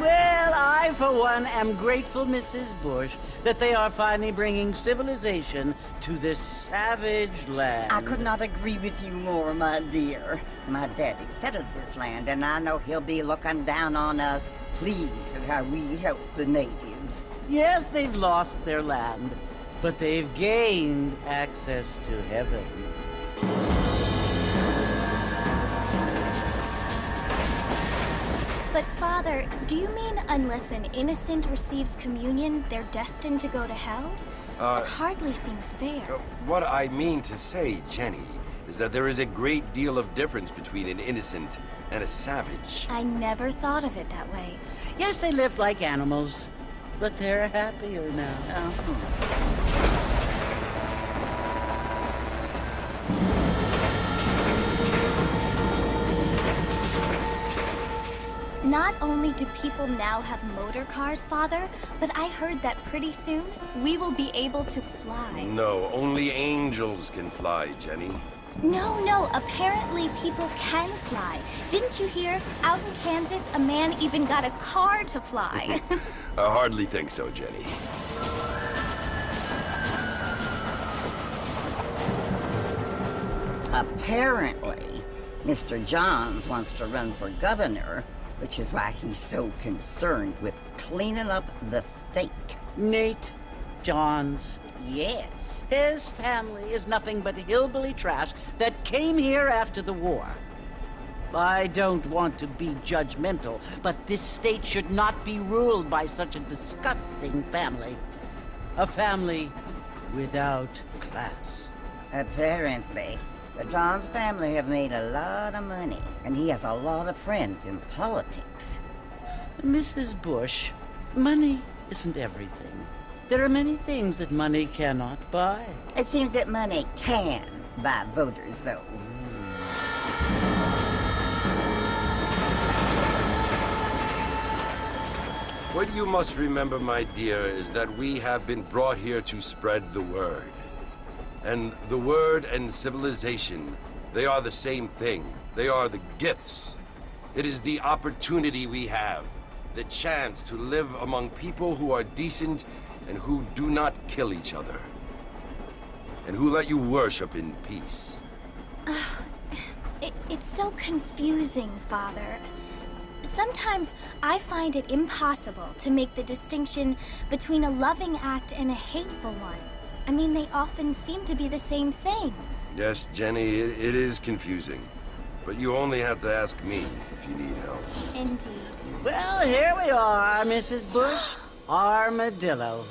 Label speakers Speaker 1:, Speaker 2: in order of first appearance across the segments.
Speaker 1: Well, I, for one, am grateful, Mrs. Bush, that they are finally bringing civilization to this savage land.
Speaker 2: I could not agree with you more, my dear. My daddy settled this land, and I know he'll be looking down on us, pleased at how we help the natives.
Speaker 1: Yes, they've lost their land, but they've gained access to heaven.
Speaker 3: But Father, do you mean unless an innocent receives communion, they're destined to go to hell? That hardly seems fair.
Speaker 4: What I mean to say, Jenny, is that there is a great deal of difference between an innocent and a savage.
Speaker 3: I never thought of it that way.
Speaker 1: Yes, they lived like animals, but they're happier now.
Speaker 3: Not only do people now have motor cars, Father, but I heard that pretty soon we will be able to fly.
Speaker 4: No, only angels can fly, Jenny.
Speaker 3: No, apparently people can fly. Didn't you hear? Out in Kansas, a man even got a car to fly.
Speaker 4: I hardly think so, Jenny.
Speaker 2: Apparently, Mr. Johns wants to run for governor, which is why he's so concerned with cleaning up the state.
Speaker 1: Nate Johns.
Speaker 2: Yes.
Speaker 1: His family is nothing but hillbilly trash that came here after the war. I don't want to be judgmental, but this state should not be ruled by such a disgusting family. A family without class.
Speaker 2: Apparently. The Johns family have made a lot of money, and he has a lot of friends in politics.
Speaker 1: Mrs. Bush, money isn't everything. There are many things that money cannot buy.
Speaker 2: It seems that money can buy voters, though.
Speaker 4: What you must remember, my dear, is that we have been brought here to spread the word. And the word and civilization, they are the same thing. They are the gifts. It is the opportunity we have, the chance to live among people who are decent and who do not kill each other, and who let you worship in peace.
Speaker 3: It's so confusing, Father. Sometimes I find it impossible to make the distinction between a loving act and a hateful one. I mean, they often seem to be the same thing.
Speaker 4: Yes, Jenny, it is confusing. But you only have to ask me if you need help.
Speaker 3: Indeed.
Speaker 1: Well, here we are, Mrs. Bush. Armadillo.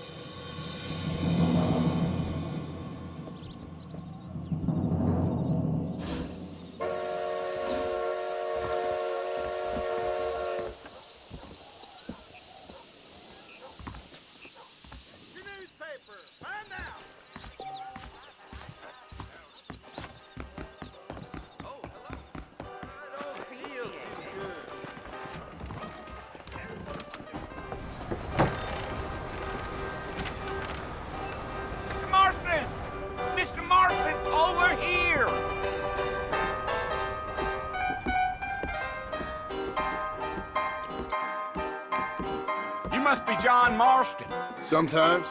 Speaker 5: Must be John Marston.
Speaker 6: Sometimes.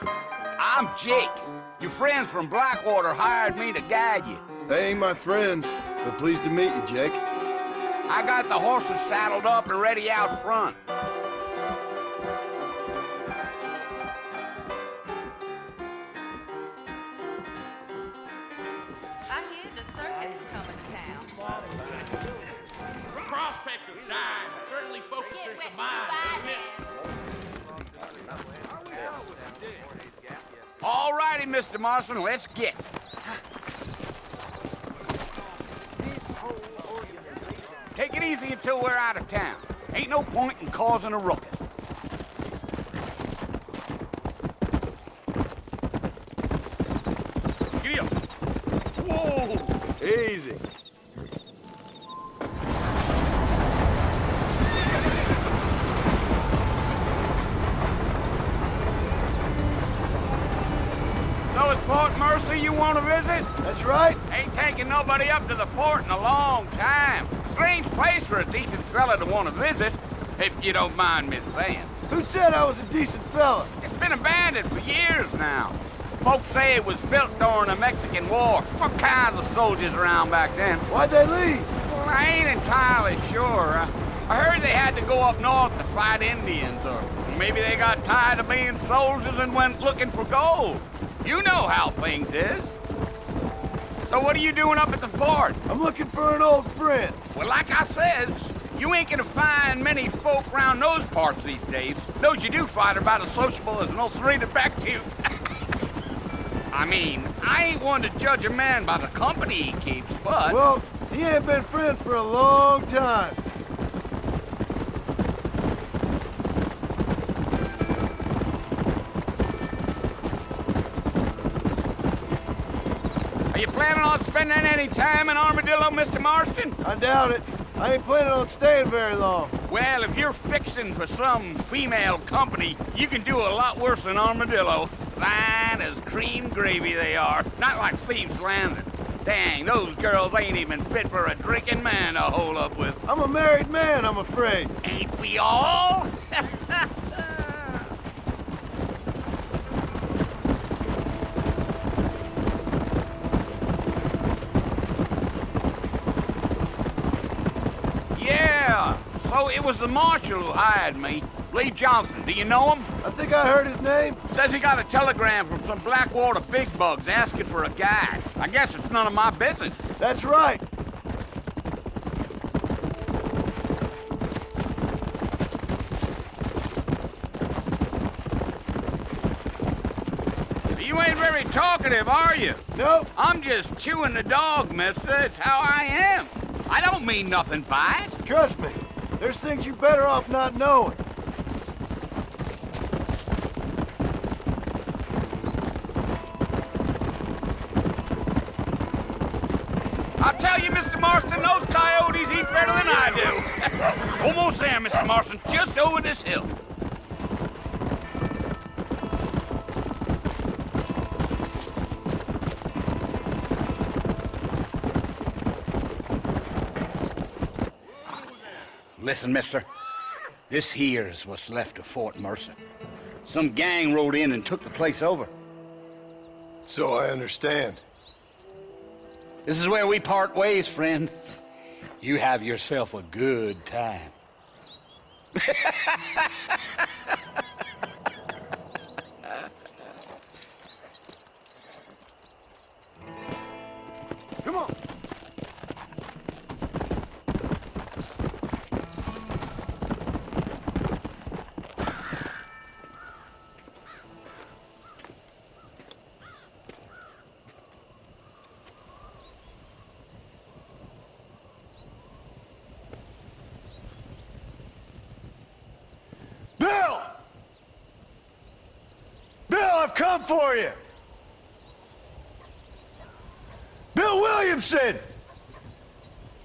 Speaker 5: I'm Jake. Your friends from Blackwater hired me to guide you.
Speaker 6: They ain't my friends, but pleased to meet you, Jake.
Speaker 5: I got the horses saddled up and ready out front.
Speaker 7: I hear the circus is coming to town.
Speaker 8: Prospector dive certainly focuses the mind, doesn't it?
Speaker 5: All righty, Mr. Marston, let's get. Take it easy until we're out of town. Ain't no point in causing a ruckus. Giddy up. Whoa!
Speaker 6: Easy.
Speaker 5: So it's Port Mercy you want to visit?
Speaker 6: That's right.
Speaker 5: Ain't taking nobody up to the port in a long time. Strange place for a decent fella to want to visit. if you don't mind me saying.
Speaker 6: Who said I was a decent fella?
Speaker 5: It's been abandoned for years now. Folks say it was built during the Mexican War. What kinds of soldiers around back then?
Speaker 6: Why'd they leave?
Speaker 5: Well, I ain't entirely sure. I heard they had to go up north to fight Indians, or maybe they got tired of being soldiers and went looking for gold. You know how things is. So what are you doing up at the fort?
Speaker 6: I'm looking for an old friend.
Speaker 5: Well, like I says, you ain't gonna find many folk around those parts these days. Those you do find are about as sociable as an old serrated back tooth. I mean, I ain't one to judge a man by the company he keeps, but...
Speaker 6: Well, he ain't been friends for a long time.
Speaker 5: Are you planning on spending any time in Armadillo, Mr. Marston?
Speaker 6: I doubt it. I ain't planning on staying very long.
Speaker 5: Well, if you're fixing for some female company, you can do a lot worse than Armadillo. Fine as cream gravy they are. Not like Thieves' Landing. Dang, those girls ain't even fit for a drinking man to hole up with.
Speaker 6: I'm a married man, I'm afraid.
Speaker 5: Ain't we all? Yeah, so it was the marshal who hired me. Lee Johnson, do you know him?
Speaker 6: I think I heard his name.
Speaker 5: Says he got a telegram from some Blackwater big bugs asking for a guide. I guess it's none of my business.
Speaker 6: That's right.
Speaker 5: You ain't very talkative, are you?
Speaker 6: Nope.
Speaker 5: I'm just chewing the dog, mister. It's how I am. I don't mean nothing by it.
Speaker 6: Trust me. There's things you're better off not knowing.
Speaker 5: I'll tell you, Mr. Marston, those coyotes eat better than I do. Almost there, Mr. Marston, just over this hill. Listen, mister. This here's what's left of Fort Mercer. Some gang rode in and took the place over.
Speaker 6: So I understand.
Speaker 5: This is where we part ways, friend. You have yourself a good time.
Speaker 6: Come on. Bill! Bill, I've come for you! Bill Williamson!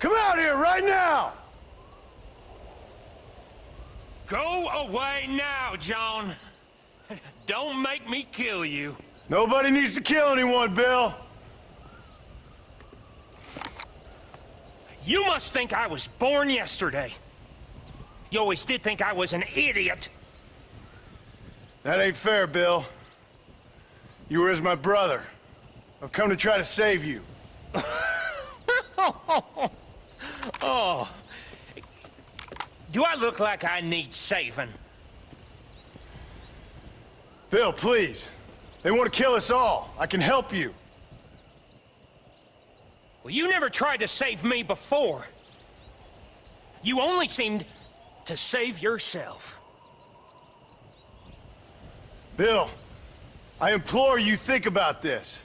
Speaker 6: Come out here right now!
Speaker 8: Go away now, John. Don't make me kill you.
Speaker 6: Nobody needs to kill anyone, Bill.
Speaker 8: You must think I was born yesterday. You always did think I was an idiot.
Speaker 6: That ain't fair, Bill. You were as my brother. I've come to try to save you.
Speaker 8: Oh. Do I look like I need saving?
Speaker 6: Bill, please. They want to kill us all. I can help you.
Speaker 8: Well, you never tried to save me before. You only seemed to save yourself.
Speaker 6: Bill, I implore you think about this.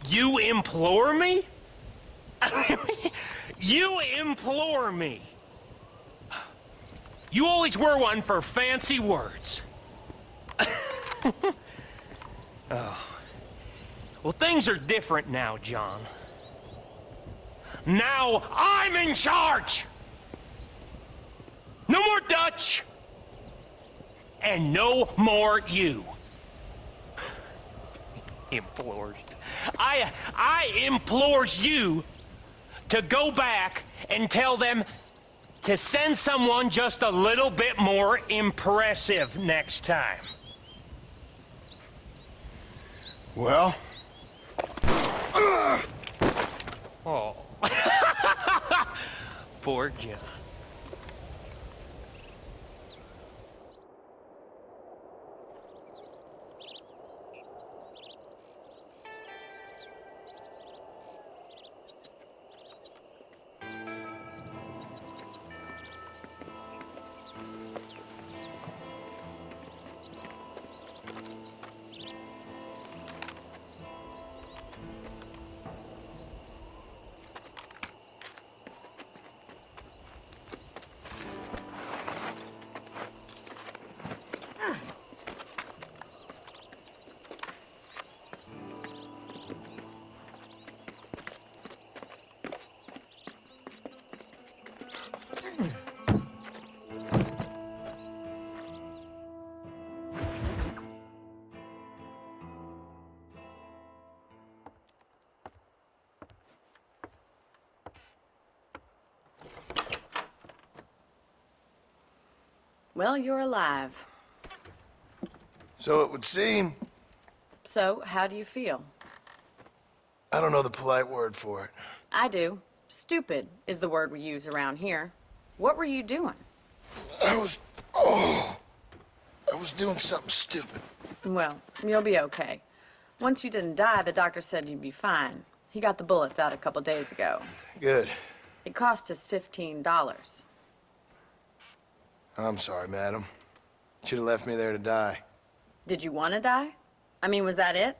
Speaker 8: You implore me? You implore me? You always were one for fancy words. Oh. Well, things are different now, John. Now I'm in charge! No more Dutch! And no more you. Implored. I implores you to go back and tell them to send someone just a little bit more impressive next time.
Speaker 6: Well?
Speaker 8: Oh. Poor John.
Speaker 7: Well, you're alive.
Speaker 6: So it would seem.
Speaker 7: So, how do you feel?
Speaker 6: I don't know the polite word for it.
Speaker 7: I do. Stupid is the word we use around here. What were you doing?
Speaker 6: I was doing something stupid.
Speaker 7: Well, you'll be okay. Once you didn't die, the doctor said you'd be fine. He got the bullets out a couple days ago.
Speaker 6: Good.
Speaker 7: It cost us $15.
Speaker 6: I'm sorry, madam. Should have left me there to die.
Speaker 7: Did you want to die? I mean, was that it?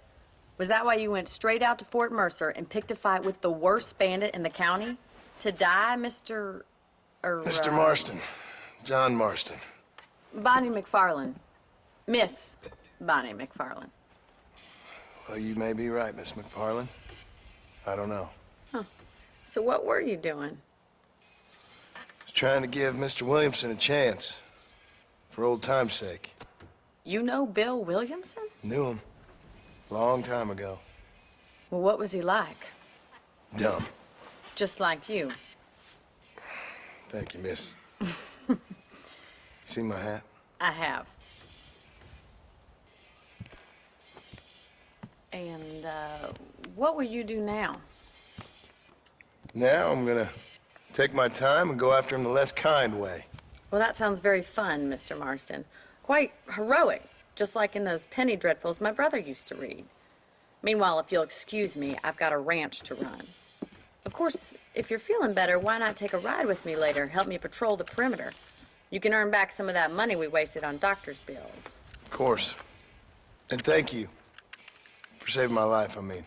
Speaker 7: Was that why you went straight out to Fort Mercer and picked a fight with the worst bandit in the county? To die, Mr.
Speaker 6: Mr. Marston. John Marston.
Speaker 7: Bonnie McFarlane. Miss Bonnie McFarlane.
Speaker 6: Well, you may be right, Miss McFarlane. I don't know.
Speaker 7: So what were you doing?
Speaker 6: I was trying to give Mr. Williamson a chance. For old time's sake.
Speaker 7: You know Bill Williamson?
Speaker 6: Knew him. Long time ago.
Speaker 7: Well, what was he like?
Speaker 6: Dumb.
Speaker 7: Just like you.
Speaker 6: Thank you, miss. See my hat?
Speaker 7: I have. And, what will you do now?
Speaker 6: Now I'm gonna take my time and go after him the less kind way.
Speaker 7: Well, that sounds very fun, Mr. Marston. Quite heroic, just like in those penny dreadfuls my brother used to read. Meanwhile, if you'll excuse me, I've got a ranch to run. Of course, if you're feeling better, why not take a ride with me later? Help me patrol the perimeter. You can earn back some of that money we wasted on doctor's bills.
Speaker 6: Of course. And thank you. For saving my life, I mean.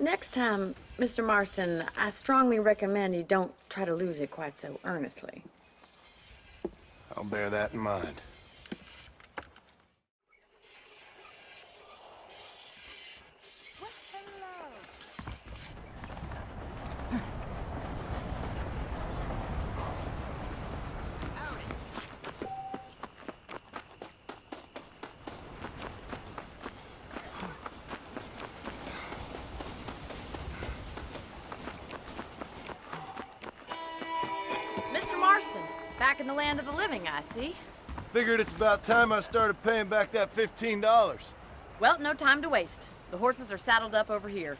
Speaker 7: Next time, Mr. Marston, I strongly recommend you don't try to lose it quite so earnestly.
Speaker 6: I'll bear that in mind.
Speaker 7: Mr. Marston, back in the land of the living, I see.
Speaker 6: Figured it's about time I started paying back that $15.
Speaker 7: Well, no time to waste. The horses are saddled up over here.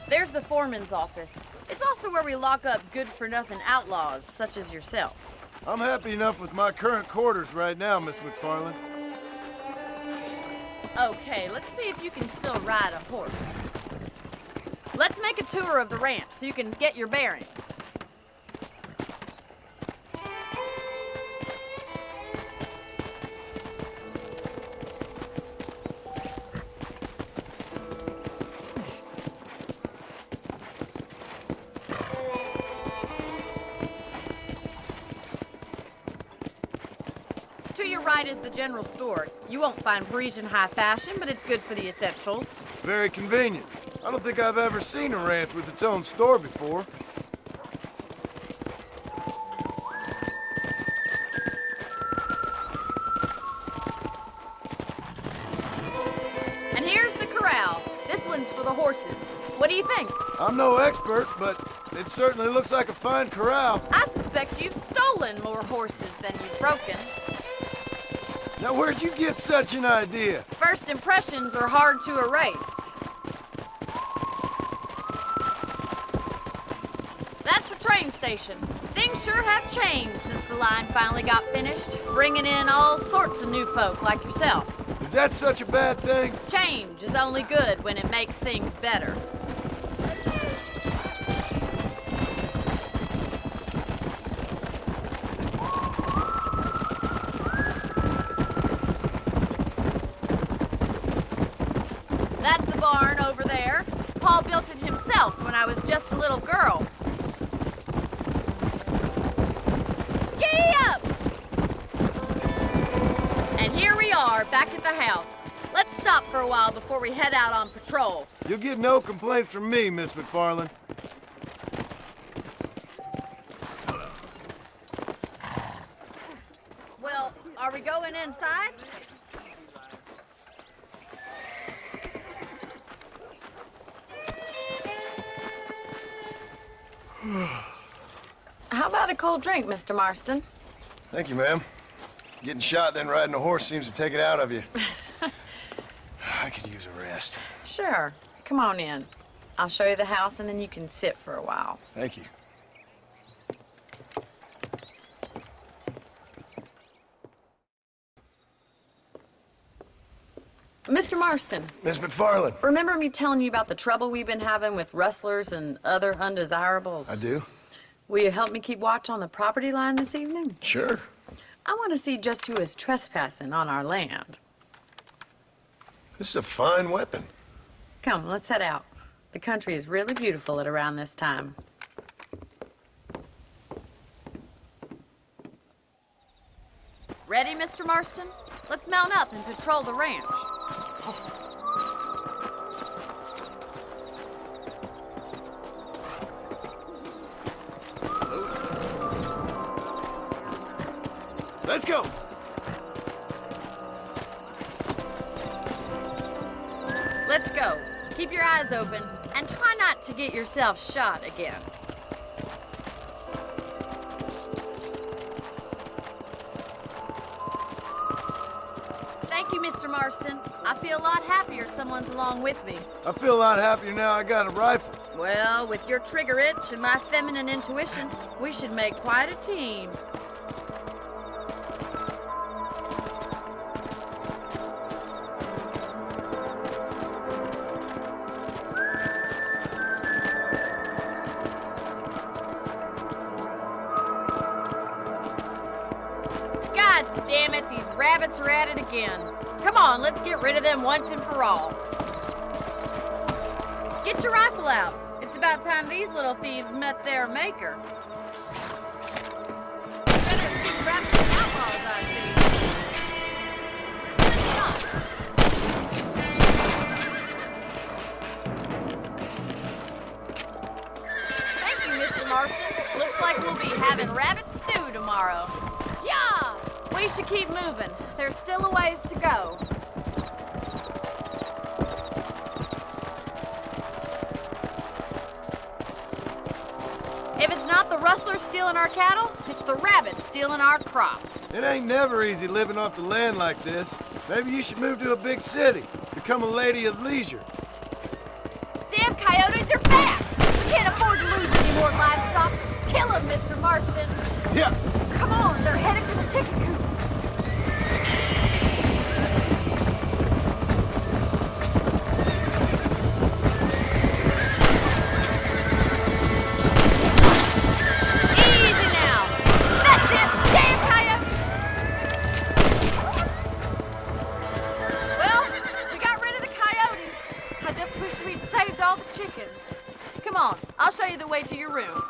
Speaker 7: There's the foreman's office. It's also where we lock up good-for-nothing outlaws, such as yourself.
Speaker 6: I'm happy enough with my current quarters right now, Miss McFarlane.
Speaker 7: Okay, let's see if you can still ride a horse. Let's make a tour of the ranch so you can get your bearings. To your right is the general store. You won't find Parisian high fashion, but it's good for the essentials.
Speaker 6: Very convenient. I don't think I've ever seen a ranch with its own store before. I'm no expert, but it certainly looks like a fine corral.
Speaker 7: I suspect you've stolen more horses than you've broken.
Speaker 6: Now, where'd you get such an idea?
Speaker 7: First impressions are hard to erase. That's the train station. Things sure have changed since the line finally got finished, bringing in all sorts of new folk like yourself.
Speaker 6: Is that such a bad thing?
Speaker 7: Change is only good when it makes things better. That's the barn over there. Paul built it himself when I was just a little girl. Giddy up! And here we are, back at the house. Let's stop for a while before we head out on patrol.
Speaker 6: You'll get no complaints from me, Miss McFarland.
Speaker 7: Well, are we going inside? How about a cold drink, Mr. Marston?
Speaker 6: Thank you, ma'am. Getting shot, then riding a horse seems to take it out of you. I could use a rest.
Speaker 7: Sure. Come on in. I'll show you the house, and then you can sit for a while.
Speaker 6: Thank you.
Speaker 7: Mr. Marston,
Speaker 6: Miss McFarland.
Speaker 7: remember me telling you about the trouble we've been having with rustlers and other undesirables?
Speaker 6: I do?
Speaker 7: Will you help me keep watch on the property line this evening?
Speaker 6: Sure.
Speaker 7: I want to see just who is trespassing on our land.
Speaker 6: This is a fine weapon.
Speaker 7: Come, let's head out. The country is really beautiful at around this time. Ready, Mr. Marston? Let's mount up and patrol the ranch.
Speaker 6: Let's go.
Speaker 7: Let's go. Keep your eyes open and try not to get yourself shot again. Thank you, Mr. Marston. I feel a lot happier someone's along with me.
Speaker 6: I feel a lot happier now I got a rifle.
Speaker 7: Well, with your trigger itch and my feminine intuition, we should make quite a team. God damn it, these rabbits are at it again. Come on, let's get rid of them once and for all. Get your rifle out. It's about time these little thieves met their maker. Better shoot rabbits and outlaws, I see. Good shot. Thank you, Mr. Marston. Looks like we'll be having rabbit stew tomorrow. Yeah! We should keep moving. There's still a ways to go. If it's not the rustlers stealing our cattle, it's the rabbits stealing our crops.
Speaker 6: It ain't never easy living off the land like this. Maybe you should move to a big city. Become a lady of leisure.
Speaker 7: Damn coyotes are back! We can't afford to lose any more livestock. Kill them, Mr. Marston.
Speaker 6: Yeah.
Speaker 7: Come on, they're headed for the chicken coop. Easy now. That's it, damn coyote. Well, we got rid of the coyotes. I just wish we'd saved all the chickens. Come on, I'll show you the way to your room.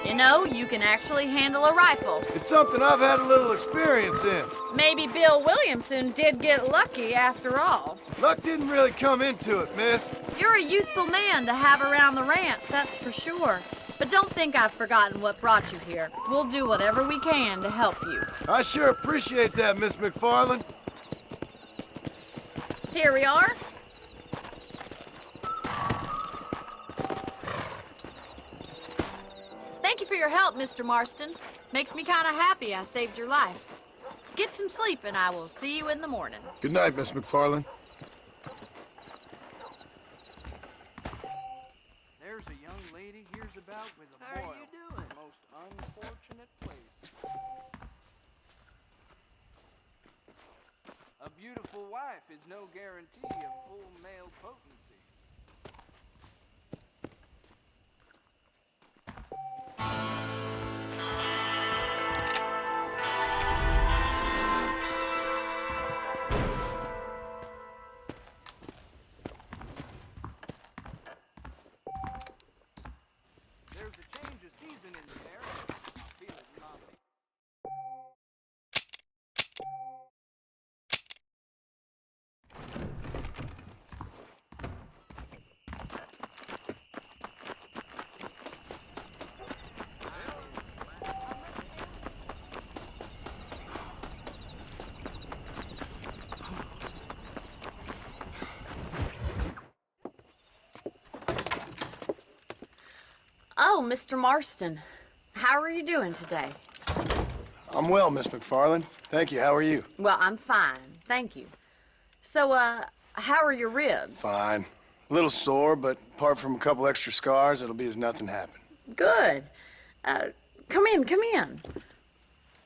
Speaker 7: You know, you can actually handle a rifle.
Speaker 6: It's something I've had a little experience in.
Speaker 7: Maybe Bill Williamson did get lucky after all.
Speaker 6: Luck didn't really come into it, miss.
Speaker 7: You're a useful man to have around the ranch, that's for sure. But don't think I've forgotten what brought you here. We'll do whatever we can to help you.
Speaker 6: I sure appreciate that, Miss McFarland.
Speaker 7: Here we are. Thank you for your help, Mr. Marston. Makes me kind of happy I saved your life. Get some sleep and I will see you in the morning.
Speaker 6: Good night, Miss McFarland.
Speaker 9: There's a young lady here's about with a boil. How are you doing? Most unfortunate place. A beautiful wife is no guarantee of full male potency. There's a change of season in the air. I feel it in my feet.
Speaker 7: Oh, Mr. Marston. How are you doing today?
Speaker 6: I'm well, Miss McFarland. Thank you. How are you?
Speaker 7: Well, I'm fine. Thank you. So, how are your ribs?
Speaker 6: Fine. A little sore, but apart from a couple extra scars, it'll be as nothing happened.
Speaker 7: Good. Come in, come in.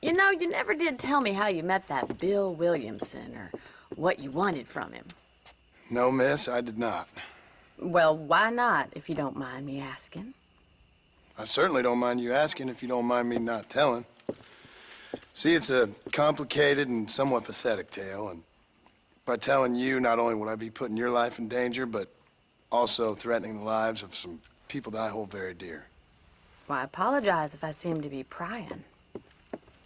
Speaker 7: You know, you never did tell me how you met that Bill Williamson or what you wanted from him.
Speaker 6: No, miss, I did not.
Speaker 7: Well, why not, if you don't mind me asking?
Speaker 6: I certainly don't mind you asking if you don't mind me not telling. See, it's a complicated and somewhat pathetic tale, and by telling you, not only would I be putting your life in danger, but also threatening the lives of some people that I hold very dear.
Speaker 7: Well, I apologize if I seem to be prying.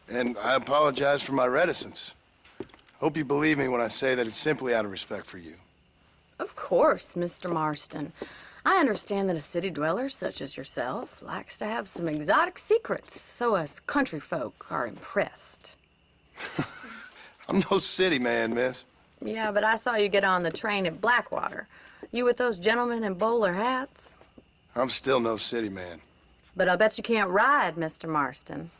Speaker 6: And I apologize for my reticence. Hope you believe me when I say that it's simply out of respect for you.
Speaker 7: Of course, Mr. Marston. I understand that a city dweller such as yourself likes to have some exotic secrets, so us country folk are impressed.
Speaker 6: I'm no city man, miss.
Speaker 7: Yeah, but I saw you get on the train at Blackwater. You with those gentlemen in bowler hats?
Speaker 6: I'm still no city man.
Speaker 7: But I'll bet you can't ride, Mr. Marston.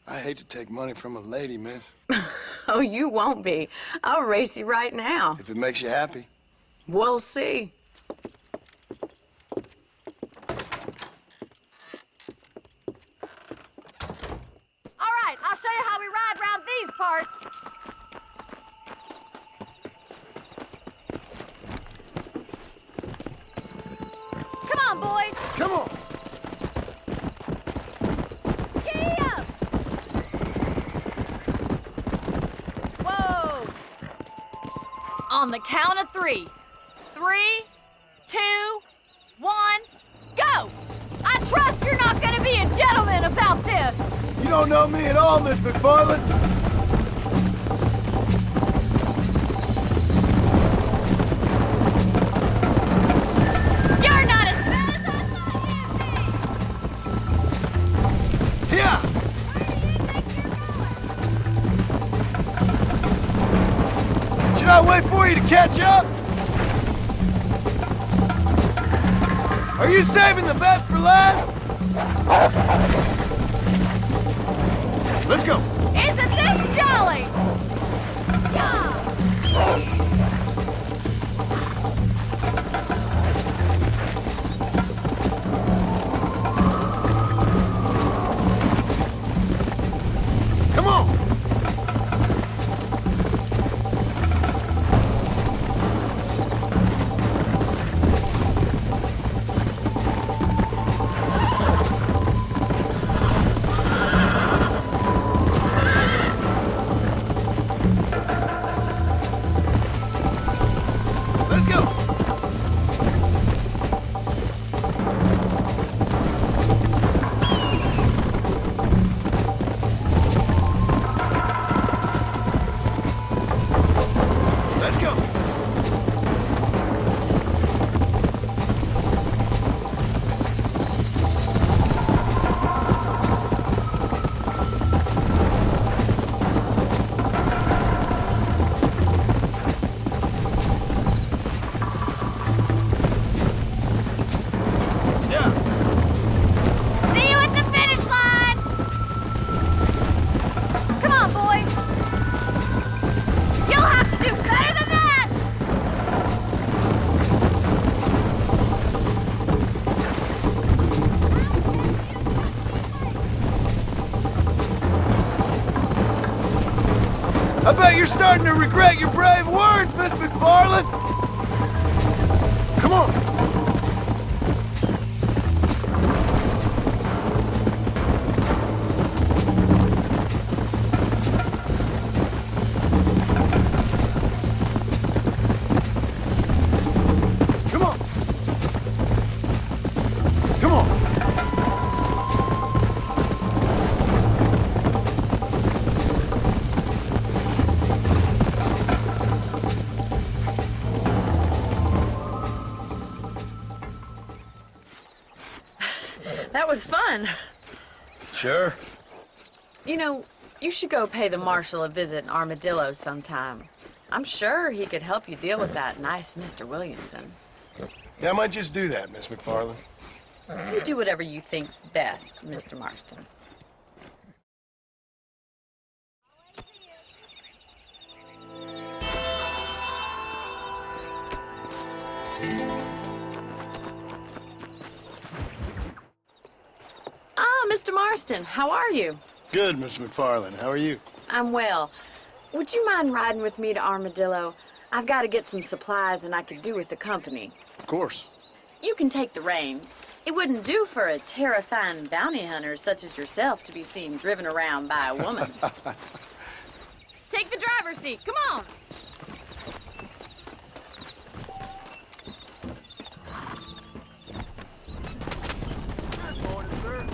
Speaker 6: I hate to take money from a lady, miss.
Speaker 7: Oh, you won't be. I'll race you right now.
Speaker 6: If it makes you happy.
Speaker 7: We'll see. All right, I'll show you how we ride around these parts. Come on, boys.
Speaker 6: Come on!
Speaker 7: Giddy up. Whoa. On the count of 3. 3, 2, 1, go! I trust you're not gonna be a gentleman about this.
Speaker 6: You don't know me at all, Miss McFarland.
Speaker 7: You're not as bad as I thought you'd be.
Speaker 6: Here! Should I wait for you to catch up? Are you saving the best for last? Let's go.
Speaker 7: Isn't this jolly? Yeah.
Speaker 6: Come on. you're starting to regret your brave words, Miss McFarland. Come on. Come on. Come on.
Speaker 7: That was fun.
Speaker 6: Sure.
Speaker 7: You know, you should go pay the marshal a visit in Armadillo sometime. I'm sure he could help you deal with that nice Mr. Williamson.
Speaker 6: Yeah, I might just do that, Miss McFarland.
Speaker 7: You do whatever you think's best, Mr. Marston. Ah, Mr. Marston, how are you?
Speaker 6: Good, Miss McFarland. How are you?
Speaker 7: I'm well. Would you mind riding with me to Armadillo? I've got to get some supplies and I could do with the company.
Speaker 6: Of course.
Speaker 7: You can take the reins. It wouldn't do for a terrifying bounty hunter such as yourself to be seen driven around by a woman. Take the driver's seat. Come on.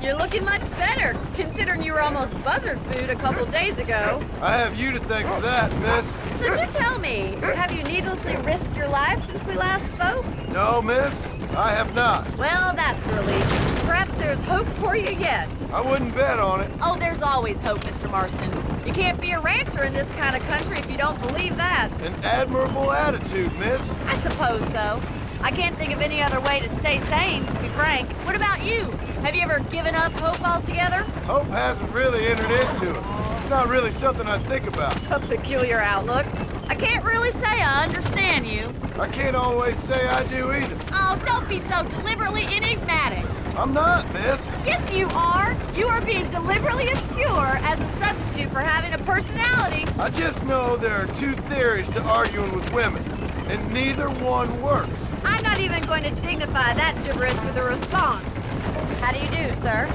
Speaker 7: You're looking much better, considering you were almost buzzard food a couple days ago.
Speaker 6: I have you to thank for that, miss.
Speaker 7: So do tell me, have you needlessly risked your life since we last spoke?
Speaker 6: No, miss. I have not.
Speaker 7: Well, that's a relief. Perhaps there's hope for you yet.
Speaker 6: I wouldn't bet on it.
Speaker 7: Oh, there's always hope, Mr. Marston. You can't be a rancher in this kind of country if you don't believe that.
Speaker 6: An admirable attitude, miss.
Speaker 7: I suppose so. I can't think of any other way to stay sane, to be frank. What about you? Have you ever given up hope altogether?
Speaker 6: Hope hasn't really entered into it. It's not really something I think about.
Speaker 7: A peculiar outlook. I can't really say I understand you.
Speaker 6: I can't always say I do either.
Speaker 7: Oh, don't be so deliberately enigmatic.
Speaker 6: I'm not, miss.
Speaker 7: Yes, you are. You are being deliberately obscure as a substitute for having a personality.
Speaker 6: I just know there are two theories to arguing with women, and neither one works.
Speaker 7: I'm not even going to dignify that gibberish with a response. How do you do, sir?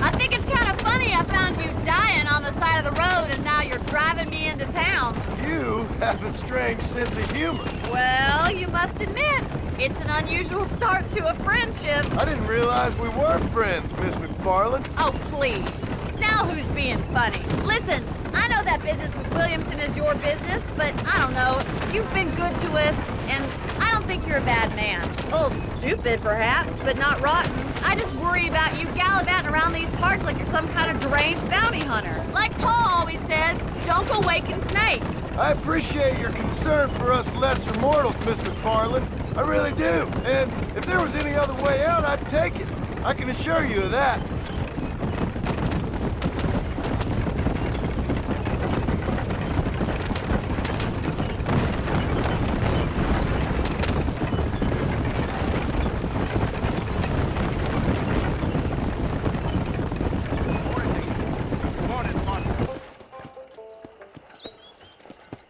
Speaker 7: I think it's kind of funny I found you dying on the side of the road and now you're driving me into town.
Speaker 6: You have a strange sense of humor.
Speaker 7: Well, you must admit, it's an unusual start to a friendship.
Speaker 6: I didn't realize we were friends, Miss McFarland.
Speaker 7: Oh, please. Now who's being funny? Listen, I know that business with Williamson is your business, but I don't know. You've been good to us, and I don't think you're a bad man. A little stupid, perhaps, but not rotten. I just worry about you gallivanting around these parts like you're some kind of deranged bounty hunter. Like Paul always says, don't go waking snakes.
Speaker 6: I appreciate your concern for us lesser mortals, Miss McFarland. I really do. And if there was any other way out, I'd take it. I can assure you of that.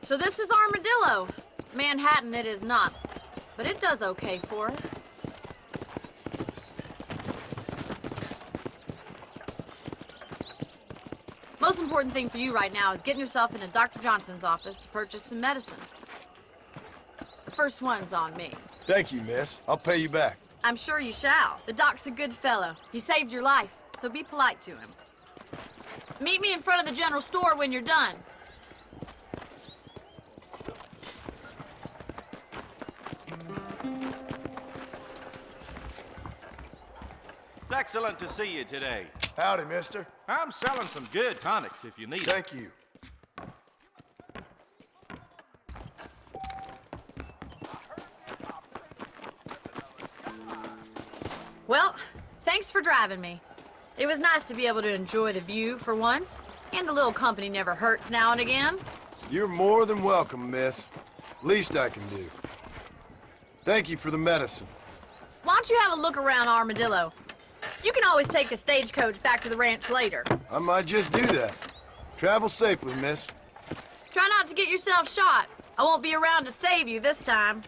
Speaker 7: So this is Armadillo. Manhattan it is not, but it does okay for us. Most important thing for you right now is getting yourself into Dr. Johnson's office to purchase some medicine. The first one's on me.
Speaker 6: Thank you, miss. I'll pay you back.
Speaker 7: I'm sure you shall. The doc's a good fellow. He saved your life, so be polite to him. Meet me in front of the general store when you're done.
Speaker 10: It's excellent to see you today.
Speaker 6: Howdy, mister.
Speaker 10: I'm selling some good tonics if you need them.
Speaker 6: Thank you.
Speaker 7: Well, thanks for driving me. It was nice to be able to enjoy the view for once, and a little company never hurts now and again.
Speaker 6: You're more than welcome, miss. Least I can do. Thank you for the medicine.
Speaker 7: Why don't you have a look around Armadillo? You can always take a stagecoach back to the ranch later.
Speaker 6: I might just do that. Travel safely, miss.
Speaker 7: Try not to get yourself shot. I won't be around to save you this time.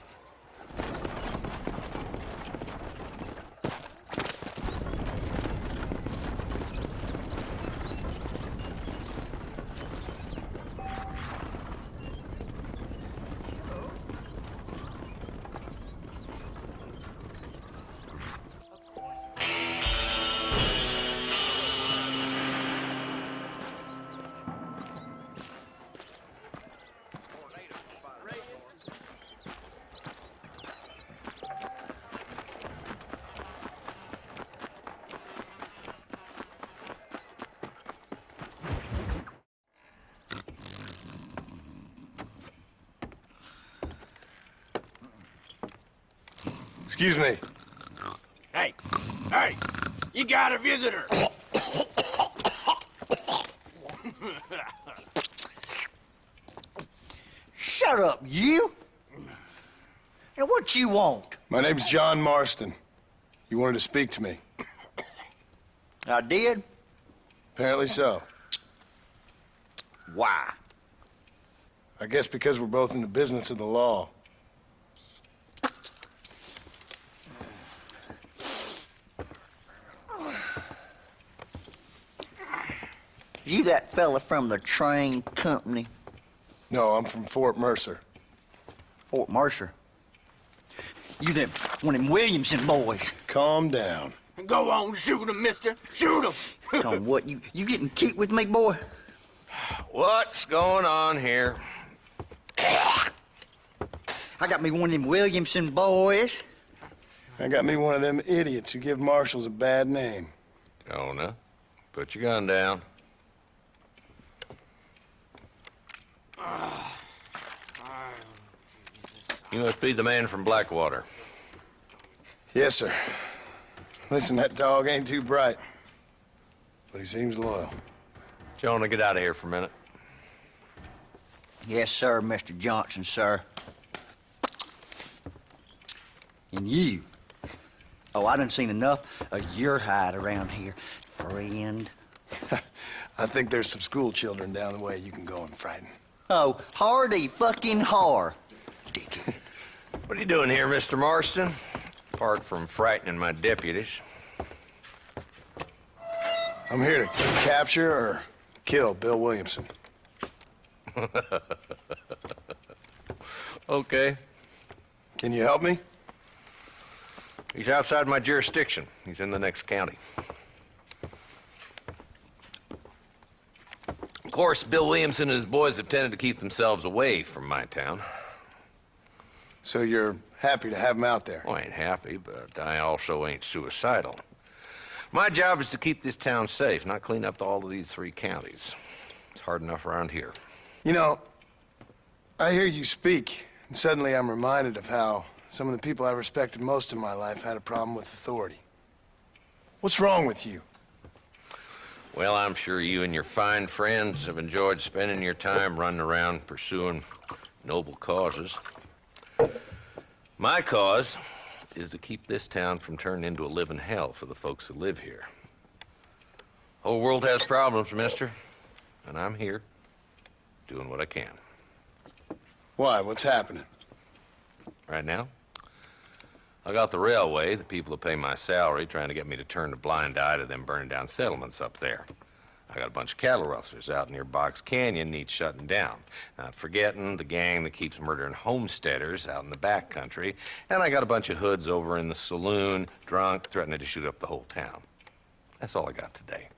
Speaker 6: Excuse me.
Speaker 8: Hey, you got a visitor.
Speaker 11: Shut up, you! And what you want?
Speaker 6: My name's John Marston. You wanted to speak to me.
Speaker 11: I did?
Speaker 6: Apparently so.
Speaker 11: Why?
Speaker 6: I guess because we're both in the business of the law.
Speaker 11: You that fella from the train company?
Speaker 6: No, I'm from Fort Mercer.
Speaker 11: Fort Mercer? You them one of them Williamson boys.
Speaker 6: Calm down.
Speaker 8: Go on, shoot him, mister. Shoot him.
Speaker 11: Come on, what, you getting kicked with me, boy?
Speaker 12: What's going on here?
Speaker 11: I got me one of them Williamson boys.
Speaker 6: I got me one of them idiots who give marshals a bad name.
Speaker 12: Jonah, put your gun down. You must be the man from Blackwater.
Speaker 6: Yes, sir. Listen, that dog ain't too bright, but he seems loyal.
Speaker 12: Jonah, get out of here for a minute.
Speaker 11: Yes, sir, Mr. Johnson, sir. And you. Oh, I done seen enough of your hide around here, friend.
Speaker 6: I think there's some school children down the way you can go and frighten.
Speaker 11: Oh, hardy fucking har. Dickhead.
Speaker 12: What are you doing here, Mr. Marston? Apart from frightening my deputies.
Speaker 6: I'm here to capture or kill Bill Williamson.
Speaker 12: Okay.
Speaker 6: Can you help me?
Speaker 12: He's outside my jurisdiction. He's in the next county. Of course, Bill Williamson and his boys have tended to keep themselves away from my town.
Speaker 6: So you're happy to have him out there?
Speaker 12: Well, I ain't happy, but I also ain't suicidal. My job is to keep this town safe, not clean up all of these 3 counties. It's hard enough around here.
Speaker 6: You know, I hear you speak, and suddenly I'm reminded of how some of the people I respected most in my life had a problem with authority. What's wrong with you?
Speaker 12: Well, I'm sure you and your fine friends have enjoyed spending your time running around pursuing noble causes. My cause is to keep this town from turning into a living hell for the folks who live here. Whole world has problems, mister, and I'm here doing what I can.
Speaker 6: Why? What's happening?
Speaker 12: Right now, I got the railway, the people who pay my salary, trying to get me to turn a blind eye to them burning down settlements up there. I got a bunch of cattle rustlers out near Box Canyon needs shutting down. Not forgetting the gang that keeps murdering homesteaders out in the back country. And I got a bunch of hoods over in the saloon, drunk, threatening to shoot up the whole town. That's all I got today.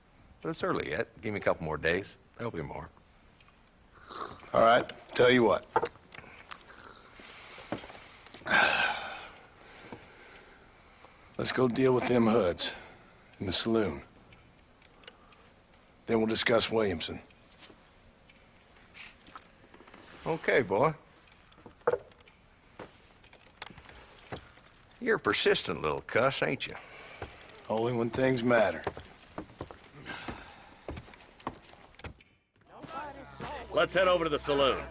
Speaker 12: But it's early yet. Give me a couple more days. There'll be more.
Speaker 6: All right, tell you what. Let's go deal with them hoods in the saloon. Then we'll discuss Williamson.
Speaker 12: Okay, boy. You're a persistent little cuss, ain't you?
Speaker 6: Only when things matter.
Speaker 13: Let's head over to the saloon.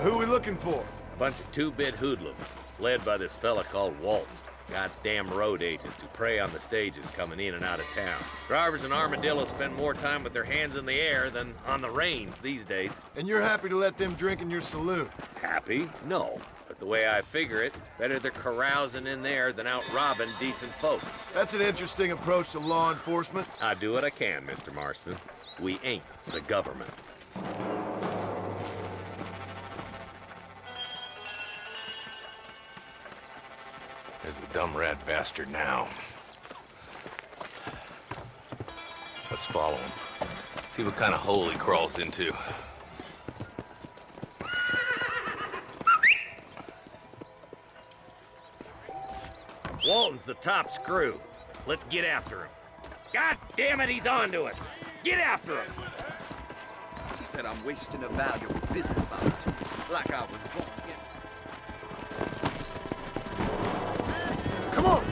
Speaker 6: who we looking for?
Speaker 13: A bunch of two-bit hoodlums, led by this fella called Walton. Goddamn road agents who prey on the stages coming in and out of town. Drivers in Armadillo spend more time with their hands in the air than on the reins these days.
Speaker 6: And you're happy to let them drink in your saloon?
Speaker 13: Happy? No. But the way I figure it, better they're carousing in there than out robbing decent folk.
Speaker 6: That's an interesting approach to law enforcement.
Speaker 13: I do what I can, Mr. Marston. We ain't the government.
Speaker 12: There's the dumb rat bastard now. Let's follow him. See what kind of hole he crawls into.
Speaker 13: Walton's the top screw. Let's get after him. God damn it, he's on to us. Get after him.
Speaker 9: He said I'm wasting a valuable business opportunity, like I was born.
Speaker 6: Come on!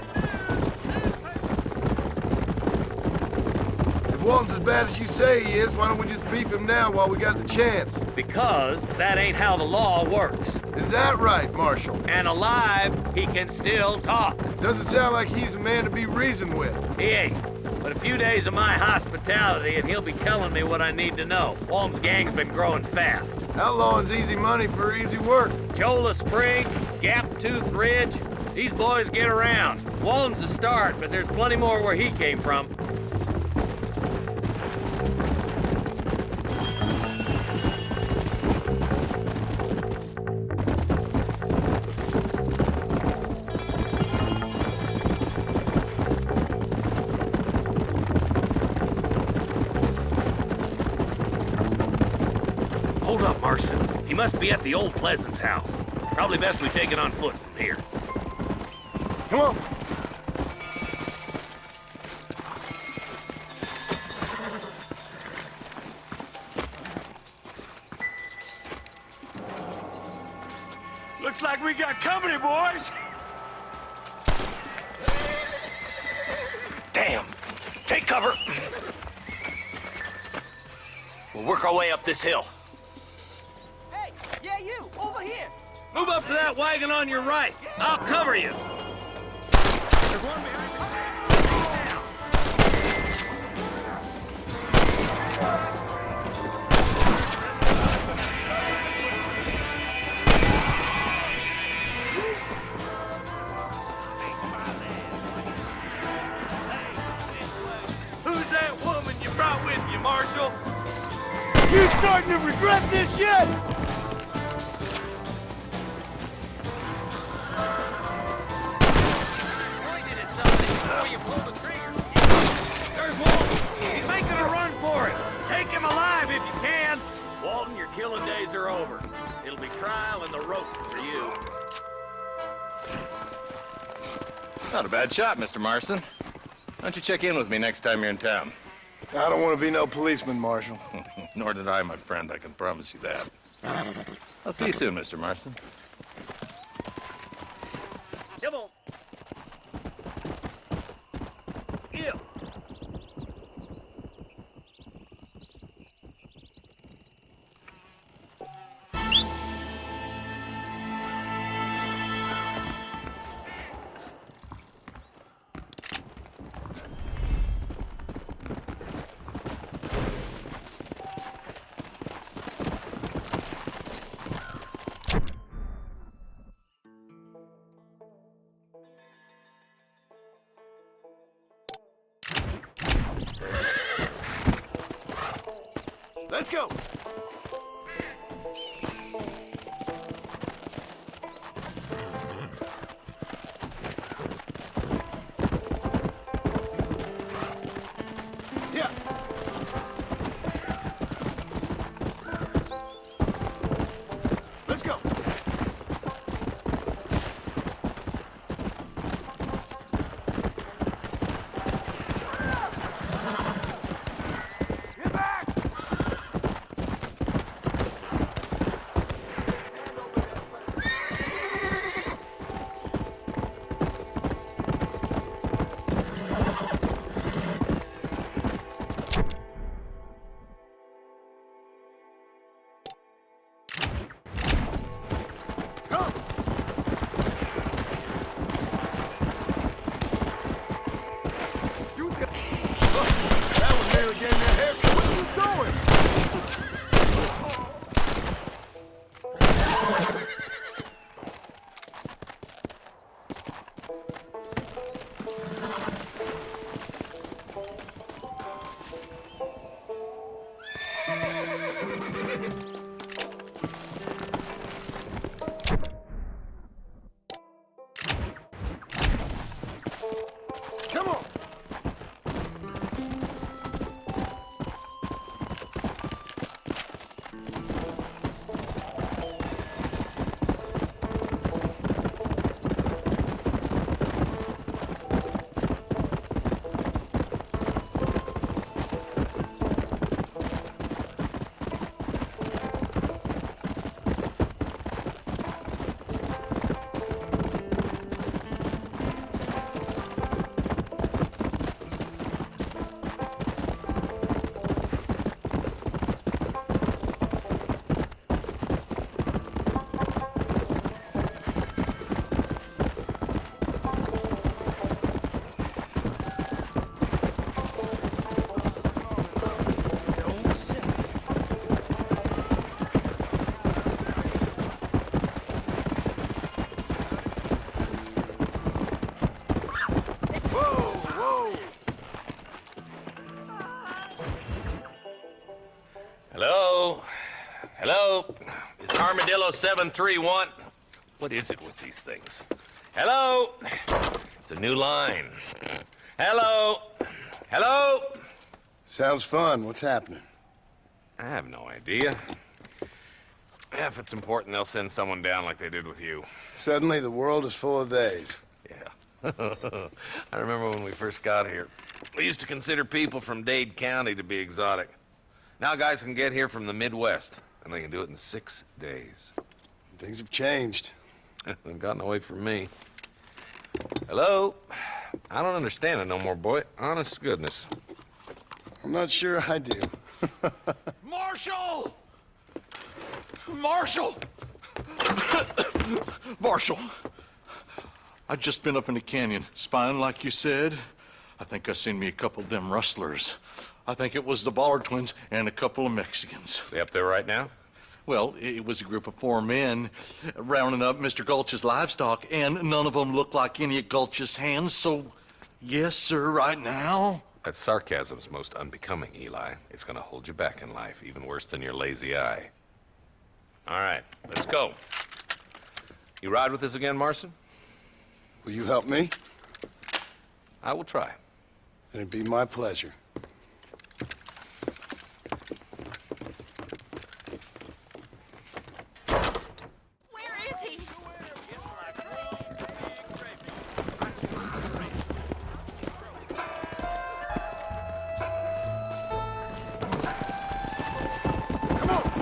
Speaker 6: If Walton's as bad as you say he is, why don't we just beef him now while we got the chance?
Speaker 13: Because that ain't how the law works.
Speaker 6: Is that right, Marshal?
Speaker 13: And alive, he can still talk.
Speaker 6: Doesn't sound like he's a man to be reasoned with.
Speaker 13: He ain't. But a few days of my hospitality and he'll be telling me what I need to know. Walton's gang's been growing fast.
Speaker 6: Outlawing's easy money for easy work.
Speaker 13: Jola Spring, Gap Tooth Ridge, these boys get around. Walton's a start, but there's plenty more where he came from. Hold up, Marston. He must be at the old Pleasance house. Probably best we take it on foot from here.
Speaker 6: Come on.
Speaker 4: Looks like we got company, boys.
Speaker 8: Damn! Take cover! We'll work our way up this hill.
Speaker 9: Hey, yeah, you, over here.
Speaker 13: Move up to that wagon on your right. I'll cover you. There's one behind me.
Speaker 6: Who's that woman you brought with you, Marshal? You starting to regret this yet?
Speaker 13: Pointed at somebody before you pull the trigger. There's Walton. He's making a run for it. Take him alive if you can. Walton, your killing days are over. It'll be trial and the rope for you.
Speaker 12: Not a bad shot, Mr. Marston. Why don't you check in with me next time you're in town?
Speaker 6: I don't want to be no policeman, Marshal.
Speaker 12: Nor did I, my friend. I can promise you that. I'll see you soon, Mr. Marston.
Speaker 13: Come on. Yeah.
Speaker 6: Let's go. Yeah. Let's go. Get back!
Speaker 12: Hello, 731. What is it with these things? Hello? It's a new line. Hello? Hello?
Speaker 6: Sounds fun. What's happening?
Speaker 12: I have no idea. If it's important, they'll send someone down like they did with you.
Speaker 6: Suddenly, the world is full of days.
Speaker 12: Yeah. I remember when we first got here. We used to consider people from Dade County to be exotic. Now guys can get here from the Midwest, and they can do it in 6 days.
Speaker 6: Things have changed.
Speaker 12: They've gotten away from me. Hello? I don't understand it no more, boy. Honest to goodness.
Speaker 6: I'm not sure I do.
Speaker 14: Marshal! Marshal! Marshal! I've just been up in the canyon, spying like you said. I think I seen me a couple of them rustlers. I think it was the Ballard twins and a couple of Mexicans.
Speaker 12: They up there right now?
Speaker 14: Well, it was a group of 4 men rounding up Mr. Gulch's livestock, and none of them looked like any of Gulch's hands, so yes, sir, right now.
Speaker 12: That sarcasm's most unbecoming, Eli. It's gonna hold you back in life, even worse than your lazy eye. All right, let's go. You ride with us again, Marston?
Speaker 6: Will you help me?
Speaker 12: I will try.
Speaker 6: It'd be my pleasure.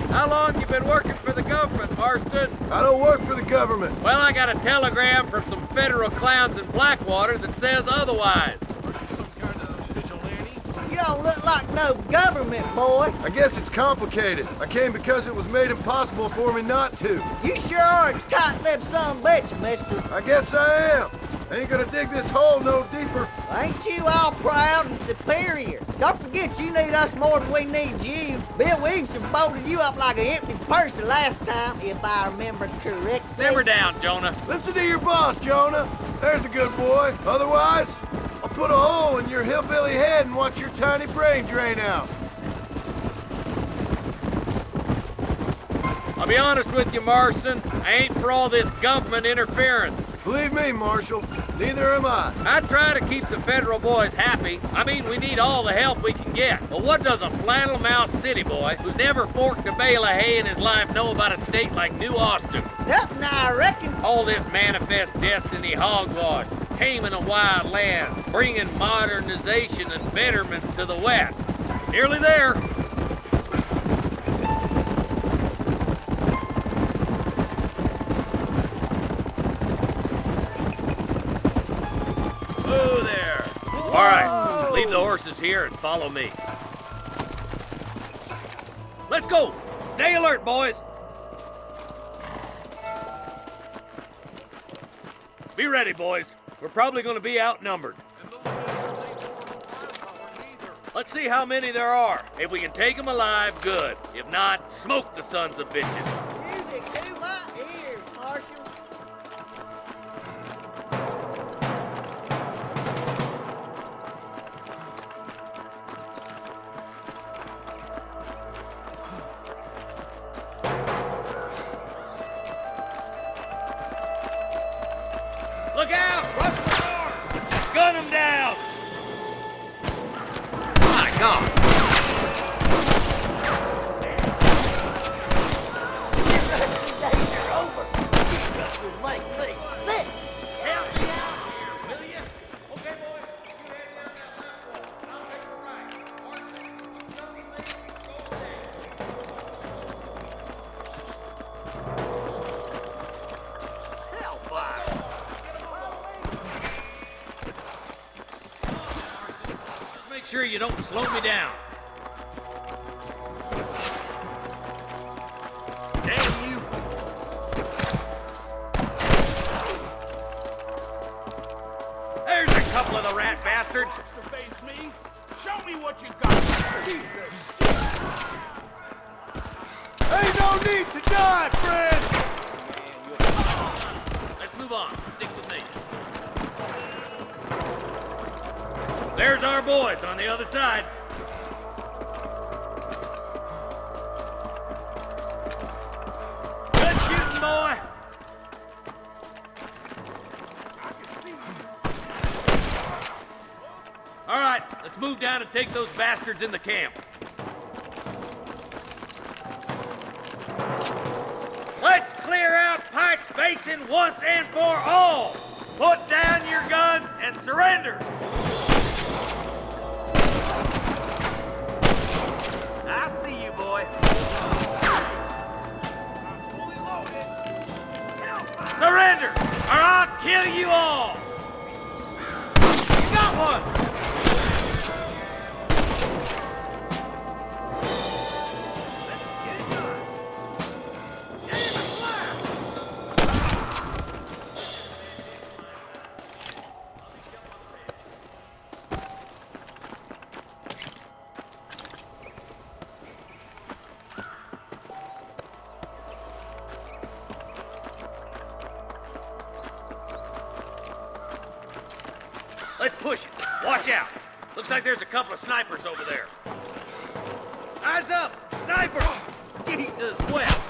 Speaker 5: How long you been working for the government, Marston?
Speaker 6: I don't work for the government.
Speaker 5: Well, I got a telegram from some federal clowns in Blackwater that says otherwise.
Speaker 2: You don't look like no government boy.
Speaker 6: I guess it's complicated. I came because it was made impossible for me not to.
Speaker 2: You sure are a tight-lipped son of a bitch, mister.
Speaker 6: I guess I am. I ain't gonna dig this hole no deeper.
Speaker 2: Ain't you all proud and superior? Don't forget you need us more than we need you. Bill Williamson folded you up like an empty purse the last time, if I remember correctly.
Speaker 5: Simmer down, Jonah.
Speaker 6: Listen to your boss, Jonah. There's a good boy. Otherwise, I'll put a hole in your hillbilly head and watch your tiny brain drain out.
Speaker 5: I'll be honest with you, Marston. I ain't for all this government interference.
Speaker 6: Believe me, Marshal, neither am I.
Speaker 5: I try to keep the federal boys happy. I mean, we need all the help we can get. But what does a flannel-mouthed city boy who's never forked a bale of hay in his life know about a state like New Austin?
Speaker 2: Nothing, I reckon.
Speaker 5: All this manifest destiny hogwash, taming a wild land, bringing modernization and betterments to the West. Nearly there. Whoa there. All right, leave the horses here and follow me. Let's go. Stay alert, boys. Be ready, boys. We're probably going to be outnumbered. Let's see how many there are. If we can take them alive, good. If not, smoke the sons of bitches.
Speaker 2: Music to my ears, Marshal.
Speaker 5: Look out! Rush the door! Gun them down! My God!
Speaker 2: Days are over. These guys will make me sick.
Speaker 5: Help me out here, will you? Okay, boys. You head down that left wall. I'll take the right. Martin, something makes me go there. Hellfire! Just make sure you don't slow me down. Damn you! There's a couple of the rat bastards.
Speaker 9: To face me? Show me what you got. Jesus.
Speaker 6: Ain't no need to die, friend!
Speaker 5: Let's move on. Stick with me. There's our boys on the other side. Good shooting.
Speaker 13: Let's move down and take those bastards in the camp. Let's clear out Pike's Basin once and for all! Put down your guns and surrender! I see you, boy. Surrender, or I'll kill you all! You got one! Let's push it. Watch out. Looks like there's a couple of snipers over there. Eyes up! Sniper! Jesus, well.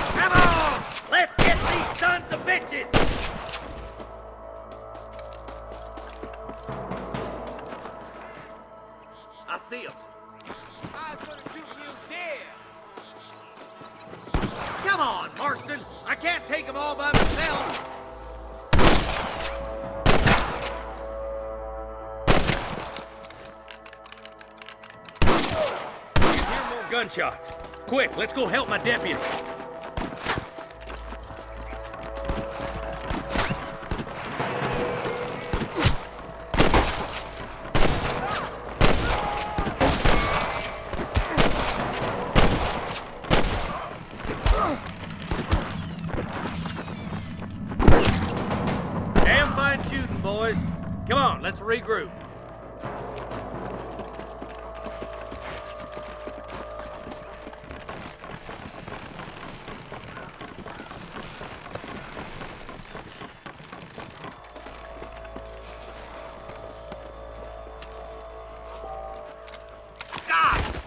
Speaker 13: Come on! Let's get these sons of bitches! I see them. I was gonna shoot you dead. Come on, Marston. I can't take them all by myself. Gunshots. Quick, let's go help my deputy. Damn fine shooting, boys. Come on, let's regroup.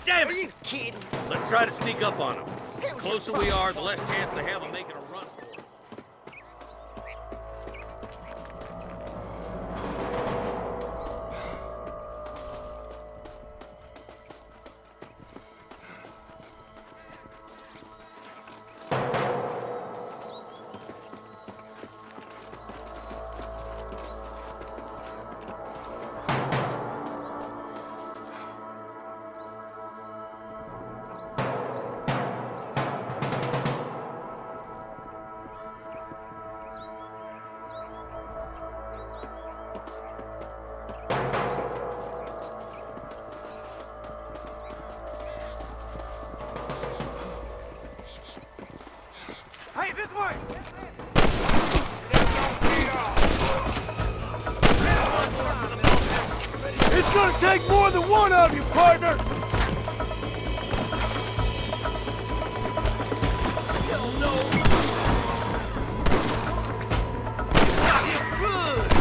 Speaker 13: Damn it! Are you kidding? Let's try to sneak up on them. The closer we are, the less chance they have of making a run for it.
Speaker 9: Hey, this way! It's gonna take more than one of you, partner! Hell no! Got him good!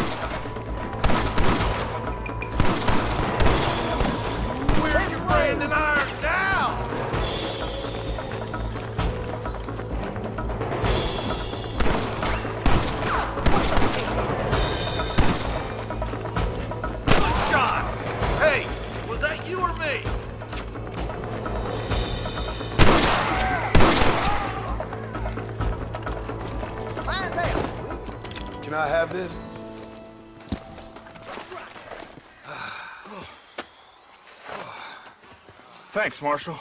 Speaker 9: Where's your branding iron now? Hey, was that you or me?
Speaker 6: Can I have this?
Speaker 15: Thanks, Marshal.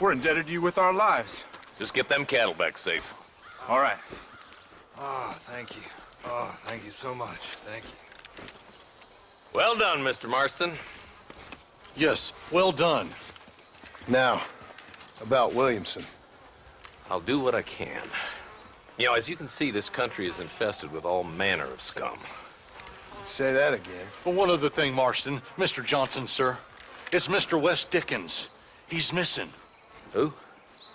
Speaker 15: We're indebted to you with our lives.
Speaker 12: Just get them cattle back safe.
Speaker 15: All right.
Speaker 4: Oh, thank you. Oh, thank you so much. Thank you.
Speaker 12: Well done, Mr. Marston.
Speaker 14: Yes, well done.
Speaker 6: Now, about Williamson.
Speaker 12: I'll do what I can. You know, as you can see, this country is infested with all manner of scum.
Speaker 6: Say that again.
Speaker 14: Well, one other thing, Marston. Mr. Johnson, sir. It's Mr. West Dickens. He's missing.
Speaker 12: Who?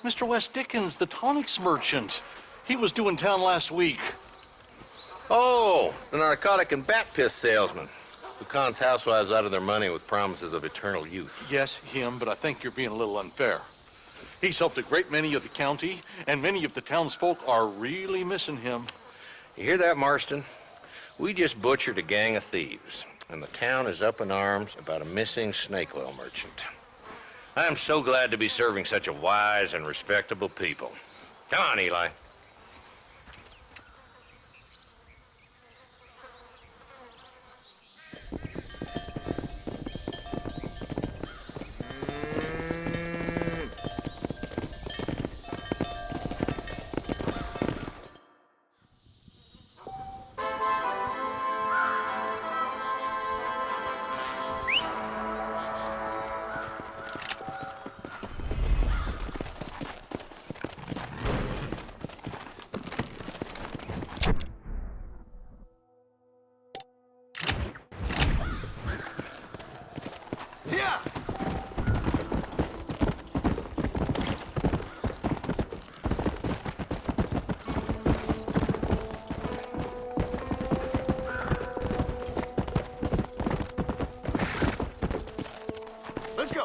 Speaker 14: Mr. West Dickens, the tonics merchant. He was due in town last week.
Speaker 12: Oh, the narcotic and bat piss salesman who cons housewives out of their money with promises of eternal youth.
Speaker 14: Yes, him, but I think you're being a little unfair. He's helped a great many of the county, and many of the townsfolk are really missing him.
Speaker 12: You hear that, Marston? We just butchered a gang of thieves, and the town is up in arms about a missing snake oil merchant. I am so glad to be serving such a wise and respectable people. Come on, Eli.
Speaker 6: Let's go.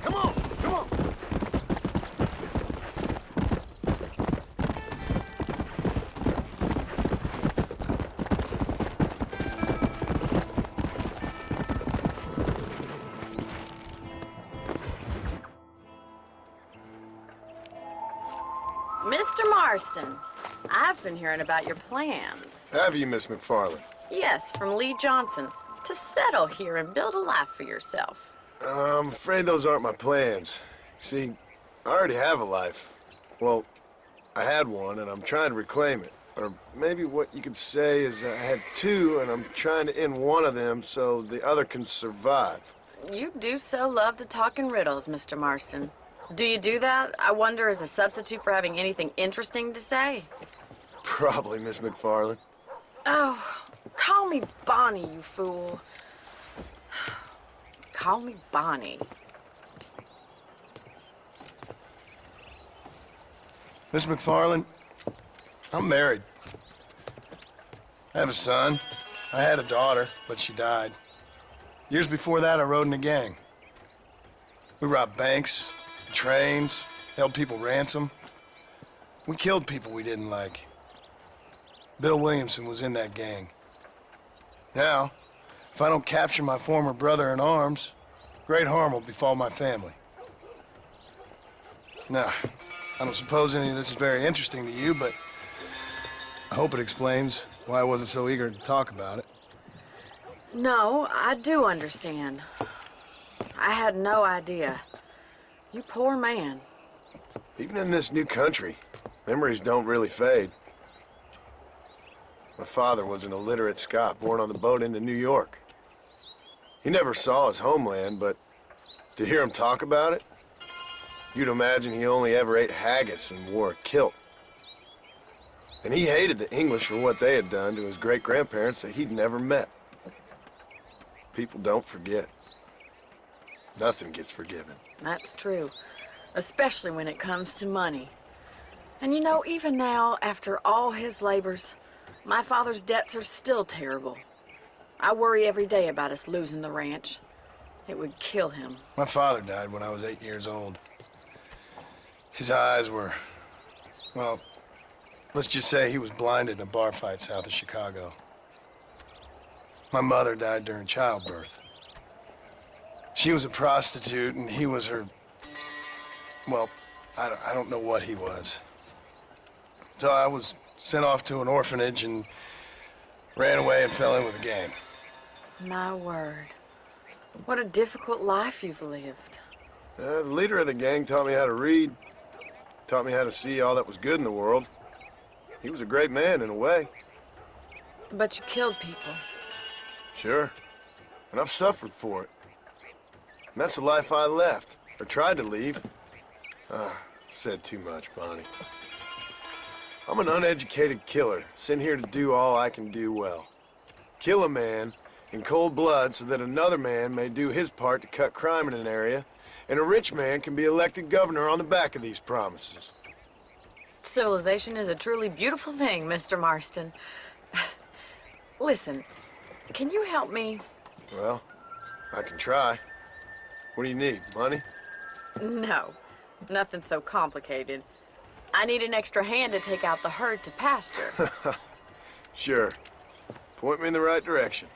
Speaker 6: Come on, come on.
Speaker 7: Mr. Marston, I've been hearing about your plans.
Speaker 6: Have you, Miss McFarland?
Speaker 7: Yes, from Lee Johnson, to settle here and build a life for yourself.
Speaker 6: I'm afraid those aren't my plans. See, I already have a life. Well, I had one, and I'm trying to reclaim it. Or maybe what you could say is I had two, and I'm trying to end one of them so the other can survive.
Speaker 7: You do so love to talk in riddles, Mr. Marston. Do you do that, I wonder, as a substitute for having anything interesting to say?
Speaker 6: Probably, Miss McFarland.
Speaker 7: Oh, call me Bonnie, you fool. Call me Bonnie.
Speaker 6: Miss McFarland, I'm married. I have a son. I had a daughter, but she died. Years before that, I rode in a gang. We robbed banks, trains, held people ransom. We killed people we didn't like. Bill Williamson was in that gang. Now, if I don't capture my former brother in arms, great harm will befall my family. Now, I don't suppose any of this is very interesting to you, but I hope it explains why I wasn't so eager to talk about it.
Speaker 7: No, I do understand. I had no idea. You poor man.
Speaker 6: Even in this new country, memories don't really fade. My father was an illiterate Scot born on the boat into New York. He never saw his homeland, but to hear him talk about it, you'd imagine he only ever ate haggis and wore a kilt. And he hated the English for what they had done to his great-grandparents that he'd never met. People don't forget. Nothing gets forgiven.
Speaker 7: That's true, especially when it comes to money. And you know, even now, after all his labors, my father's debts are still terrible. I worry every day about us losing the ranch. It would kill him.
Speaker 6: My father died when I was 8 years old. His eyes were, well, let's just say he was blinded in a bar fight south of Chicago. My mother died during childbirth. She was a prostitute, and he was her, well, I don't know what he was. So I was sent off to an orphanage and ran away and fell in with a gang.
Speaker 7: My word. What a difficult life you've lived.
Speaker 6: The leader of the gang taught me how to read, taught me how to see all that was good in the world. He was a great man in a way.
Speaker 7: But you killed people.
Speaker 6: Sure. And I've suffered for it. And that's the life I left, or tried to leave. Said too much, Bonnie. I'm an uneducated killer, sent here to do all I can do well. Kill a man in cold blood so that another man may do his part to cut crime in an area And a rich man can be elected governor on the back of these promises.
Speaker 7: Civilization is a truly beautiful thing, Mr. Marston. Listen, can you help me?
Speaker 6: Well, I can try. What do you need, money?
Speaker 7: No, nothing so complicated. I need an extra hand to take out the herd to pasture.
Speaker 6: Sure. Point me in the right direction.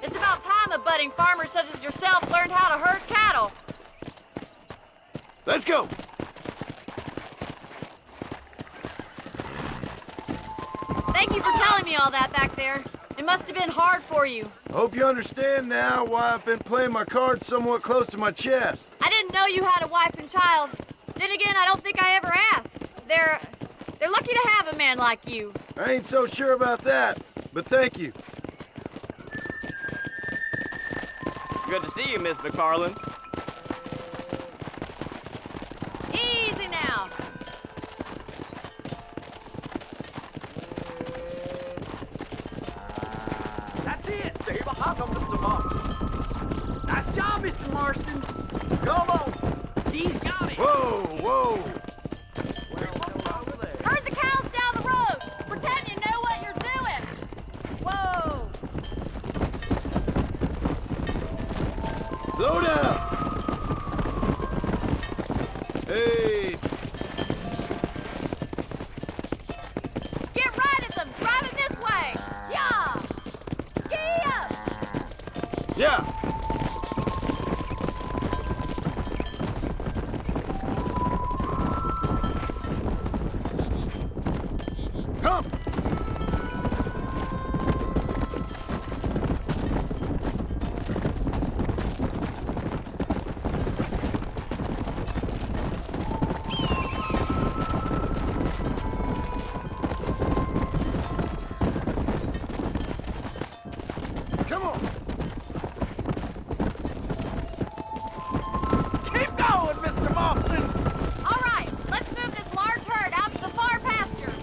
Speaker 7: It's about time a budding farmer such as yourself learned how to herd cattle.
Speaker 6: Let's go!
Speaker 7: Thank you for telling me all that back there. It must have been hard for you.
Speaker 6: I hope you understand now why I've been playing my cards somewhat close to my chest.
Speaker 7: I didn't know you had a wife and child. Then again, I don't think I ever asked. They're lucky to have a man like you.
Speaker 6: I ain't so sure about that, but thank you.
Speaker 9: Good to see you, Miss McFarland.
Speaker 7: Easy now.
Speaker 9: That's it. Stay behind them, Mr. Marston. Nice job, Mr. Marston. Come on. He's got it.
Speaker 6: Whoa, whoa.
Speaker 7: Herd the cows down the road. Pretend you know what you're doing. Whoa.
Speaker 6: Slow down! Hey!
Speaker 7: Get right at them! Drive it this way! Yeah! Giddy up!
Speaker 6: Yeah! Come! Come on!
Speaker 9: Keep going, Mr. Marston.
Speaker 7: All right, let's move this large herd out to the far pasture.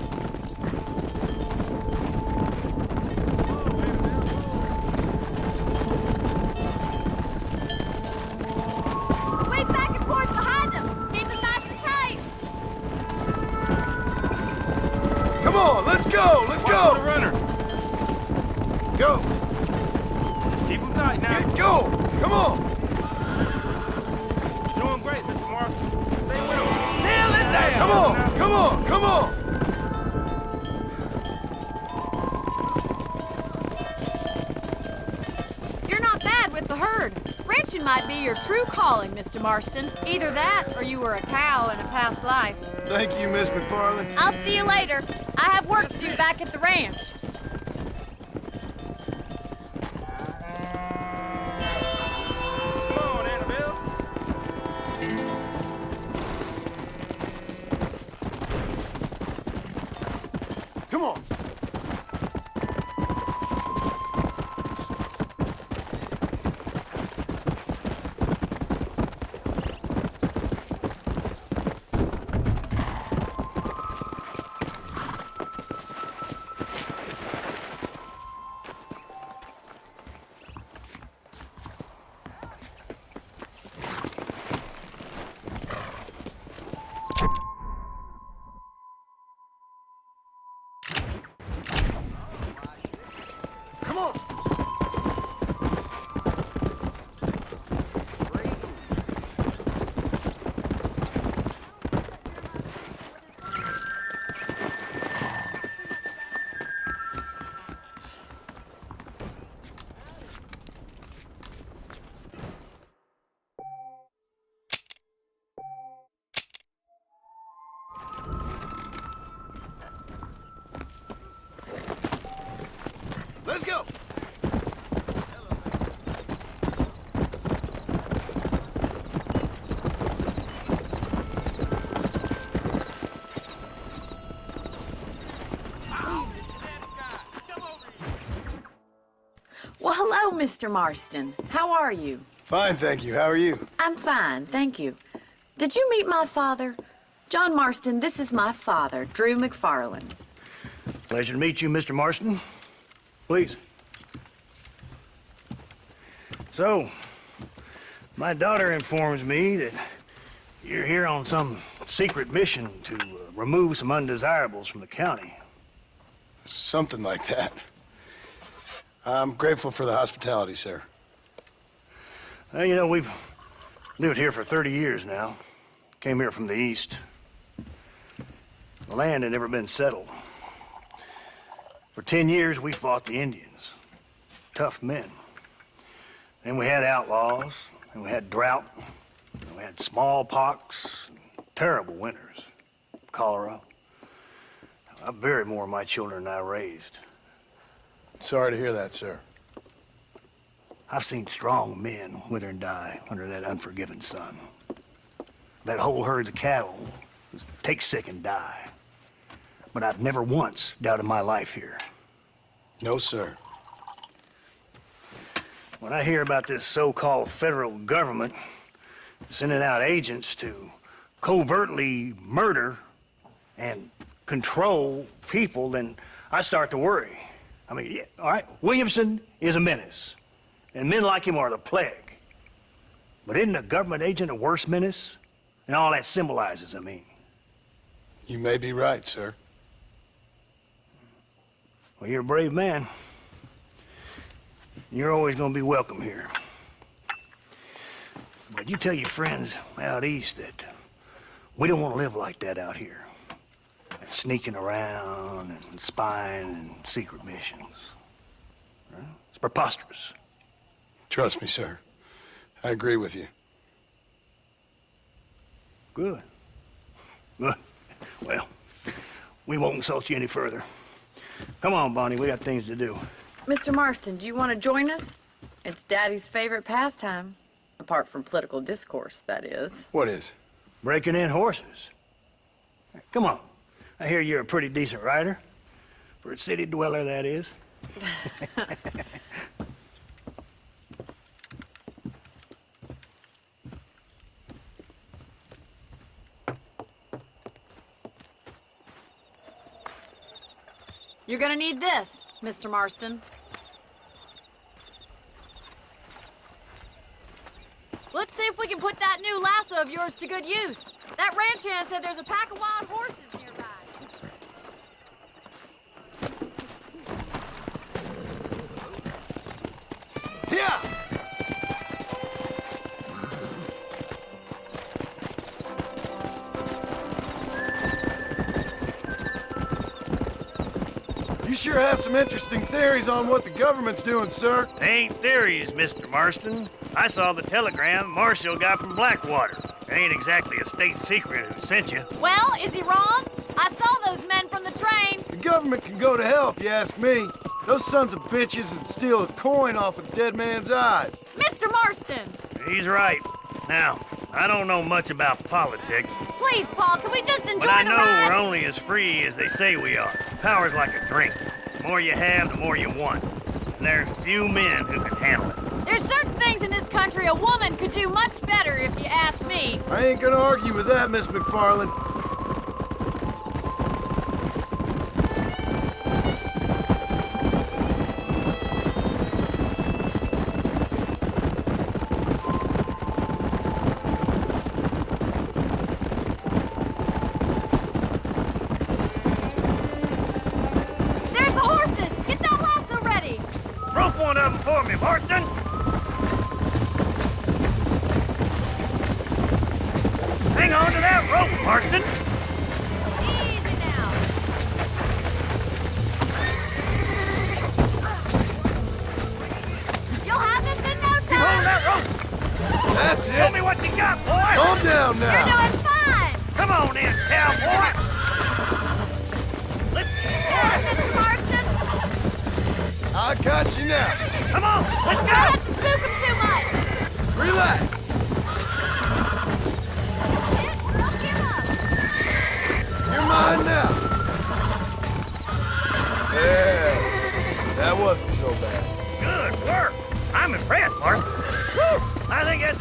Speaker 7: Wave back and forth behind them. Keep it nice and tight.
Speaker 6: Come on, let's go! Let's
Speaker 9: Watch
Speaker 6: go!
Speaker 9: the runner.
Speaker 6: Go!
Speaker 9: Keep him tight now.
Speaker 6: Get going! Come on!
Speaker 9: You're doing great, Mr. Marston. Stay with him. Nail it down.
Speaker 6: Come on! Come on! Come on!
Speaker 7: You're not bad with the herd. Ranching might be your true calling, Mr. Marston. Either that, or you were a cow in a past life.
Speaker 6: Thank you, Miss McFarland.
Speaker 7: I'll see you later. I have work to do back at the ranch.
Speaker 9: Come on, Annabelle.
Speaker 6: Come on! Come on! Let's go!
Speaker 7: Well, hello, Mr. Marston. How are you?
Speaker 6: Fine, thank you. How are you?
Speaker 7: I'm fine, thank you. Did you meet my father? John Marston, this is my father, Drew McFarland.
Speaker 9: Pleasure to meet you, Mr. Marston. Please. So, my daughter informs me that you're here on some secret mission to remove some undesirables from the county.
Speaker 6: Something like that. I'm grateful for the hospitality, sir.
Speaker 9: Well, you know, we've lived here for 30 years now. Came here from the east. The land had never been settled. For 10 years, we fought the Indians. Tough men. Then we had outlaws, and we had drought, and we had smallpox, and terrible winters, cholera. I buried more of my children than I raised.
Speaker 6: Sorry to hear that, sir.
Speaker 9: I've seen strong men wither and die under that unforgiving sun. That whole herds of cattle just take sick and die. But I've never once doubted my life here.
Speaker 6: No, sir.
Speaker 9: When I hear about this so-called federal government sending out agents to covertly murder and control people, then I start to worry. I mean, yeah, all right, Williamson is a menace, and men like him are the plague. But isn't a government agent a worse menace? And all that symbolizes, I mean.
Speaker 6: You may be right, sir.
Speaker 9: Well, you're a brave man. You're always gonna be welcome here. But you tell your friends out east that we don't want to live like that out here. Sneaking around and spying and secret missions. Right? It's preposterous.
Speaker 6: Trust me, sir. I agree with you.
Speaker 9: Good. Good. Well, we won't insult you any further. Come on, Bonnie, we got things to do.
Speaker 7: Mr. Marston, do you want to join us? It's Daddy's favorite pastime. Apart from political discourse, that is.
Speaker 6: What is?
Speaker 9: Breaking in horses. Come on. I hear you're a pretty decent rider. For a city dweller, that is.
Speaker 7: You're gonna need this, Mr. Marston.
Speaker 16: Let's see if we can put that new lasso of yours to good use. That ranch hand said there's a pack of wild horses nearby.
Speaker 6: Yeah! You sure have some interesting theories on what the government's doing, sir.
Speaker 9: They ain't theories, Mr. Marston. I saw the telegram Marshall got from Blackwater. It ain't exactly a state secret who sent you.
Speaker 16: Well, is he wrong? I saw those men from the train.
Speaker 6: The government can go to hell if you ask me. Those sons of bitches would steal a coin off a dead man's eyes.
Speaker 16: Mr. Marston!
Speaker 9: He's right. Now, I don't know much about politics,
Speaker 16: Please, Paul, can we just enjoy
Speaker 9: but I
Speaker 16: the
Speaker 9: know
Speaker 16: ride?
Speaker 9: we're only as free as they say we are. Power's like a drink. The more you have, the more you want. And there's few men who can handle it.
Speaker 16: There's certain things in this country a woman could do much better, if you ask me.
Speaker 6: I ain't gonna argue with that, Miss McFarland.
Speaker 16: There's the horses! Get that lasso ready!
Speaker 9: Rope one of them for me, Marston! Hang on to that rope, Marston!
Speaker 16: Easy now. You'll have this in no
Speaker 9: Keep holding
Speaker 16: time.
Speaker 9: that rope!
Speaker 6: That's
Speaker 9: Tell
Speaker 6: it.
Speaker 9: me what you got, boy!
Speaker 6: Calm down
Speaker 16: You're
Speaker 6: now.
Speaker 16: doing fine.
Speaker 9: Come on in, cowboy! Let's
Speaker 16: Mr. Marston.
Speaker 6: I got you now.
Speaker 9: come on, let's
Speaker 16: Don't
Speaker 9: go!
Speaker 16: have to spook him too much.
Speaker 6: Relax.
Speaker 16: Don't give up.
Speaker 6: You're mine now. Yeah, that wasn't so bad.
Speaker 9: Good work!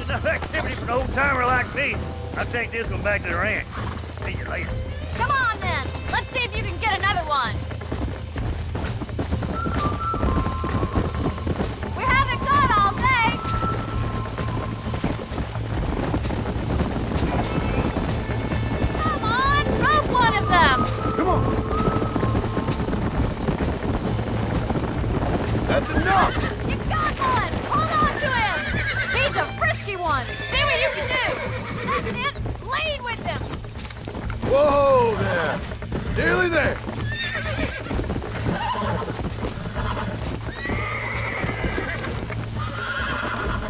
Speaker 9: enough activity for an old-timer like me. I'll take this one back to the ranch. See you later.
Speaker 16: Come on, then. Let's see if you can get another one. We haven't got all day. Come on, rope one of them.
Speaker 6: Come on. That's enough.
Speaker 16: You got one. Hold on to him. He's a frisky one. See what you can do. That's it. Lead with him.
Speaker 6: Whoa there. Nearly there.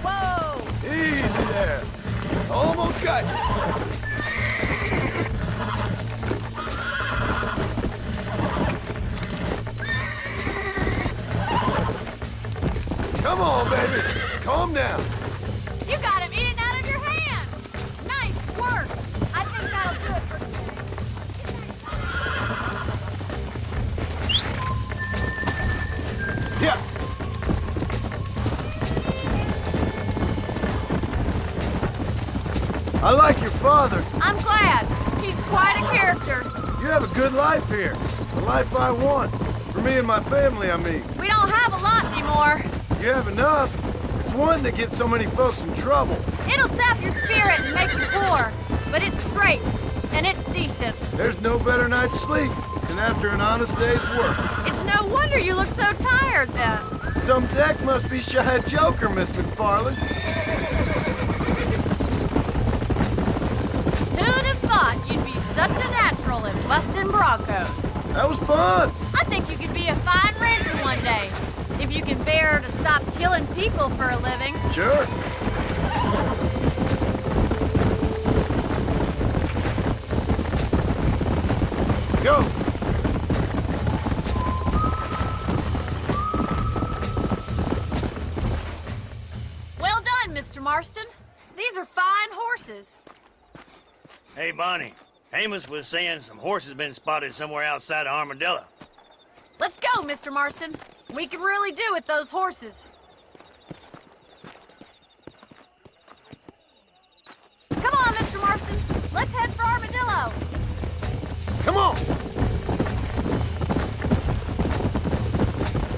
Speaker 16: Whoa.
Speaker 6: Easy there. Almost got you. Come on, baby. Calm down.
Speaker 16: You got him eating out of your hand. Nice work. I think that'll do it for today.
Speaker 6: Yeah. I like your father.
Speaker 16: I'm glad. He's quite a character.
Speaker 6: You have a good life here. The life I want. For me and my family, I mean.
Speaker 16: We don't have a lot anymore.
Speaker 6: You have enough. It's one that gets so many folks in trouble.
Speaker 16: It'll sap your spirit and make you poor. But it's straight. And it's decent.
Speaker 6: There's no better night's sleep than after an honest day's work.
Speaker 16: It's no wonder you look so tired then.
Speaker 6: Some deck must be shy a joker, Miss McFarland.
Speaker 16: Who'd have thought you'd be such a natural at busting broncos?
Speaker 6: That was fun.
Speaker 16: I think you could be a fine rancher one day. If you can bear to stop killing people for a living.
Speaker 6: Sure. Go.
Speaker 16: Well done, Mr. Marston. These are fine horses.
Speaker 9: Hey, Bonnie. Amos was saying some horses been spotted somewhere outside of Armadillo.
Speaker 16: Let's go, Mr. Marston. We can really do with those horses. Come on, Mr. Marston. Let's head for Armadillo.
Speaker 6: Come on.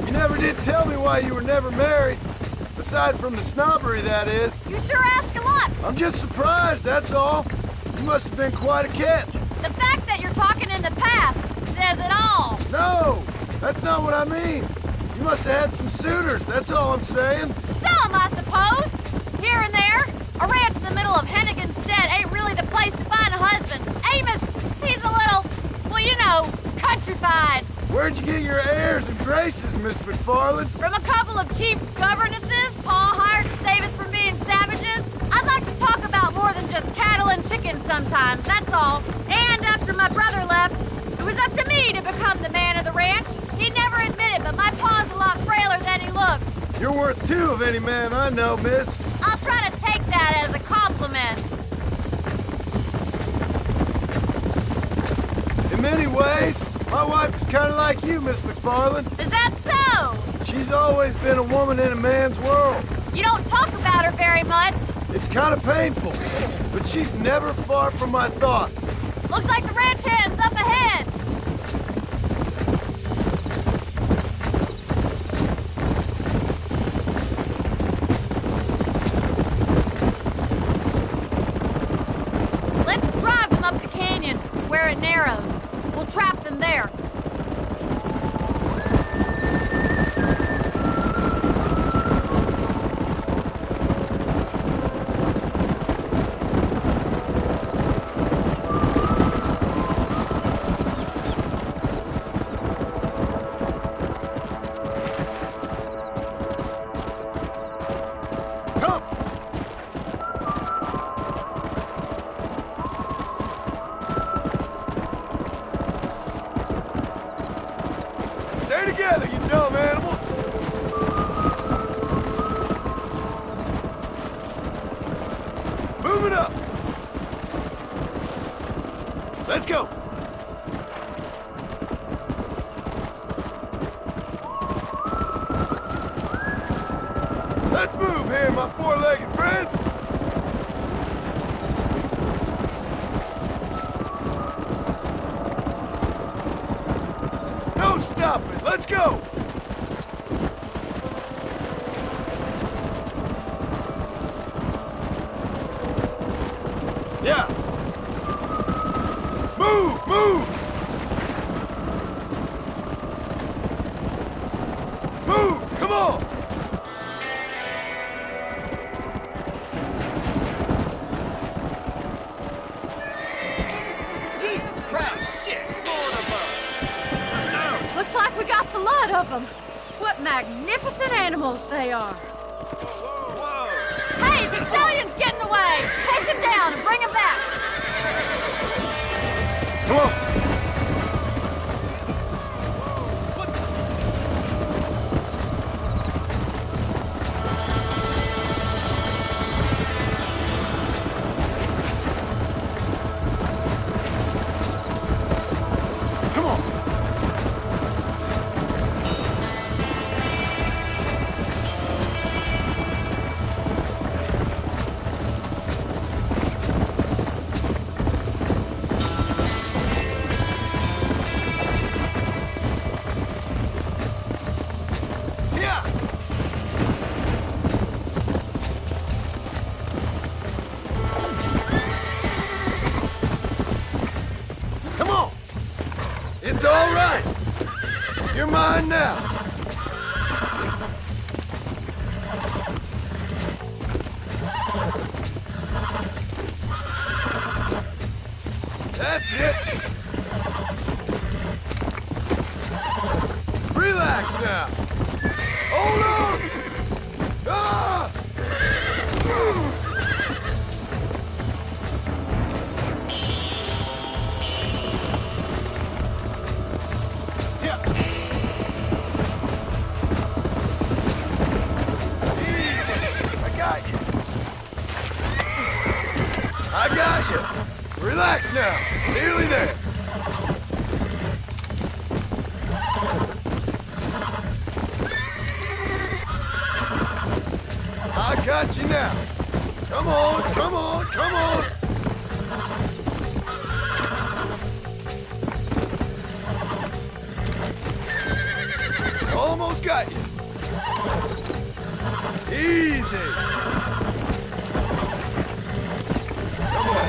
Speaker 6: You never did tell me why you were never married. Aside from the snobbery, that is.
Speaker 16: You sure ask a lot.
Speaker 6: I'm just surprised, that's all. You must have been quite a catch.
Speaker 16: The fact that you're talking in the past says it all.
Speaker 6: No, that's not what I mean. You must have had some suitors, that's all I'm saying.
Speaker 16: Some, I suppose. Here and there. A ranch in the middle of Hennigan's Stead ain't really the place to find a husband. Amos, he's a little, well, you know, countrified.
Speaker 6: Where'd you get your airs and graces, Miss McFarland?
Speaker 16: From a couple of cheap governesses Pa hired to save us from being savages. I'd like to talk about more than just cattle and chickens sometimes, that's all. And after my brother left, it was up to me to become the man of the ranch. He'd never admit it, but my pa's a lot frailer than he looks.
Speaker 6: You're worth two of any man I know, miss.
Speaker 16: I'll try to take that as a compliment.
Speaker 6: In many ways, my wife is kind of like you, Miss McFarland.
Speaker 16: Is that so?
Speaker 6: She's always been a woman in a man's world.
Speaker 16: You don't talk about her very much.
Speaker 6: It's kind of painful, but she's never far from my thoughts.
Speaker 16: Looks like the ranch hand's up ahead. Let's drive them up the canyon, where it narrows. We'll trap them there.
Speaker 6: Come! Stay together, you dumb animals! Move it up! Let's go! Let's move here, my four-legged friends! Let's go! Yeah! Move! Move! Move! Come on!
Speaker 16: Jesus Christ, shit! Looks like we got the lot of them. What magnificent animals they are. Hey, the stallion's getting away! Chase him down and bring him back!
Speaker 6: Come on! Come on! Yeah! Come on! It's all right! You're mine now! That's it! Relax now! Hold on! Ah! Yeah. Easy. I got you. I got you. Relax now. Nearly there. I got you now. Come on, come on, come on. Almost got you. Easy. Come on.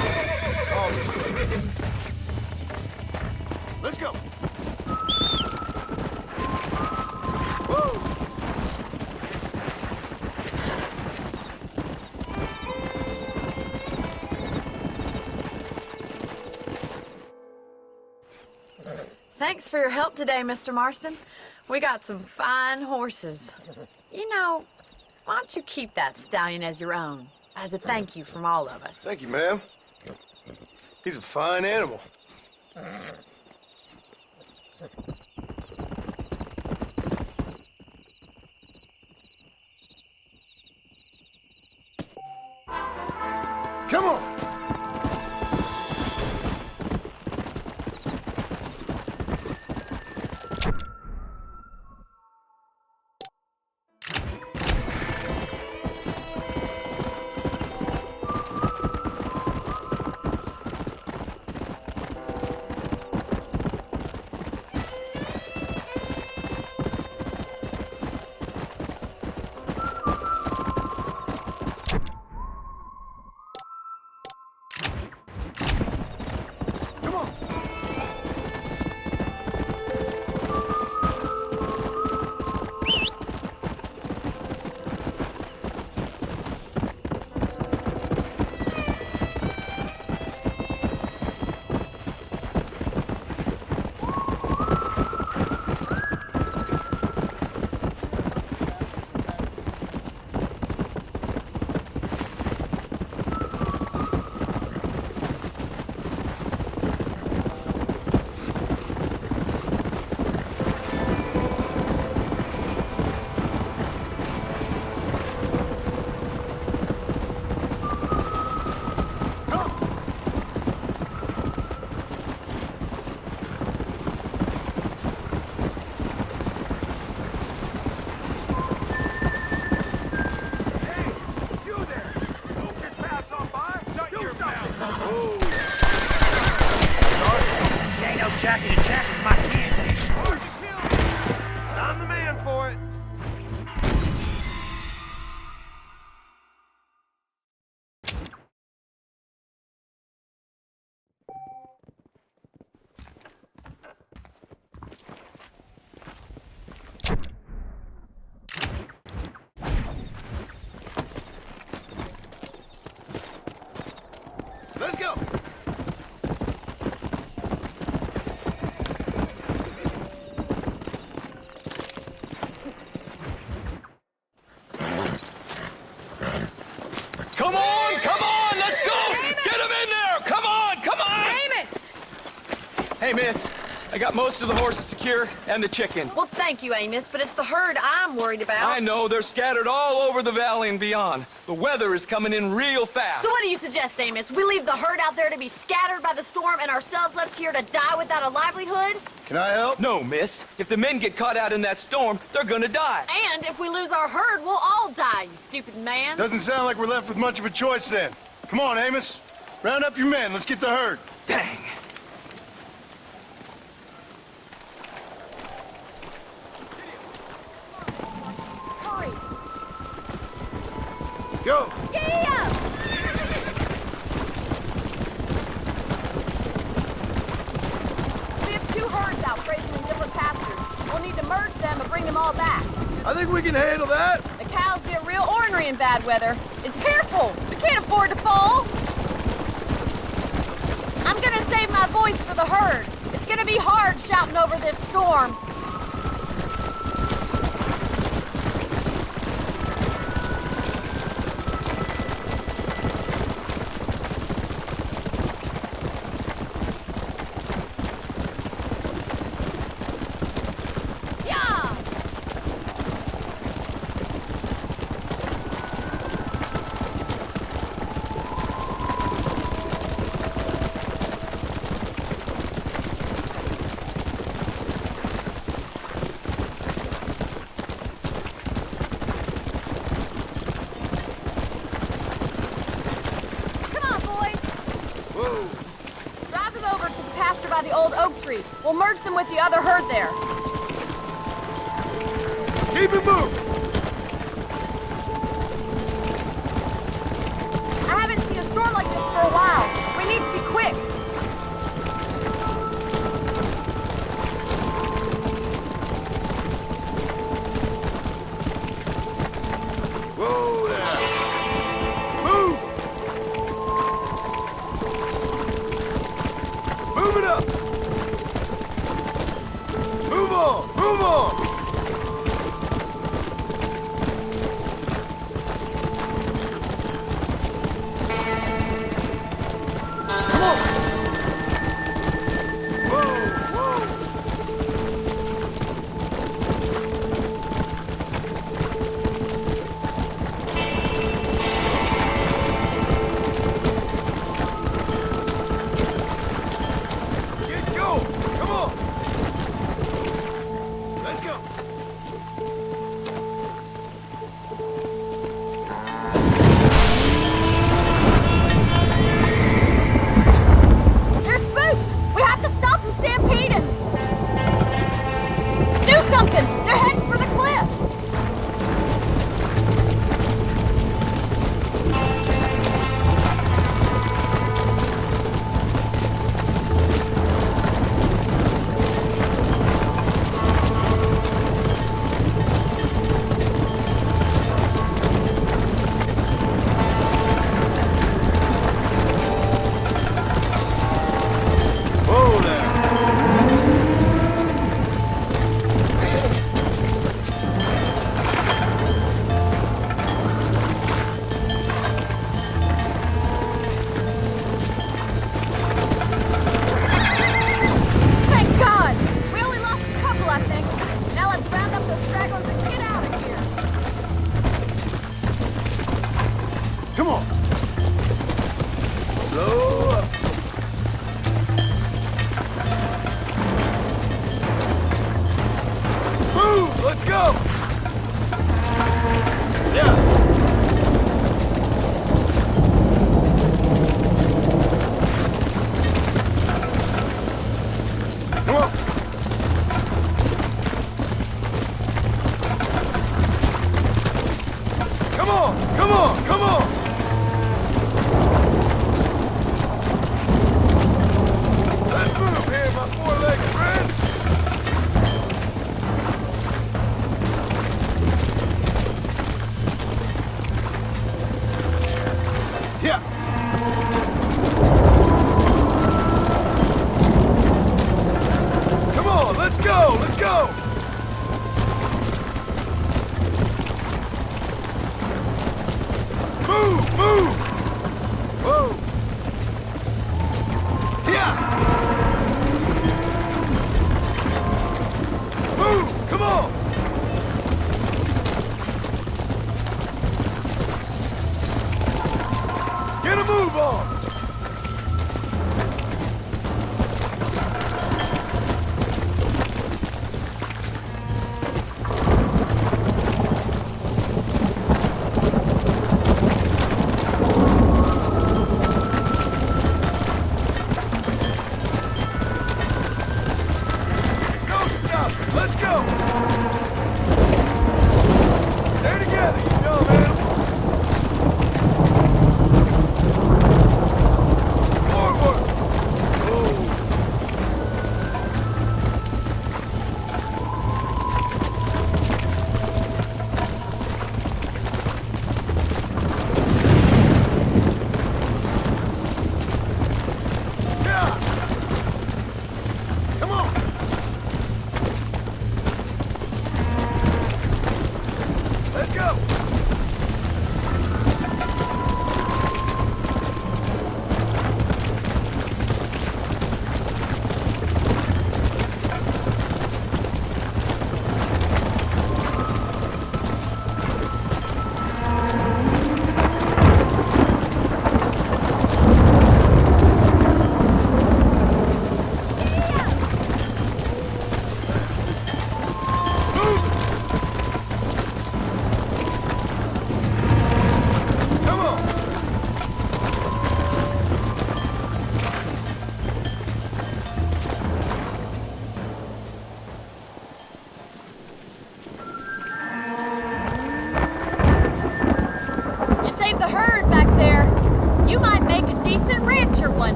Speaker 6: Oh, let's go. Woo!
Speaker 7: Thanks for your help today, Mr. Marston. We got some fine horses. You know, why don't you keep that stallion as your own, as a thank you from all of us?
Speaker 6: Thank you, ma'am. He's a fine animal. Come on!
Speaker 17: Hey, miss. I got most of the horses secure and the chickens.
Speaker 7: Well, thank you, Amos, but it's the herd I'm worried about.
Speaker 17: I know, they're scattered all over the valley and beyond. The weather is coming in real fast.
Speaker 7: So what do you suggest, Amos? We leave the herd out there to be scattered by the storm and ourselves left here to die without a livelihood?
Speaker 6: Can I help?
Speaker 17: No, miss. If the men get caught out in that storm, they're gonna die.
Speaker 7: And if we lose our herd, we'll all die, you stupid man.
Speaker 6: Doesn't sound like we're left with much of a choice then. Come on, Amos. Round up your men. Let's get the herd.
Speaker 17: Dang.
Speaker 7: Hurry.
Speaker 6: Go.
Speaker 16: Yeah!
Speaker 7: We have 2 herds out grazing in different pastures. We'll need to merge them and bring them all back.
Speaker 6: I think we can handle that.
Speaker 7: The cows get real ornery in bad weather. It's careful. We can't afford to fall. I'm gonna save my voice for the herd. It's gonna be hard shouting over this storm. Yeah! Come on, boys.
Speaker 6: Whoa.
Speaker 7: Drive them over to the pasture by the old oak tree. We'll merge them with the other herd there.
Speaker 6: Keep it moving.
Speaker 7: I haven't seen a storm like this for a while. We need to be quick.
Speaker 6: Whoa there. Move. Move it up. Move on. Move on. Come on. Whoa, whoa. Get going. Come on. Let's go.
Speaker 7: They're spooked! We have to stop them stampeding! Do something! They're heading for the cliff!
Speaker 6: Whoa there.
Speaker 7: Thank God! We only lost a couple, I think. Now let's round up those stragglers and get out of here.
Speaker 6: Come on. Slow up. Move. Let's go. Yeah. Come on. Come on. Come on. Come on. Let's move here, my four-legged friend. Yeah. Come on, let's go, let's go. Move, move. Whoa. Yeah.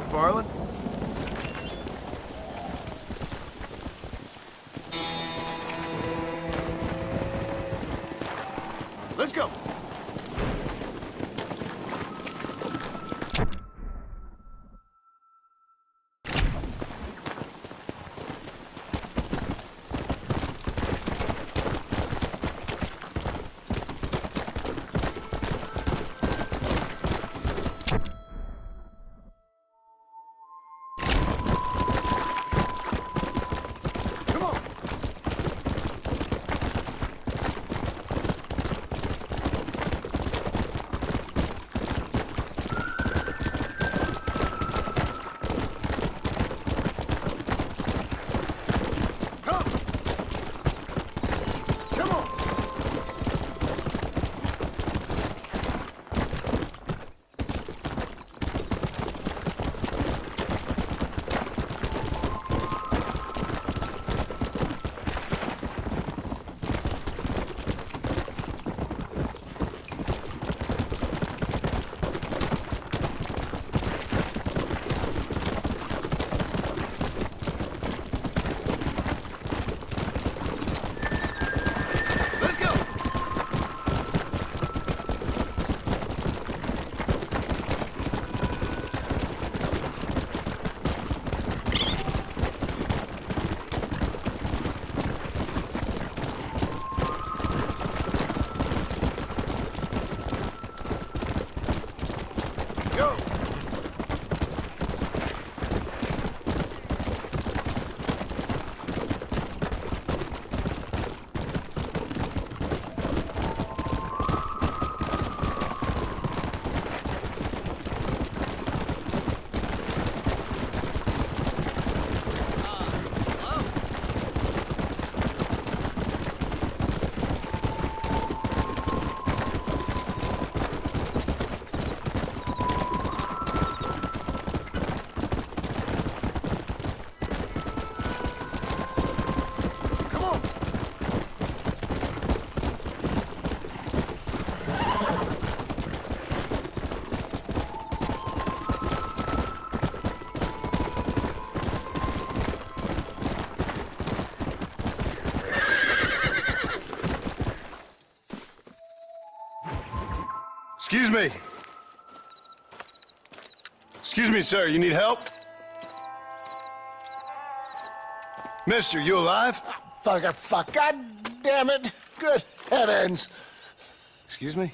Speaker 6: McFarland. Let's go. Excuse me. Excuse me, sir. You need help? Mister, you alive?
Speaker 18: Fuck. God damn it. Good heavens.
Speaker 6: Excuse me?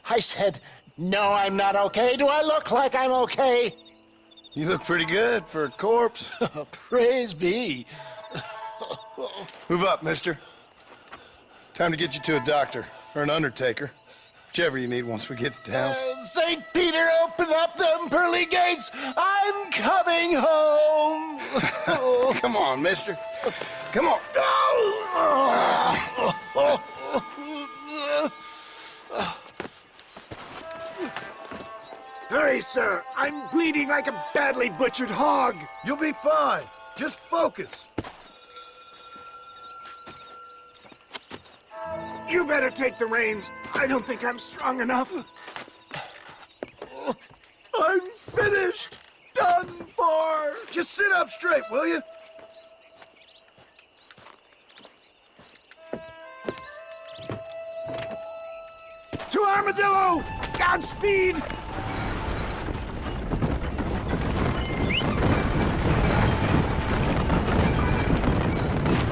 Speaker 18: I said, no, I'm not okay. Do I look like I'm okay?
Speaker 6: You look pretty good for a corpse.
Speaker 18: Praise be.
Speaker 6: Move up, mister. Time to get you to a doctor or an undertaker. Whichever you need once we get to town.
Speaker 18: St. Peter, open up them pearly gates. I'm coming home.
Speaker 6: Come on, mister. Come on.
Speaker 18: Hurry, sir. I'm bleeding like a badly butchered hog.
Speaker 6: You'll be fine. Just focus.
Speaker 18: You better take the reins. I don't think I'm strong enough. I'm finished. Done for.
Speaker 6: Just sit up straight, will you?
Speaker 18: To Armadillo! Godspeed!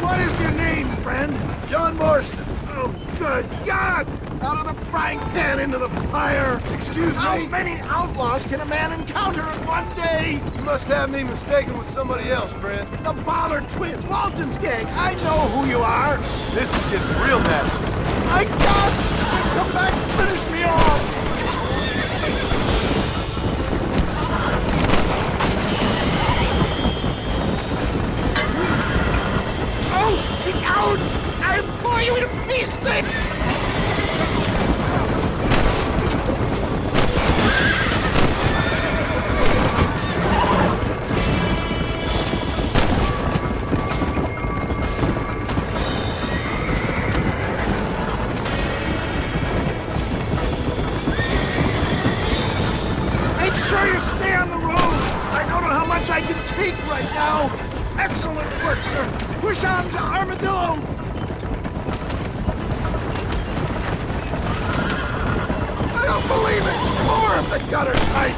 Speaker 18: What is your name, friend?
Speaker 6: John Marston.
Speaker 18: Oh, good God! Out of the frying pan into the fire!
Speaker 6: Excuse me?
Speaker 18: How many outlaws can a man encounter in one day?
Speaker 6: You must have me mistaken with somebody else, friend.
Speaker 18: The Bollard twins, Walton's gang. I know who you are.
Speaker 6: This is getting real nasty.
Speaker 18: My God! Come back and finish me off! Oh, get out! I implore you to peace things! Make sure you stay on the road! I don't know right now. Excellent work, sir. Push on to Armadillo. I don't believe it. More of the gutter tight.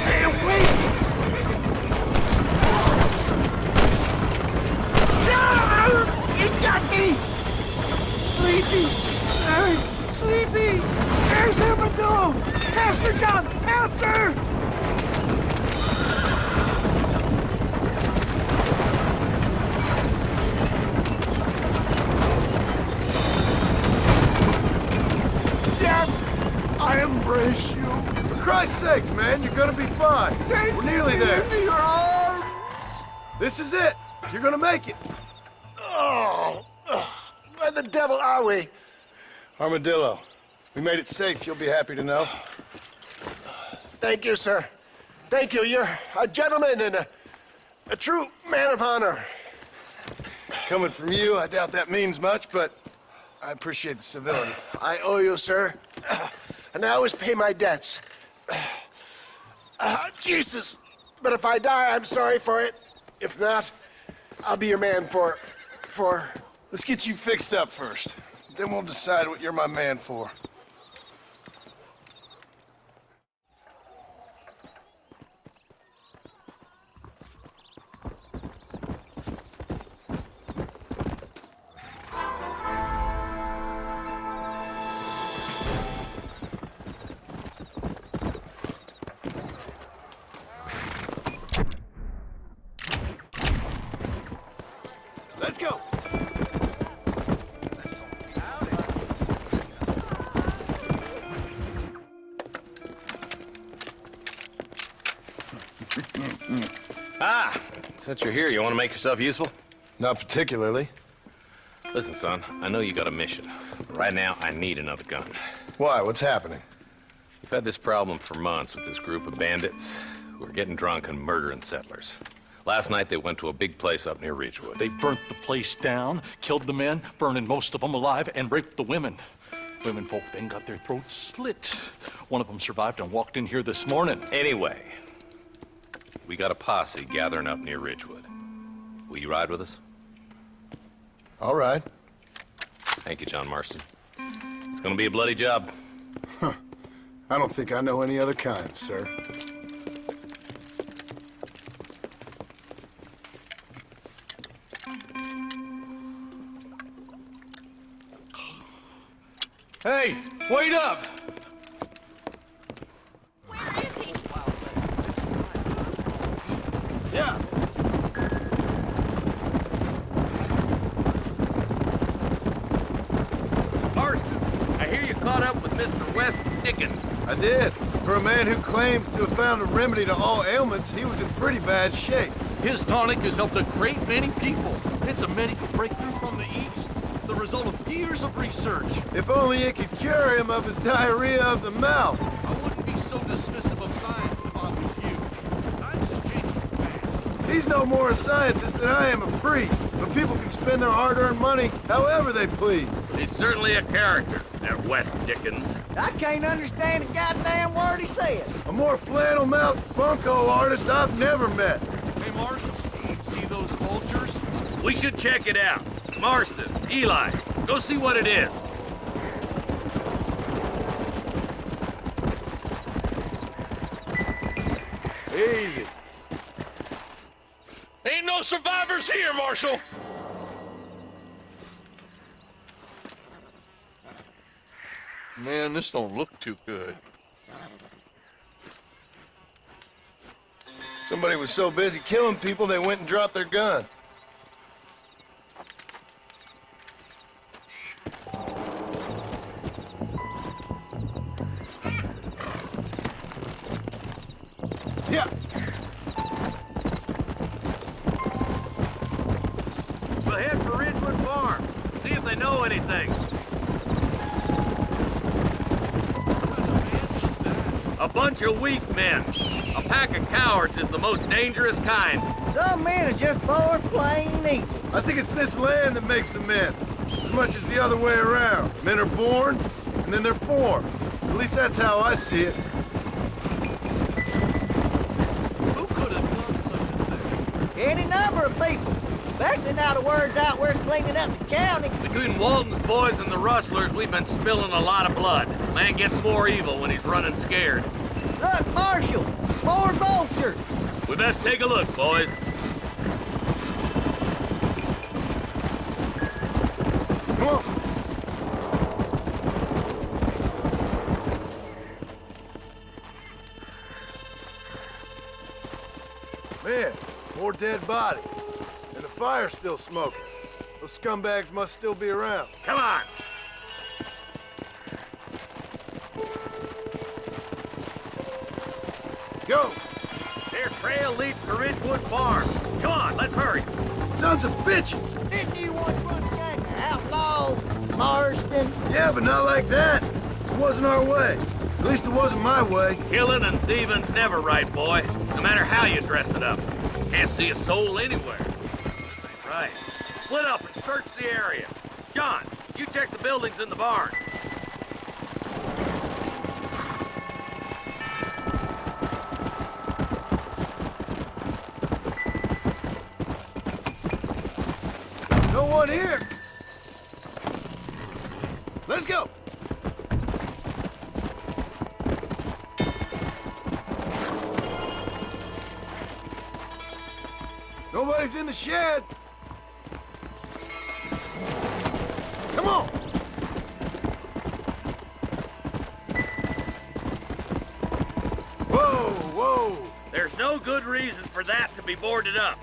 Speaker 18: Stay away. You got me! Sleepy! Very sleepy! There's Armadillo! Faster, John! Faster! Jeff, I embrace you.
Speaker 6: For Christ's sakes, man, you're gonna be fine. We're nearly there.
Speaker 18: Into your arms!
Speaker 6: This is it. You're gonna make it.
Speaker 18: Oh, where the devil are we?
Speaker 6: Armadillo, we made it safe. You'll be happy to know.
Speaker 18: Thank you, sir. Thank you. You're a gentleman and a true man of honor.
Speaker 6: Coming from you, I doubt that means much, but I appreciate the civility.
Speaker 18: I owe you, sir. And I always pay my debts. Jesus. But if I die, I'm sorry for it. If not, I'll be your man for...
Speaker 6: Let's get you fixed up first. Then we'll decide what you're my man for. Let's go!
Speaker 12: Ah, since you're here, you want to make yourself useful?
Speaker 6: Not particularly.
Speaker 12: Listen, son, I know you got a mission, but right now I need another gun.
Speaker 6: Why? What's happening?
Speaker 12: We've had this problem for months with this group of bandits who are getting drunk and murdering settlers. Last night they went to a big place up near Ridgewood.
Speaker 14: They burnt the place down, killed the men, burning most of them alive, and raped the women. Women folk then got their throats slit. One of them survived and walked in here this morning.
Speaker 12: Anyway, we got a posse gathering up near Ridgewood. Will you ride with us?
Speaker 6: All right.
Speaker 12: Thank you, John Marston. It's gonna be a bloody job.
Speaker 6: Huh. I don't think I know any other kind, sir.
Speaker 14: Hey, wait up!
Speaker 6: Yeah.
Speaker 5: Marston, I hear you caught up with Mr. West Dickens.
Speaker 6: I did. For a man who claims to have found a remedy to all ailments, he was in pretty bad shape.
Speaker 14: His tonic has helped a great many people. It's a medical breakthrough from the East. It's the result of years of research.
Speaker 6: If only it could cure him of his diarrhea of the mouth.
Speaker 14: I wouldn't be so dismissive of science if I was you. Times are changing fast.
Speaker 6: He's no more a scientist than I am a priest. But people can spend their hard-earned money however they please.
Speaker 5: He's certainly a character, that West Dickens.
Speaker 2: I can't understand a goddamn word he said.
Speaker 6: A more flannel-mouthed bunko artist I've never met.
Speaker 14: Hey, Marshal, see those vultures?
Speaker 5: We should check it out. Marston, Eli, go see what it is.
Speaker 6: Easy.
Speaker 14: Ain't no survivors here, Marshal! Man, this don't look too good.
Speaker 6: Somebody was so busy killing people, they went and dropped their gun. Yeah.
Speaker 5: We'll head for Ridgewood Farm. See if they know anything. A bunch of weak men. A pack of cowards is the most dangerous kind.
Speaker 2: Some men are just born plain evil.
Speaker 6: I think it's this land that makes them men, as much as the other way around. Men are born, and then they're formed. At least that's how I see it.
Speaker 14: Who could have done such a thing?
Speaker 11: Any number of people, especially now the word's out we're cleaning up the county.
Speaker 13: Between Walton's boys and the rustlers, we've been spilling a lot of blood. Man gets more evil when he's running scared.
Speaker 11: Look, Marshal, more vultures.
Speaker 13: We best take a look, boys.
Speaker 6: Come on. Man, more dead bodies. And the fire's still smoking. Those scumbags must still be around.
Speaker 13: Come on!
Speaker 6: Go!
Speaker 13: Their trail leads to Ridgewood Farm. Come on, let's hurry.
Speaker 6: Sons of bitches!
Speaker 11: Didn't you once run a gang of outlaws, Marston?
Speaker 6: Yeah, but not like that. It wasn't our way. At least it wasn't my way.
Speaker 13: Killing and thieving's never right, boy. No matter how you dress it up. Can't see a soul anywhere. Right. Split up and search the area. John, you check the buildings in the barn.
Speaker 6: No one here. Let's go. Nobody's in the shed. Come on. Whoa, whoa.
Speaker 13: There's no good reason for that to be boarded up.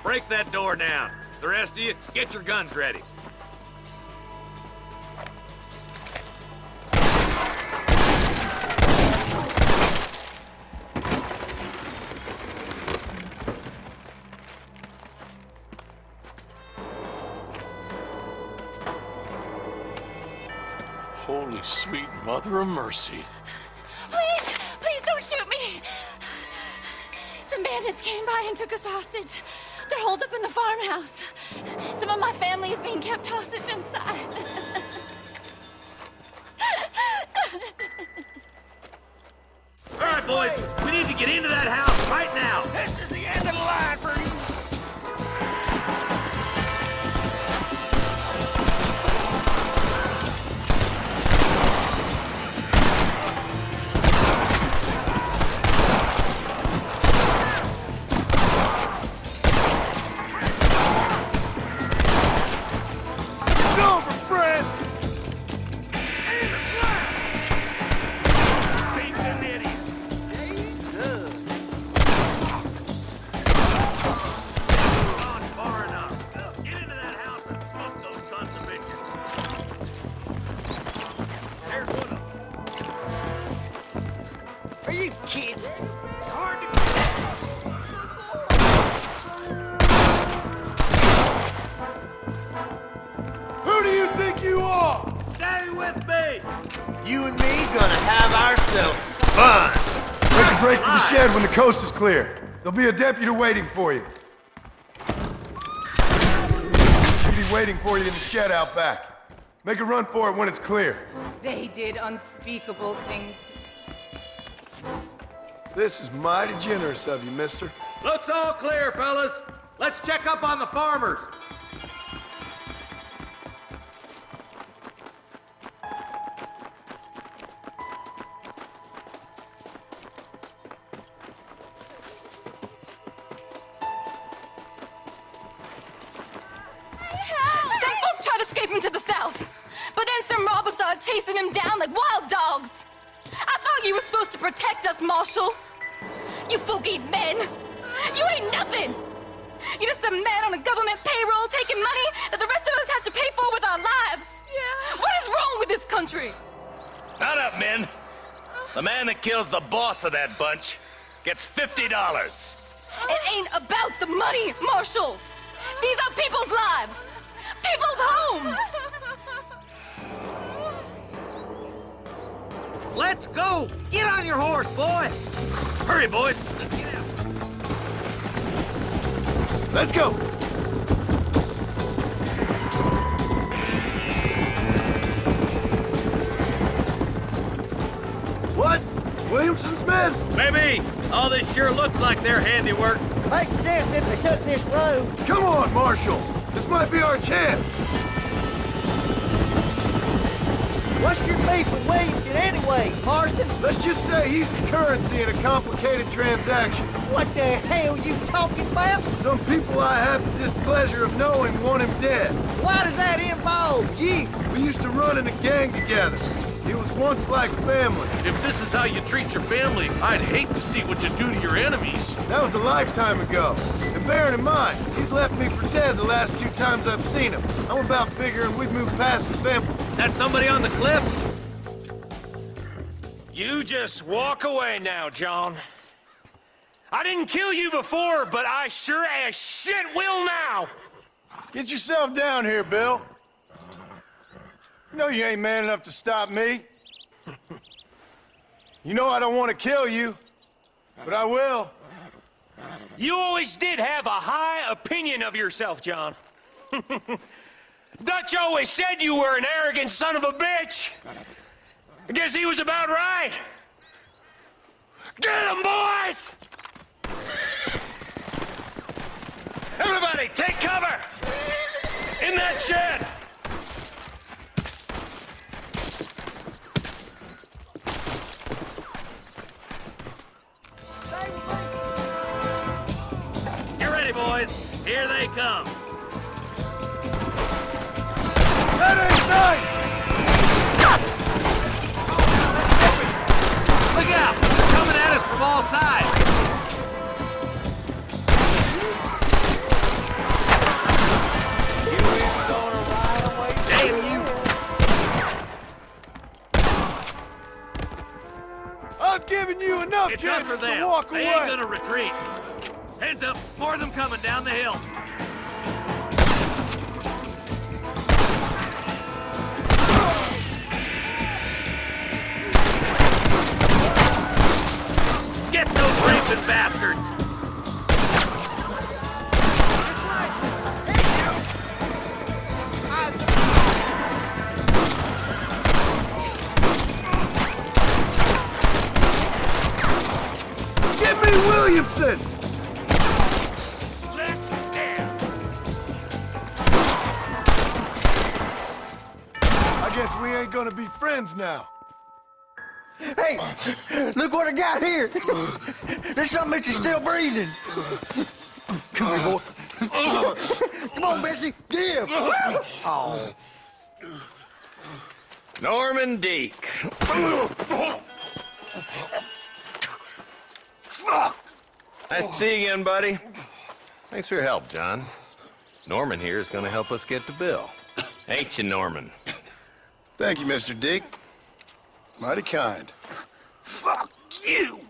Speaker 13: Break that door down. The rest of you, get your guns ready.
Speaker 14: Holy sweet mother of mercy.
Speaker 3: Please, please don't shoot me. Some bandits came by and took us hostage. They're holed up in the farmhouse. Some of my family is being kept hostage inside.
Speaker 13: All right, boys, we need to get into that house right now.
Speaker 5: This is the end of the line for you.
Speaker 11: Are you kidding?
Speaker 6: Who do you think you are?
Speaker 13: Stay with me.
Speaker 18: You and me gonna have ourselves fun.
Speaker 6: Make us right for the shed when the coast is clear. There'll be a deputy waiting for you. He'll be waiting for you in the shed out back. Make a run for it when it's clear.
Speaker 19: They did unspeakable things.
Speaker 6: This is mighty generous of you, mister.
Speaker 13: Looks all clear, fellas. Let's check up on the farmers.
Speaker 3: Some folk tried escaping to the south, but then some robbers started chasing him down like wild dogs. I thought you were supposed to protect us, Marshal. You folk ain't men. You ain't nothing. You're just a man on a government payroll taking money that the rest of us have to pay for with our lives. Yeah. What is wrong with this country?
Speaker 13: Not up, men. The man that kills the boss of that bunch gets $50.
Speaker 3: It ain't about the money, Marshal. These are people's lives. People's homes.
Speaker 13: Let's go! Get on your horse, boy! Hurry, boys! Let's get out.
Speaker 6: Let's go!
Speaker 18: man?
Speaker 13: Maybe. All this sure looks like their handiwork.
Speaker 2: Makes sense if they took this road.
Speaker 6: Come on, Marshal. This might be our chance.
Speaker 2: What's your beef with Williamson anyway, Marston?
Speaker 6: Let's just say he's the currency in a complicated transaction.
Speaker 2: What the hell you talking about?
Speaker 6: Some people I have the displeasure of knowing want him dead.
Speaker 2: Why does that involve you?
Speaker 6: We used to run in a gang together. He was once like family.
Speaker 10: If this is how you treat your family, I'd hate to see what you do to your enemies.
Speaker 6: That was a lifetime ago. And bearing in mind, he's left me for dead the last 2 times I've seen him. I'm about figuring we've moved past the family.
Speaker 13: That somebody on the cliff?
Speaker 8: You just walk away now, John. I didn't kill you before, but I sure as shit will now.
Speaker 6: Get yourself down here, Bill. You know you ain't man enough to stop me. You know I don't want to kill you, but I will.
Speaker 8: You always did have a high opinion of yourself, John. Dutch always said you were an arrogant son of a bitch. I guess he was about right. Get him, boys! Everybody, take cover! In that shed!
Speaker 13: Get ready, boys. Here they come.
Speaker 6: That ain't nice!
Speaker 13: Look out! They're coming at us from all sides. Damn you!
Speaker 6: I've given you enough
Speaker 13: It's up for
Speaker 6: chances
Speaker 13: them.
Speaker 6: to walk
Speaker 13: They
Speaker 6: away.
Speaker 13: ain't gonna retreat. Hands up. More of them coming down the hill. Get those raping bastards!
Speaker 6: Give me Williamson! I guess we ain't gonna be friends now.
Speaker 11: Hey, look what I got here. There's something that you're still breathing. Come here, boy. Come on, Bessie, give. Oh.
Speaker 12: Norman Deek. Nice to see you again, buddy. Thanks for your help, John. Norman here is going to help us get to Bill. Ain't you, Norman?
Speaker 6: Thank you, Mr. Dick. Mighty kind.
Speaker 18: Fuck you!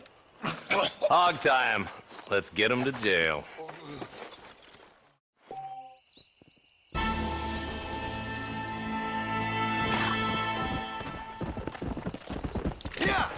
Speaker 12: Hog time. Let's get him to jail.
Speaker 6: Yeah!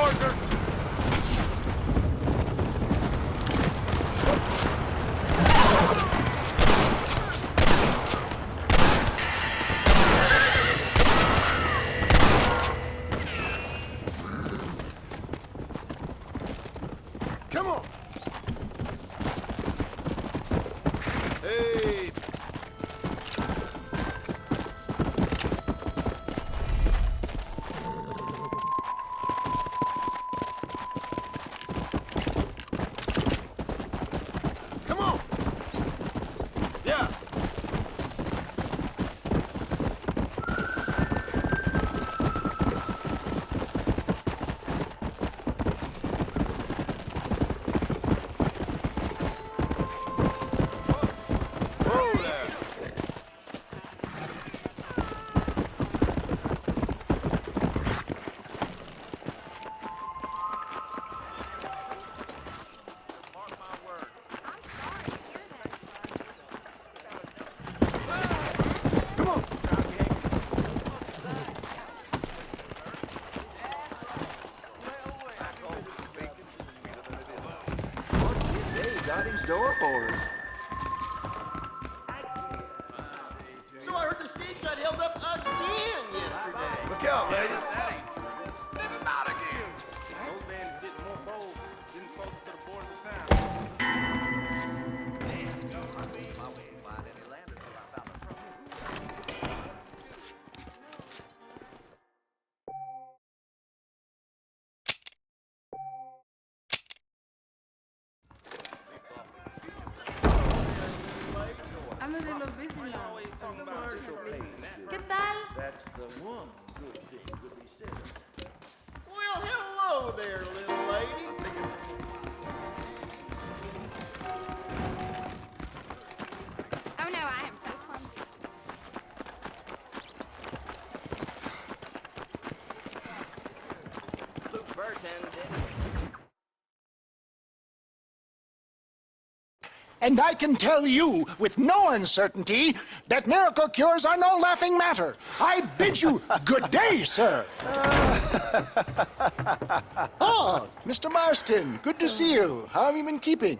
Speaker 6: partner. Come on. Hey. Come on. Yeah.
Speaker 11: got in store for us.
Speaker 18: So I heard the stage got held up again yesterday.
Speaker 6: Look out, lady.
Speaker 10: Live him out again.
Speaker 8: Old man is getting more bold. Didn't close to the board of the town.
Speaker 19: I'm a little busy now. ¿Qué tal?
Speaker 8: That's the one good thing to be said.
Speaker 18: Well, hello there, little lady.
Speaker 19: Oh no, I am so clumsy.
Speaker 11: Luke Burton.
Speaker 20: And I can tell you with no uncertainty that miracle cures are no laughing matter. I bid you good day, sir. Oh, Mr. Marston, good to see you. How have you been keeping?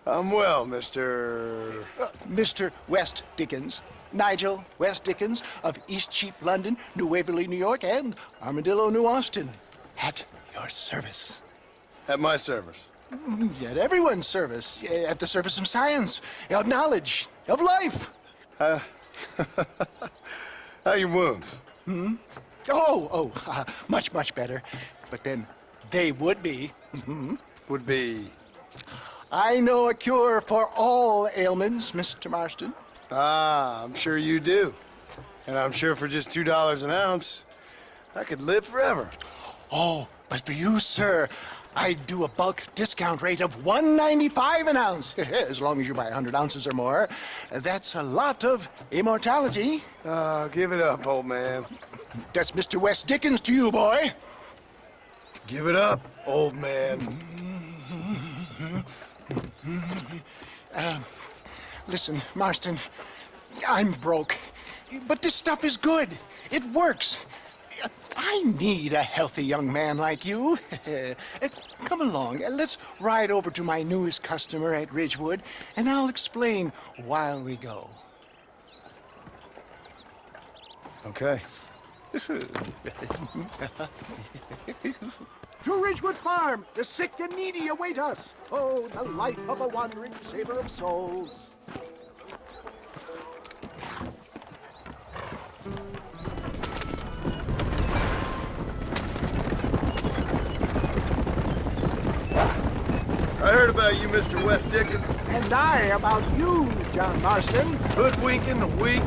Speaker 6: I'm well, Mr.
Speaker 20: Mr. West Dickens. Nigel West Dickens of Eastcheap, London, New Waverly, New York, and Armadillo, New Austin. At your service.
Speaker 6: At my service.
Speaker 20: At everyone's service. At the service of science, of knowledge, of life.
Speaker 6: How are your wounds?
Speaker 20: Much, much better. But then they would be.
Speaker 6: Would be?
Speaker 20: I know a cure for all ailments, Mr. Marston.
Speaker 6: Ah, I'm sure you do. And I'm sure for just $2 an ounce, I could live forever.
Speaker 20: Oh, but for you, sir, I'd do a bulk discount rate of $1.95 an ounce, as long as you buy 100 ounces or more. That's a lot of immortality.
Speaker 6: Give it up, old man.
Speaker 20: That's Mr. West Dickens to you, boy.
Speaker 6: Give it up, old man.
Speaker 20: Listen, Marston, I'm broke, but this stuff is good. It works. I need a healthy young man like you. Come along, let's ride over to my newest customer at Ridgewood, and I'll explain while we go.
Speaker 6: Okay.
Speaker 20: To Ridgewood Farm, the sick and needy await us. Oh, the life of a wandering saver of souls.
Speaker 6: I heard about you, Mr. West Dickens.
Speaker 20: And I about you, John Marston.
Speaker 6: Hoodwinking the weak,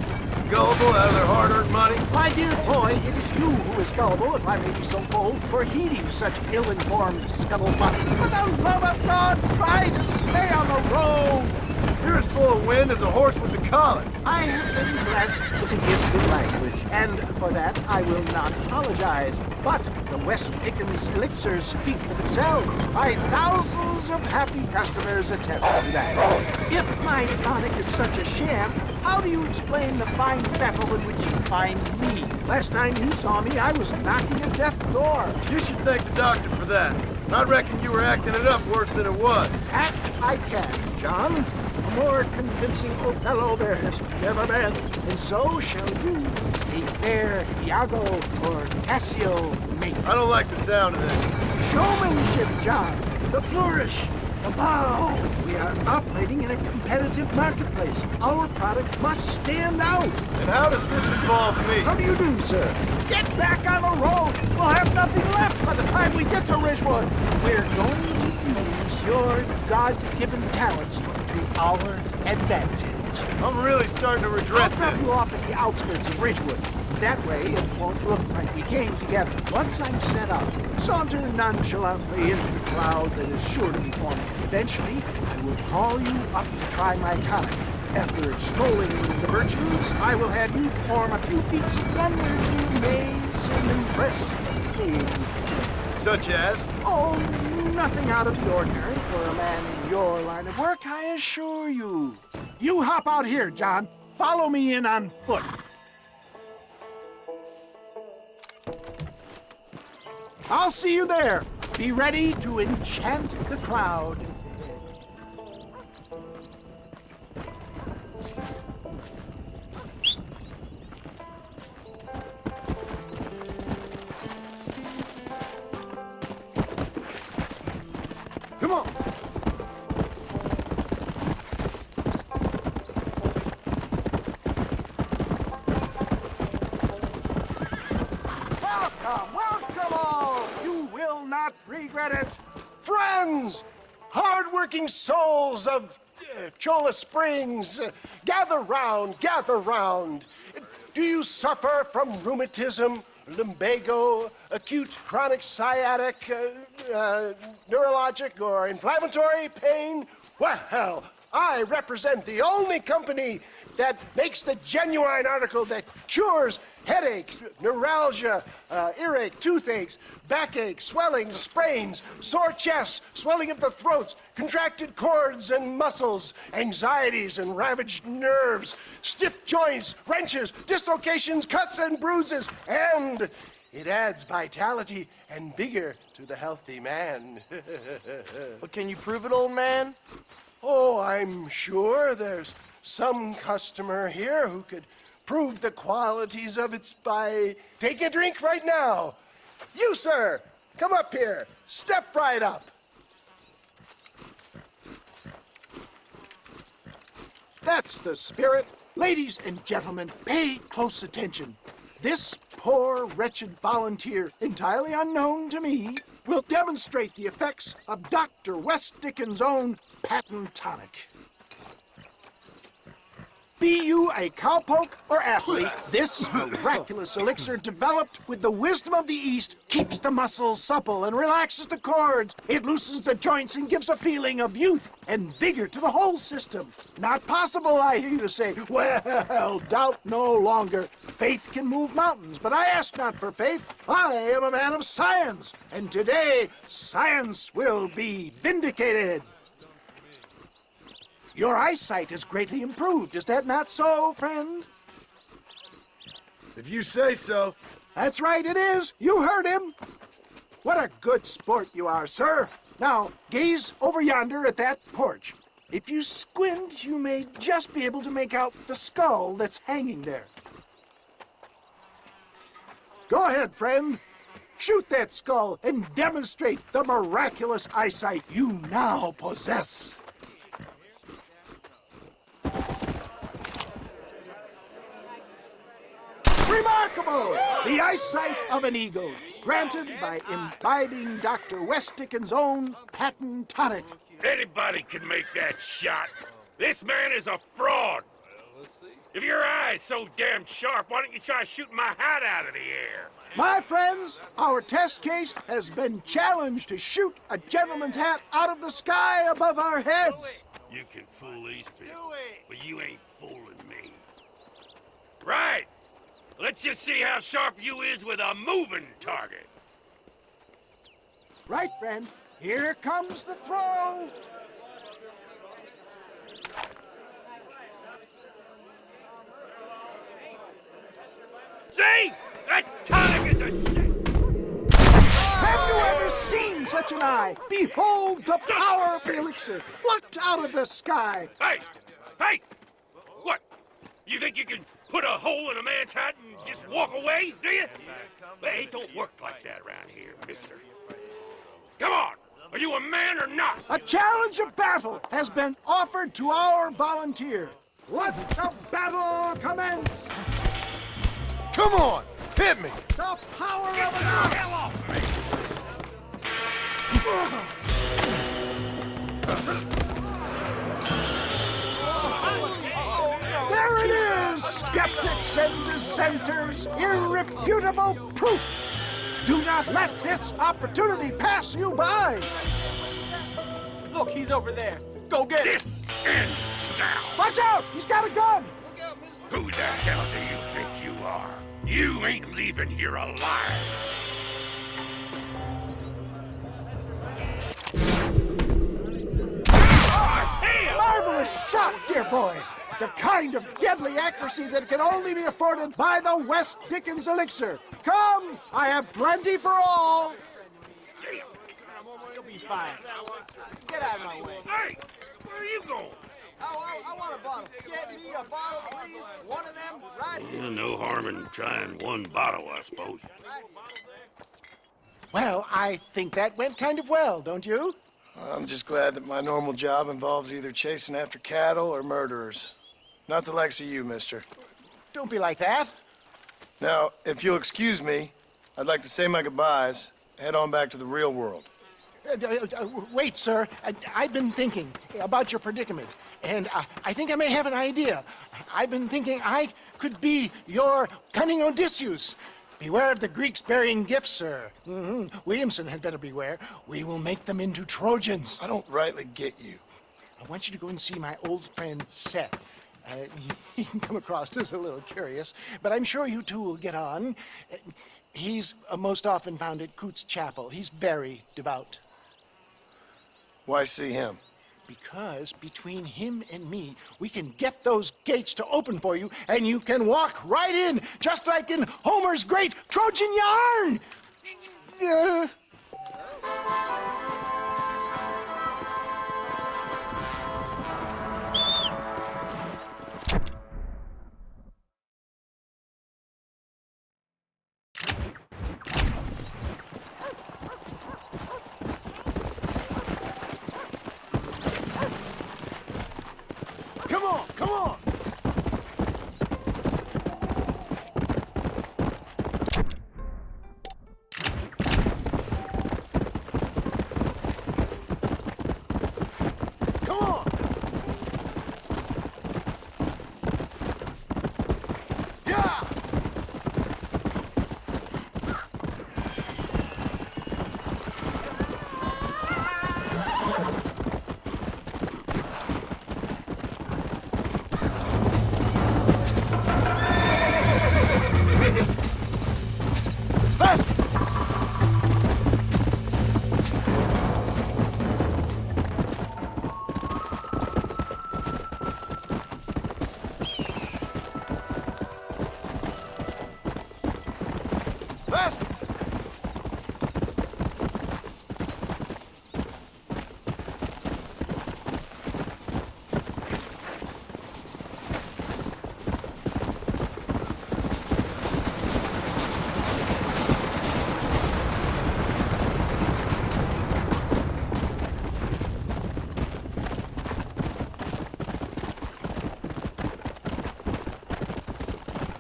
Speaker 6: gullible out of their hard-earned money.
Speaker 20: My dear boy, it is you who is gullible, if I may be so bold, for heeding such ill-informed scuttlebutt. For the love of God, try to stay on the road.
Speaker 6: You're as full of wind as a horse with the collar.
Speaker 20: I have been blessed with a gift of language, and for that I will not apologize. But the West Dickens elixirs speak for themselves. My thousands of happy customers attest to that. If my tonic is such a sham, how do you explain the fine battle in which you find me? Last time you saw me, I was knocking at death's door.
Speaker 6: You should thank the doctor for that. I reckon you were acting it up worse than it was.
Speaker 20: Act I can, John. A more convincing Othello there has never been, and so shall you, a fair Iago or Cassio mate.
Speaker 6: I don't like the sound of this.
Speaker 20: Showmanship, John. The flourish. The bow. We are operating in a competitive marketplace. Our product must stand out.
Speaker 6: And how does this involve me?
Speaker 20: How do you do, sir? Get back on the road. We'll have nothing left by the time we get to Ridgewood. We're going to use your God-given talents to our advantage.
Speaker 6: I'm really starting to regret
Speaker 20: I'll drop
Speaker 6: this.
Speaker 20: you off at the outskirts of Ridgewood. That way, it won't look like we came together. Once I'm set up, saunter nonchalantly into the cloud that is sure to be forming. Eventually, I will call you up to try my tonic. After extolling the virtues, I will have you perform a few feats of wonder to amaze and impress the king.
Speaker 6: Such as?
Speaker 20: Oh, nothing out of the ordinary for a man in your line of work, I assure you. You hop out here, John. Follow me in on foot. I'll see you there. Be ready to enchant the crowd. not regret it.
Speaker 18: Friends, hard-working souls of Cholla Springs, gather round, gather round. Do you suffer from rheumatism, lumbago, acute chronic sciatic, neurologic, or inflammatory pain? Well, I represent the only company that makes the genuine article that cures headaches, neuralgia, earache, toothaches, backache, swelling, sprains, sore chests, swelling of the throats, contracted cords and muscles, anxieties and ravaged nerves, stiff joints, wrenches, dislocations, cuts and bruises, and it adds vitality and vigor to the healthy man.
Speaker 11: But can you prove it, old man?
Speaker 18: Oh, I'm sure there's some customer here who could prove the qualities of it by taking a drink right now. You, sir, come up here. Step right up.
Speaker 20: That's the spirit. Ladies and gentlemen, pay close attention. This poor, wretched volunteer, entirely unknown to me, will demonstrate the effects of Dr. West Dickens' own patent tonic. Be you a cowpoke or athlete, this miraculous elixir developed with the wisdom of the East keeps the muscles supple and relaxes the cords. It loosens the joints and gives a feeling of youth and vigor to the whole system. Not possible, I hear you say. Well, doubt no longer. Faith can move mountains, but I ask not for faith. I am a man of science, and today science will be vindicated. Your eyesight has greatly improved. Is that not so, friend?
Speaker 6: If you say so.
Speaker 20: That's right, it is. You heard him. What a good sport you are, sir. Now, gaze over yonder at that porch. If you squint, you may just be able to make out the skull that's hanging there. Go ahead, friend. Shoot that skull and demonstrate the miraculous eyesight you now possess. Remarkable! The eyesight of an eagle, granted by imbibing Dr. West Dickens' own patent tonic.
Speaker 4: Anybody can make that shot. This man is a fraud. If your eye's so damn sharp, why don't you try shooting my hat out of the air?
Speaker 20: My friends, our test case has been challenged to shoot a gentleman's hat out of the sky above our heads.
Speaker 4: You can fool these people, but you ain't fooling me. Right. Let's just see how sharp you is with a moving target.
Speaker 20: Right, friend. Here comes the throw.
Speaker 4: See? That tonic is a shit.
Speaker 20: Have you ever seen such an eye? Behold the power of the elixir, plucked out of the sky.
Speaker 4: Hey! Hey! What? You think you can put a hole in a man's hat and just walk away, do you? Hey, it don't work like that around here, mister. Come on! Are you a man or not?
Speaker 20: A challenge of battle has been offered to our volunteer. Let the battle commence!
Speaker 18: Come on, hit me!
Speaker 20: The power
Speaker 4: Get
Speaker 20: of
Speaker 4: the
Speaker 20: an ox!
Speaker 4: hell off me!
Speaker 20: There it is, skeptics and dissenters, irrefutable proof. Do not let this opportunity pass you by.
Speaker 11: Look, he's over there. Go get him.
Speaker 4: This ends now!
Speaker 20: Watch out, he's got a gun.
Speaker 4: Who the hell do you think you are? You ain't leaving here alive!
Speaker 20: Marvelous shot, dear boy. The kind of deadly accuracy that can only be afforded by the West Dickens elixir. Come, I have plenty for all.
Speaker 11: You'll be fine. Get out of my way.
Speaker 4: Hey! Where are you going?
Speaker 11: I want a bottle. Get me a bottle, please. One of them right here.
Speaker 4: Yeah, no harm in trying one bottle, I suppose.
Speaker 20: Well, I think that went kind of well, don't you?
Speaker 6: I'm just glad that my normal job involves either chasing after cattle or murderers. Not the likes of you, mister.
Speaker 20: Don't be like that.
Speaker 6: Now, if you'll excuse me, I'd like to say my goodbyes head on back to the real world.
Speaker 20: Wait, sir. I've been thinking about your predicament, and I think I may have an idea. I've been thinking I could be your cunning Odysseus. Beware of the Greeks bearing gifts, sir. Williamson had better beware. We will make them into Trojans.
Speaker 6: I don't rightly get you.
Speaker 20: I want you to go and see my old friend Seth. He can come across as a little curious, but I'm sure you two will get on. He's most often found at Coots Chapel. He's very devout.
Speaker 6: Why see him?
Speaker 20: Because between him and me, we can get those gates to open for you, and you can walk right in, just like in Homer's great Trojan yarn!
Speaker 18: Come on, come on! Come on! Yeah!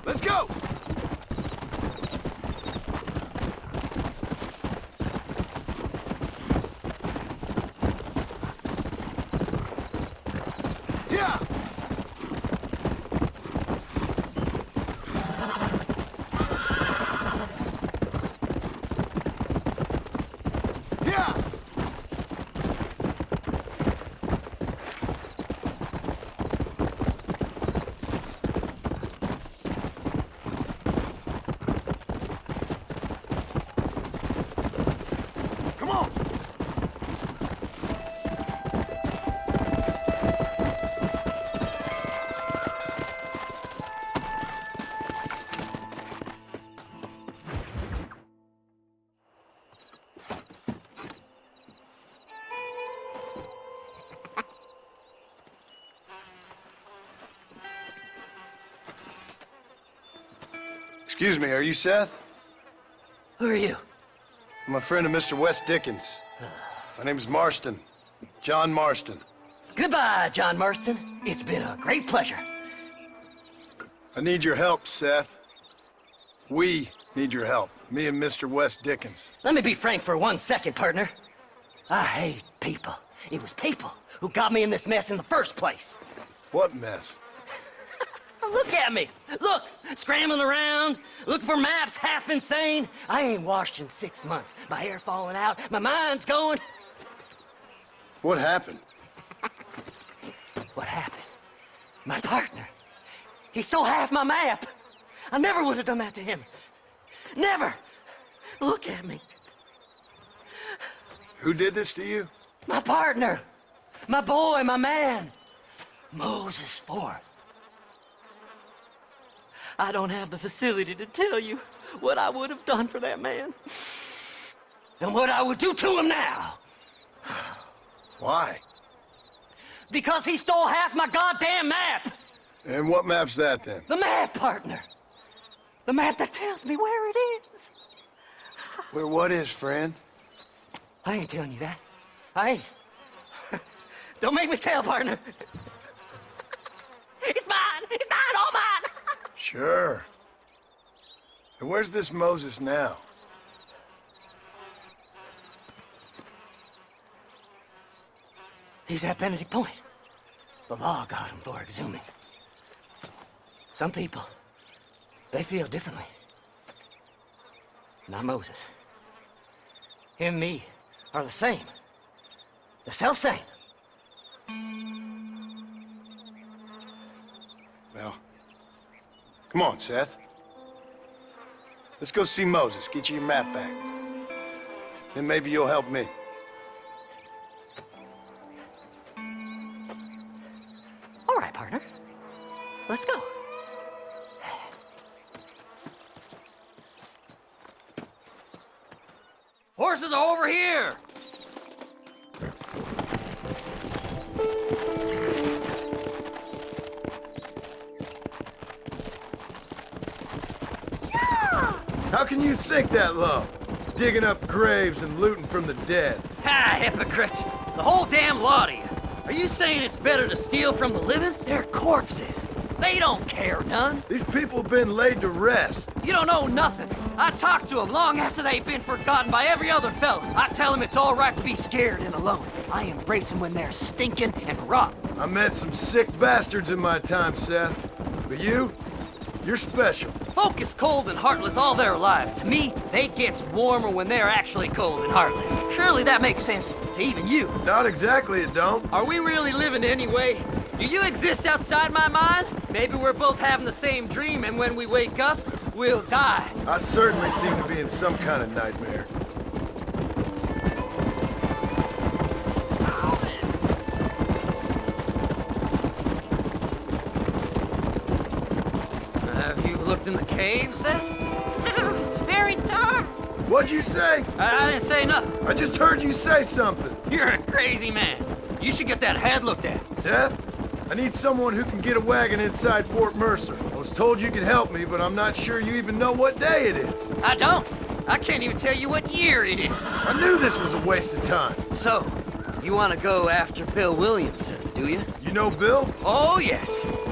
Speaker 18: Let's go! Yeah! Yeah! Come on! Excuse me, are you Seth?
Speaker 11: Who are you?
Speaker 6: I'm a friend of Mr. West Dickens. My name is Marston. John Marston.
Speaker 11: Goodbye, John Marston. It's been a great pleasure.
Speaker 6: I need your help, Seth. We need your help. Me and Mr. West Dickens.
Speaker 11: Let me be frank for 1 second, partner. I hate people. It was people who got me in this mess in the first place.
Speaker 6: What mess?
Speaker 11: Look at me. Look, scrambling around, looking for maps, half insane. I ain't washed in 6 months. My hair falling out, my mind's going.
Speaker 6: What happened?
Speaker 11: What happened? My partner. He stole half my map. I never would have done that to him. Never. Look at me.
Speaker 6: Who did this to you?
Speaker 11: My partner. My boy, my man. Moses Forth. I don't have the facility to tell you what I would have done for that man. And what I would do to him now.
Speaker 6: Why?
Speaker 11: Because he stole half my goddamn map.
Speaker 6: And what map's that, then?
Speaker 11: The map, partner. The map that tells me where it is.
Speaker 6: Where what is, friend?
Speaker 11: I ain't telling you that. I ain't. Don't make me tell, partner. It's mine. It's mine, all mine.
Speaker 6: Sure. And where's this Moses now?
Speaker 11: He's at Benedict Point. The law got him for exhuming. Some people, they feel differently. Not Moses. Him and me are the same. The self-same.
Speaker 6: Well, come on, Seth. Let's go see Moses, get you your map back. Then maybe you'll help me.
Speaker 11: All right, partner. Let's go.
Speaker 17: Horses are over here!
Speaker 6: How can you sink that low? Digging up graves and looting from the dead.
Speaker 17: Ha, hypocrites! The whole damn lot of you. Are you saying it's better to steal from the living? They're corpses. They don't care none.
Speaker 6: These people have been laid to rest.
Speaker 17: You don't know nothing. I talk to them long after they've been forgotten by every other fella. I tell them it's all right to be scared and alone. I embrace them when they're stinking and rotten.
Speaker 6: I met some sick bastards in my time, Seth. But you're special.
Speaker 17: Folk is cold and heartless all their lives. To me, they gets warmer when they're actually cold and heartless. Surely that makes sense to even you.
Speaker 6: Not exactly, it don't.
Speaker 17: Are we really living anyway? Do you exist outside my mind? Maybe we're both having the same dream, and when we wake up, we'll die.
Speaker 6: I certainly seem to be in some kind of nightmare.
Speaker 17: Have you looked in the cave, Seth?
Speaker 16: It's very dark.
Speaker 6: What'd you say?
Speaker 17: I didn't say nothing.
Speaker 6: I just heard you say something.
Speaker 17: You're a crazy man. You should get that head looked at.
Speaker 6: Seth, I need someone who can get a wagon inside Fort Mercer. I was told you could help me, but I'm not sure you even know what day it is.
Speaker 17: I don't. I can't even tell you what year it is.
Speaker 6: I knew this was a waste of time.
Speaker 17: So, you want to go after Bill Williamson, do you?
Speaker 6: You know Bill?
Speaker 17: Oh, yes.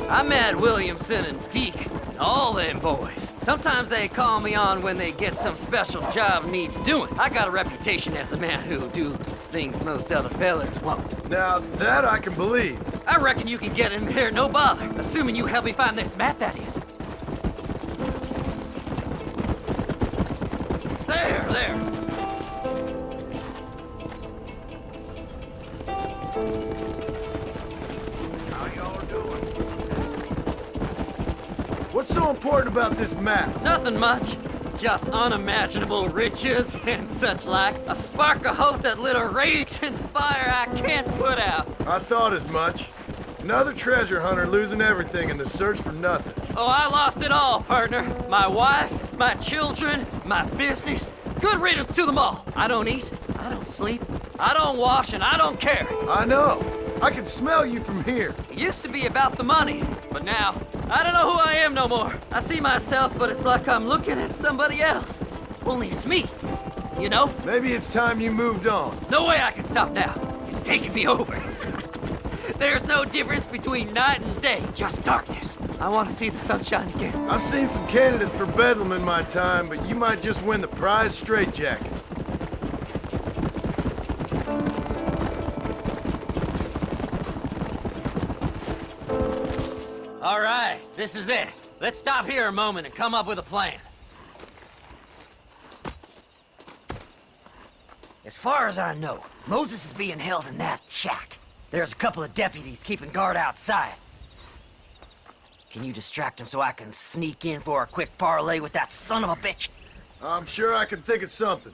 Speaker 17: I met Williamson and Deke and all them boys. Sometimes they call me on when they get some special job needs doing. I got a reputation as a man who'll do things most other fellas won't.
Speaker 6: Now, that I can believe.
Speaker 17: I reckon you can get in there, no bother. Assuming you help me find this map, that is. There.
Speaker 6: How y'all doing? What's so important about this map?
Speaker 17: Nothing much. Just unimaginable riches and such like. A spark of hope that lit a raging fire I can't put out.
Speaker 6: I thought as much. Another treasure hunter losing everything in the search for nothing.
Speaker 17: Oh, I lost it all, partner. My wife, my children, my business. Good riddance to them all. I don't eat, I don't sleep, I don't wash, and I don't care.
Speaker 6: I know. I can smell you from here.
Speaker 17: It used to be about the money, but now, I don't know who I am no more. I see myself, but it's like I'm looking at somebody else. Only it's me, you know?
Speaker 6: Maybe it's time you moved on.
Speaker 17: No way I can stop now. It's taking me over. There's no difference between night and day, just darkness. I want to see the sunshine again.
Speaker 6: I've seen some candidates for Bedlam in my time, but you might just win the prize straitjacket.
Speaker 17: All right, this is it. Let's stop here a moment and come up with a plan. As far as I know, Moses is being held in that shack. There's a couple of deputies keeping guard outside. Can you distract him so I can sneak in for a quick parlay with that son of a bitch?
Speaker 6: I'm sure I can think of something.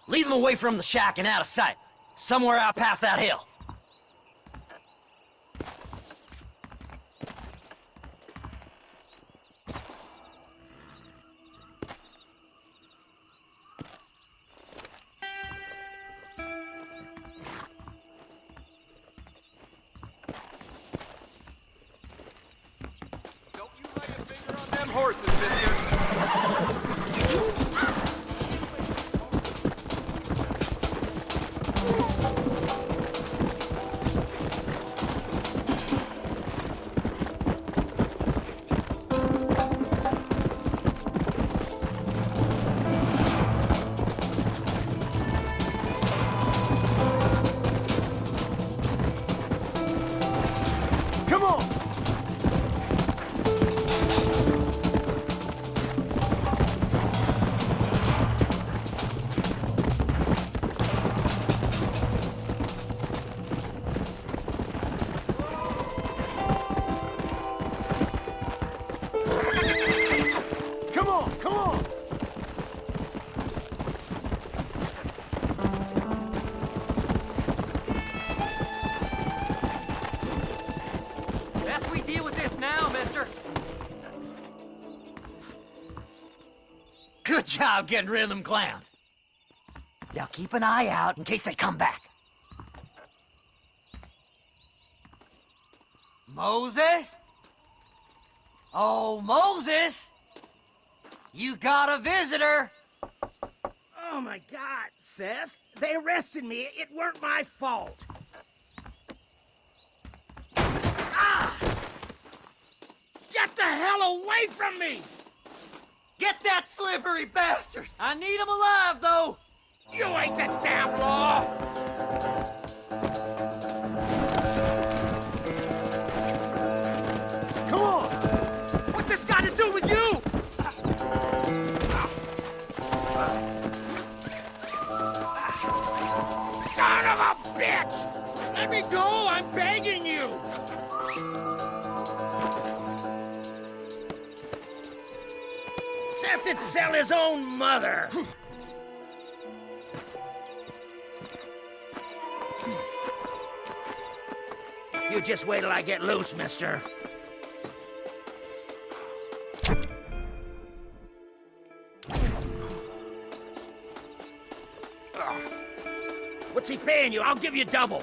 Speaker 17: Lead them away from the shack and out of sight. Somewhere out past that hill. Don't you lay a finger on them horses, Vivian. Good job getting rid of them clowns. Now keep an eye out in case they come back. Moses? Oh, Moses! You got a visitor!
Speaker 20: Oh my God, Seth. They arrested me. It weren't my fault. Ah! Get the hell away from me!
Speaker 17: Get that slippery bastard! I need him alive, though!
Speaker 20: You ain't the damn law! Come on! What's this got to do with you? Son of a bitch! Let me go! I'm begging you! Seth would sell his own mother! You just wait till I get loose, mister. What's he paying you? I'll give you double.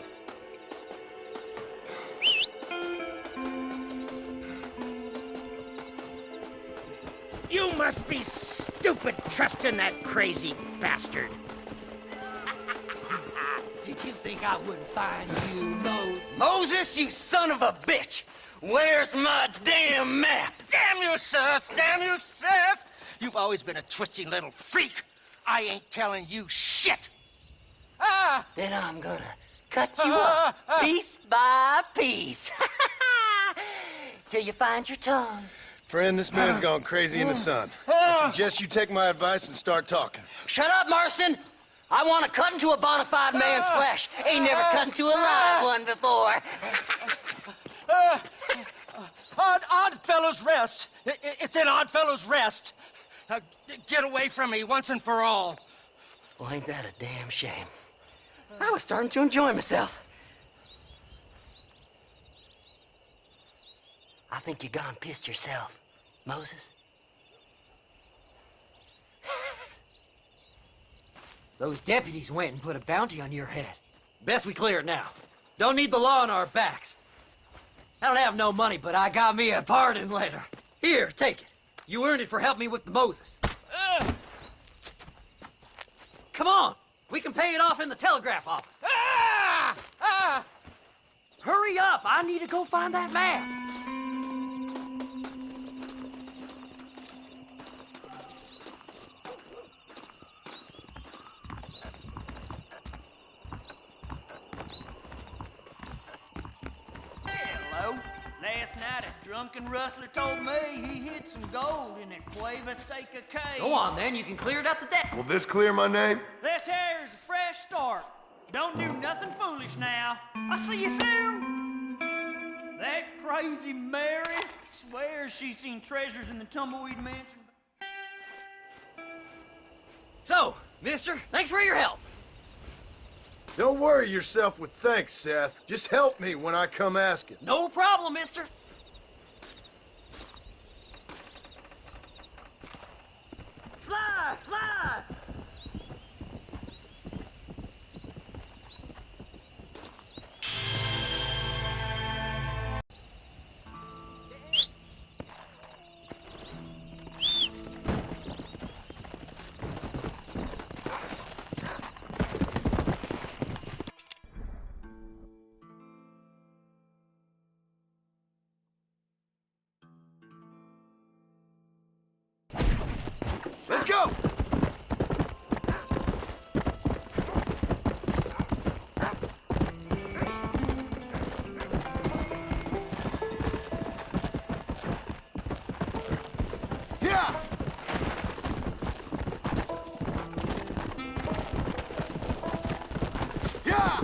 Speaker 20: You must be stupid trusting that crazy bastard.
Speaker 17: Did you think I wouldn't find you, Moses? Moses, you son of a bitch! Where's my damn map?
Speaker 20: Damn you, Seth! Damn you, Seth! You've always been a twisty little freak. I ain't telling you shit. Ah!
Speaker 17: Then I'm gonna cut you up piece by piece. Till you find your tongue.
Speaker 6: Friend, this man's gone crazy in the sun. I suggest you take my advice and start talking.
Speaker 17: Shut up, Marston! I want to cut into a bona fide man's flesh. Ain't never cut into a live one before.
Speaker 20: Oddfellows Rest. It's in Oddfellows Rest. Get away from me once and for all.
Speaker 17: Well, ain't that a damn shame? I was starting to enjoy myself. I think you gone pissed yourself, Moses. Those deputies went and put a bounty on your head. Best we clear it now. Don't need the law on our backs. I don't have no money, but I got me a pardon letter. Here, take it. You earned it for helping me with the Moses. Come on. We can pay it off in the telegraph office. Hurry up. I need to go find that map.
Speaker 21: Last night, a drunken rustler told me he hid some gold in that Cueva Seca cave.
Speaker 17: Go on, then. You can clear it out the deck.
Speaker 6: Will this clear my name?
Speaker 21: This here's a fresh start. Don't do nothing foolish now. I'll see you soon. That crazy Mary swears she's seen treasures in the Tumbleweed Mansion.
Speaker 17: So, mister, thanks for your help.
Speaker 6: Don't worry yourself with thanks, Seth. Just help me when I come asking.
Speaker 17: No problem, mister.
Speaker 21: Fly, fly!
Speaker 6: Let's go! Yeah! Yeah!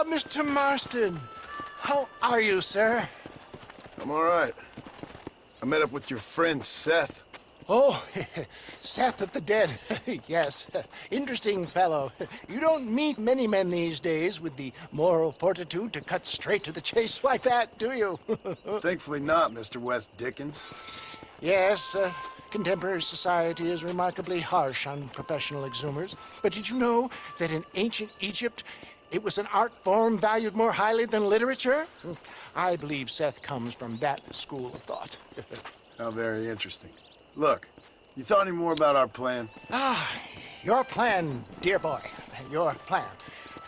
Speaker 20: Mr. Marston. How are you, sir?
Speaker 6: I'm all right. I met up with your friend, Seth.
Speaker 20: Oh, Seth of the Dead. Yes, interesting fellow. You don't meet many men these days with the moral fortitude to cut straight to the chase like that, do you?
Speaker 6: Thankfully not, Mr. West Dickens.
Speaker 20: Yes, contemporary society is remarkably harsh on professional exhumers. But did you know that in ancient Egypt, it was an art form valued more highly than literature? I believe Seth comes from that school of thought.
Speaker 6: How very interesting. Look, you thought any more about our plan?
Speaker 20: Ah, your plan, dear boy. Your plan.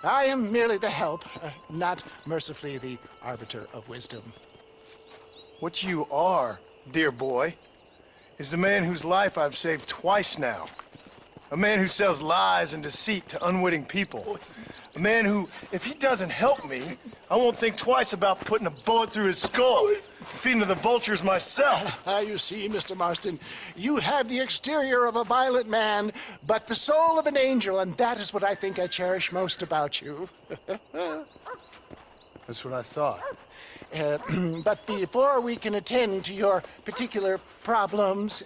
Speaker 20: I am merely the help, not mercifully the arbiter of wisdom.
Speaker 6: What you are, dear boy, is the man whose life I've saved twice now. A man who sells lies and deceit to unwitting people. A man who, if he doesn't help me, I won't think twice about putting a bullet through his skull, feeding to the vultures myself.
Speaker 20: You see, Mr. Marston, you have the exterior of a violent man, but the soul of an angel, and that is what I think I cherish most about you.
Speaker 6: That's what I thought.
Speaker 20: But before we can attend to your particular problems,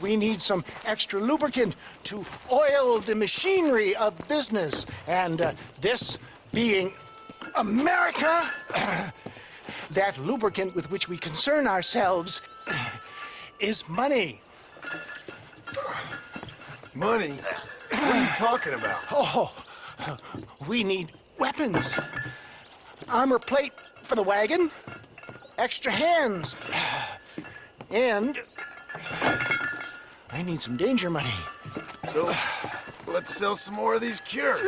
Speaker 20: we need some extra lubricant to oil the machinery of business. And this being America, that lubricant with which we concern ourselves is money.
Speaker 6: Money? What are you talking about?
Speaker 20: Oh, we need weapons. Armor plate for the wagon, extra hands, and I need some danger money.
Speaker 6: So, let's sell some more of these cures.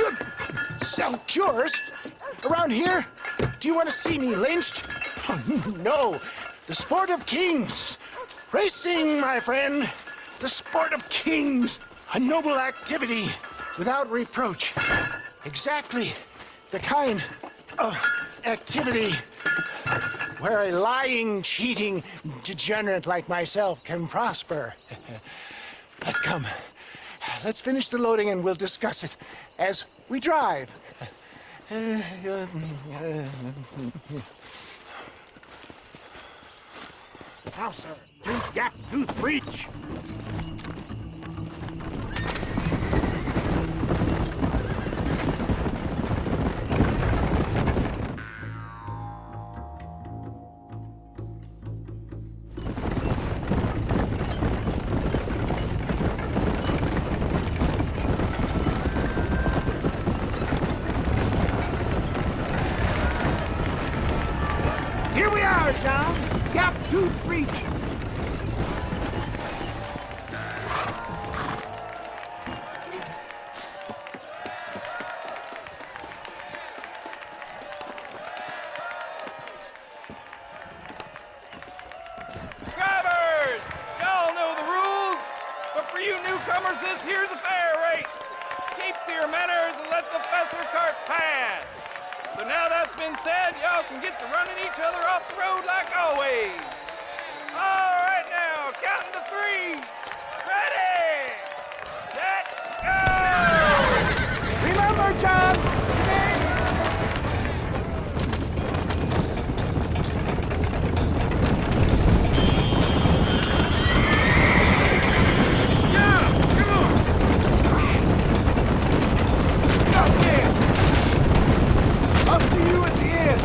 Speaker 20: Sell cures? Around here? Do you want to see me lynched? Oh, no. The sport of kings. Racing, my friend. The sport of kings. A noble activity without reproach. Exactly the kind of activity where a lying, cheating degenerate like myself can prosper. But come, let's finish the loading and we'll discuss it as we drive.
Speaker 18: Now, sir, do gap tooth breach. Here we are, John. Gap tooth breach.
Speaker 21: Drivers! Y'all know the rules, but for you newcomers, this here's a fair race. Keep to your manners and let the Fessler cart pass. So now that's been said, y'all can get to running each other off the road like always. All right now, counting to 3. Ready, set, go!
Speaker 18: Remember, John.
Speaker 11: Up to you at the end.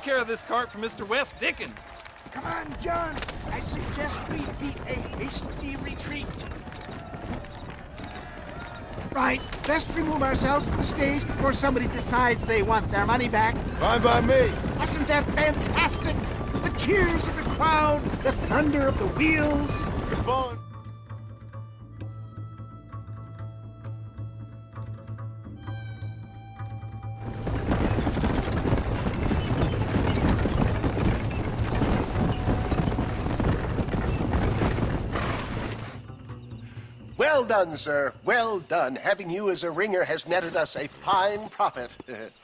Speaker 15: care of this cart for Mr. West Dickens.
Speaker 20: Come on, John. I suggest we beat a hasty retreat. Right, best remove ourselves from the stage before somebody decides they want their money back.
Speaker 6: Fine by me.
Speaker 20: Wasn't that fantastic? The cheers of the crowd, the thunder of the wheels.
Speaker 6: Good fun.
Speaker 18: Well done, sir. Well done. Having you as a ringer has netted us a fine profit.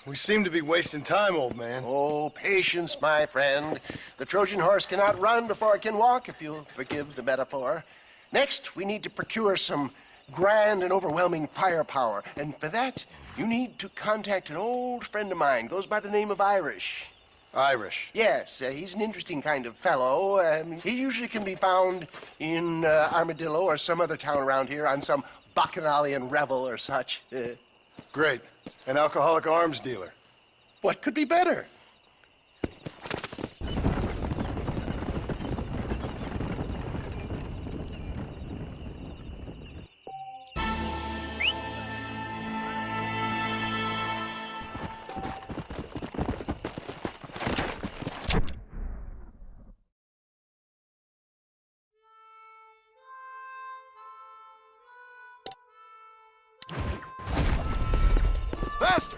Speaker 6: We seem to be wasting time, old man.
Speaker 18: Oh, patience, my friend. The Trojan horse cannot run before it can walk, if you'll forgive the metaphor. Next, we need to procure some grand and overwhelming firepower. And for that, you need to contact an old friend of mine. Goes by the name of Irish.
Speaker 6: Irish?
Speaker 18: Yes, he's an interesting kind of fellow. He usually can be found in Armadillo or some other town around here on some bacchanalian revel or such.
Speaker 6: Great. An alcoholic arms dealer.
Speaker 18: What could be better?
Speaker 6: Faster!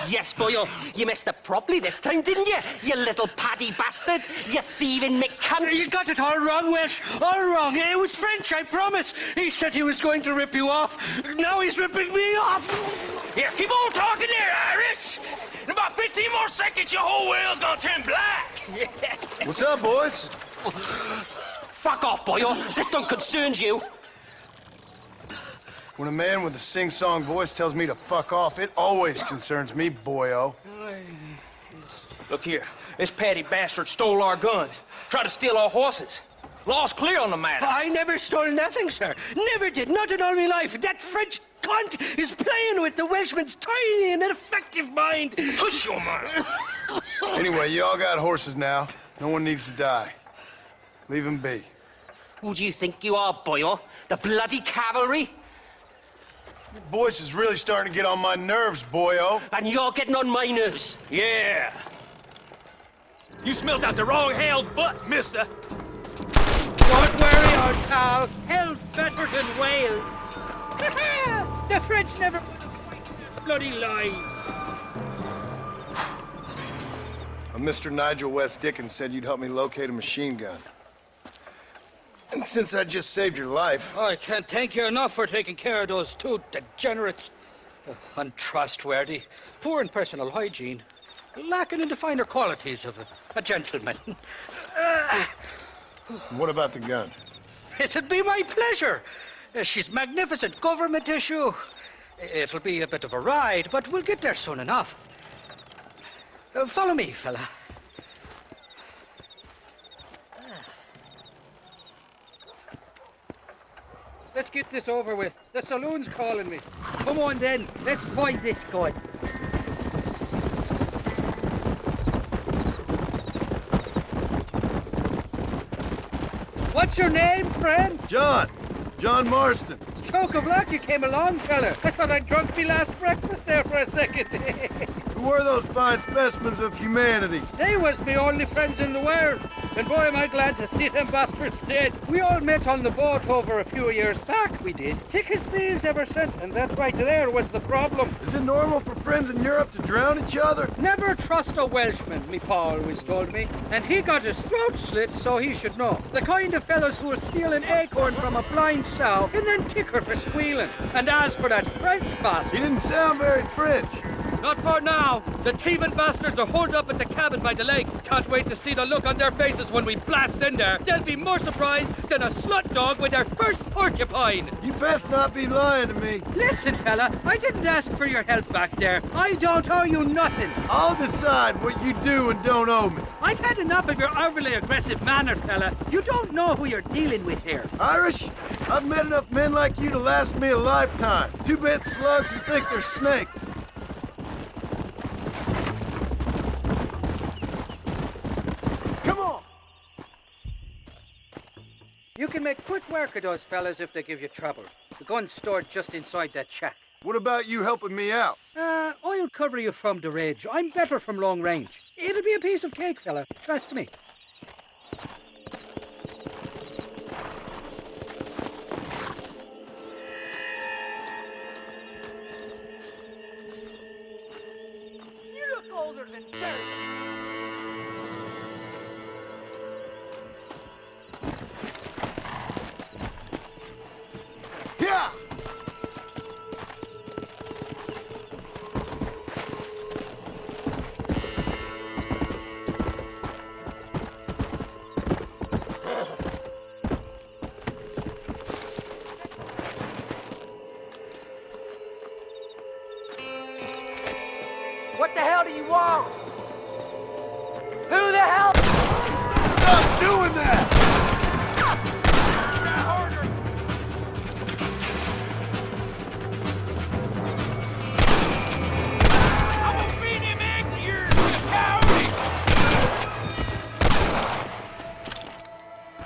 Speaker 1: Yes, boyo, you messed up properly this time, didn't you? You little paddy bastard. You thieving McCunt.
Speaker 11: You got it all wrong, Welsh. All wrong. It was French, I promise. He said he was going to rip you off. Now he's ripping me off.
Speaker 8: Here, keep on talking there, Irish. In about 15 more seconds, your whole world's gonna turn black.
Speaker 6: What's up, boys?
Speaker 1: Fuck off, boyo. This don't concern you.
Speaker 6: When a man with a sing-song voice tells me to fuck off, it always concerns me, boyo.
Speaker 8: Look here, this patty bastard stole our guns, tried to steal our horses. Law's clear on the matter.
Speaker 11: I never stole nothing, sir. Never did. Not in all my life. That French cunt is playing with the Welshman's tiny and ineffective mind.
Speaker 8: Push your mind.
Speaker 6: Anyway, you all got horses now. No one needs to die. Leave them be.
Speaker 1: Who do you think you are, boyo? The bloody cavalry?
Speaker 6: Your voice is really starting to get on my nerves, boyo.
Speaker 1: And you're getting on my nerves.
Speaker 8: Yeah. You smelt out the wrong hell's butt, mister.
Speaker 21: Don't worry, old pal. Hell's better than Wales. The French never would have fight their bloody lives.
Speaker 6: Mr. Nigel West Dickens said you'd help me locate a machine gun. And since I just saved your life...
Speaker 11: I can't thank you enough for taking care of those two degenerates. Untrustworthy, poor in personal hygiene, lacking in the finer qualities of a gentleman.
Speaker 6: What about the gun?
Speaker 11: It'd be my pleasure. She's magnificent, government issue. It'll be a bit of a ride, but we'll get there soon enough. Follow me, fella. Let's get this over with. The saloon's calling me. Come on then, let's find this guy. What's your name, friend?
Speaker 6: John Marston.
Speaker 11: Stroke of luck you came along, fella. I thought I'd drunk me last breakfast there for a second.
Speaker 6: Who were those fine specimens of humanity?
Speaker 11: They was me only friends in the world. And boy, am I glad to see them bastards dead. We all met on the boat over a few years back, we did. Thick as thieves ever since, and that right there was the problem.
Speaker 6: Is it normal for friends in Europe to drown each other?
Speaker 11: Never trust a Welshman, me pa always told me. And he got his throat slit, so he should know. The kind of fellows who will steal an acorn from a blind sow and then kick her for squealing. And as for that French bastard...
Speaker 6: He didn't sound very French.
Speaker 11: Not for now. The thieving bastards are holed up at the cabin by the lake. Can't wait to see the look on their faces when we blast in there. They'll be more surprised than a slut dog with their first porcupine.
Speaker 6: You best not be lying to me.
Speaker 11: Listen, fella, I didn't ask for your help back there. I don't owe you nothing.
Speaker 6: I'll decide what you do and don't owe me.
Speaker 11: I've had enough of your overly aggressive manner, fella. You don't know who you're dealing with here.
Speaker 6: Irish, I've met enough men like you to last me a lifetime. Two-bit slugs who think they're snakes.
Speaker 11: You can make quick work of those fellas if they give you trouble. The gun's stored just inside that shack.
Speaker 6: What about you helping me out?
Speaker 11: I'll cover you from the ridge. I'm better from long range. It'll be a piece of cake, fella. Trust me.
Speaker 21: You look older than dirt.
Speaker 6: Yeah!
Speaker 21: What the hell do you want? Who the hell?
Speaker 6: Stop doing that!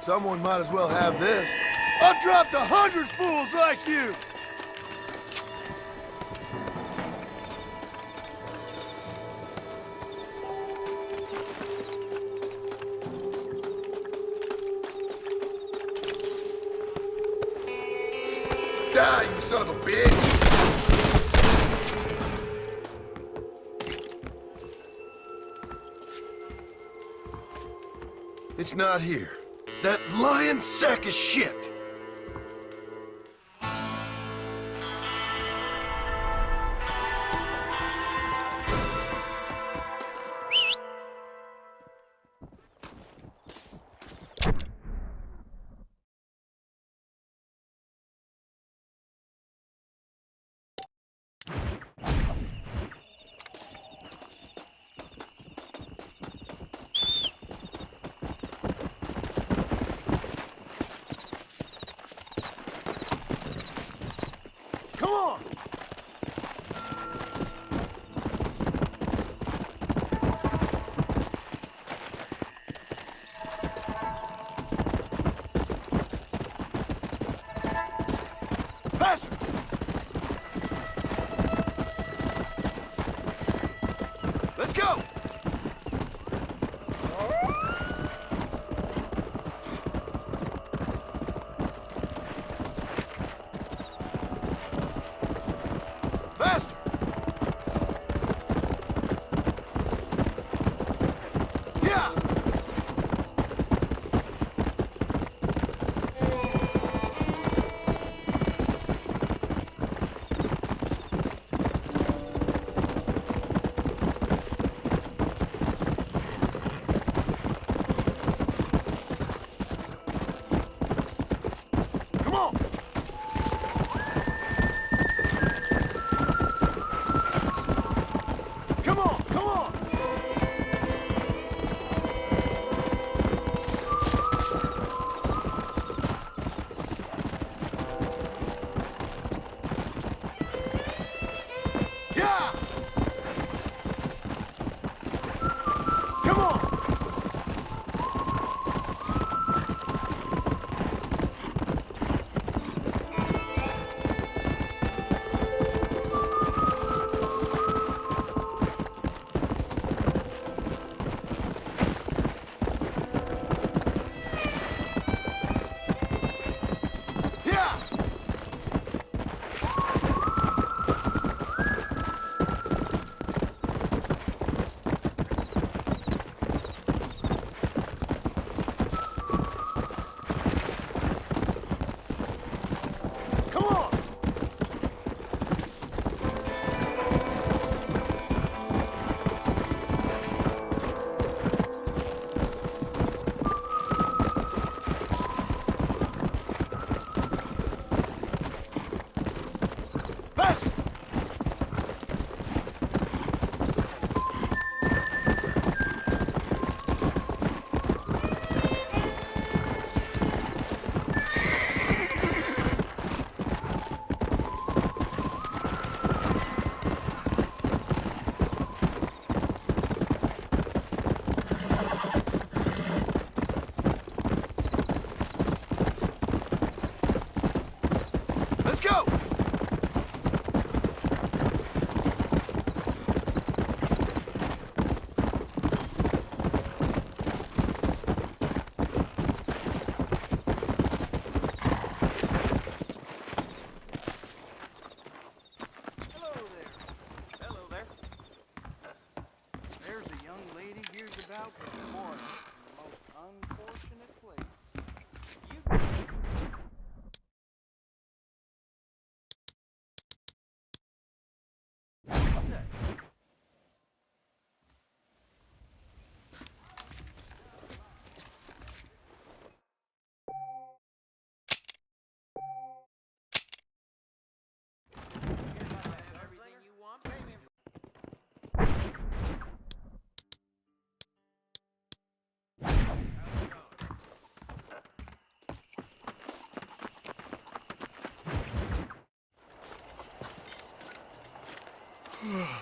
Speaker 6: Someone might as well have this. I've dropped 100 fools like you! Die, you son of a bitch! It's not here. That lying sack of shit!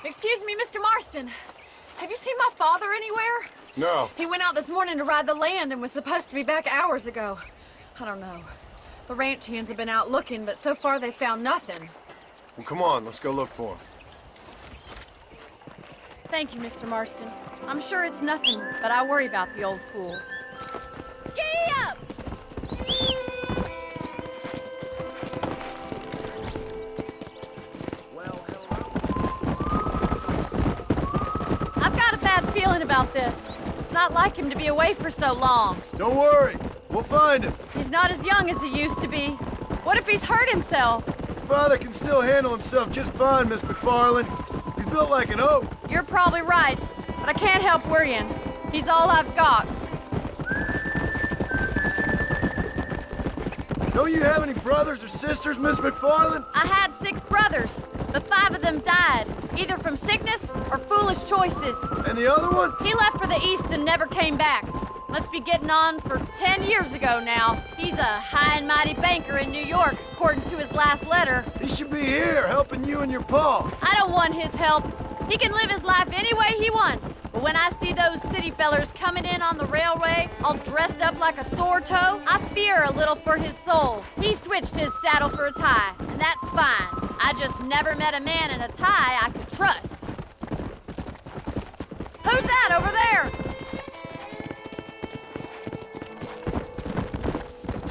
Speaker 16: Excuse me, Mr. Marston. Have you seen my father anywhere?
Speaker 6: No.
Speaker 16: He went out this morning to ride the land and was supposed to be back hours ago. I don't know. The ranch hands have been out looking, but so far they found nothing.
Speaker 6: Well, come on, let's go look for him.
Speaker 16: Thank you, Mr. Marston. I'm sure it's nothing, but I worry about the old fool. Giddy up! I've got a bad feeling about this. It's not like him to be away for so long.
Speaker 6: Don't worry, we'll find him.
Speaker 16: He's not as young as he used to be. What if he's hurt himself?
Speaker 6: Father can still handle himself just fine, Miss McFarland. He's built like an oak.
Speaker 16: You're probably right, but I can't help worrying. He's all I've got.
Speaker 6: Don't you have any brothers or sisters, Miss McFarland?
Speaker 16: I had 6 brothers, but 5 of them died, either from sickness or foolish choices.
Speaker 6: And the other one?
Speaker 16: He left for the East and never came back. Must be getting on for 10 years ago now. He's a high and mighty banker in New York, according to his last letter.
Speaker 6: He should be here, helping you and your pa.
Speaker 16: I don't want his help. He can live his life any way he wants. But when I see those city fellers coming in on the railway, all dressed up like a sore toe, I fear a little for his soul. He switched his saddle for a tie, and that's fine. I just never met a man in a tie I could trust. Who's that over there?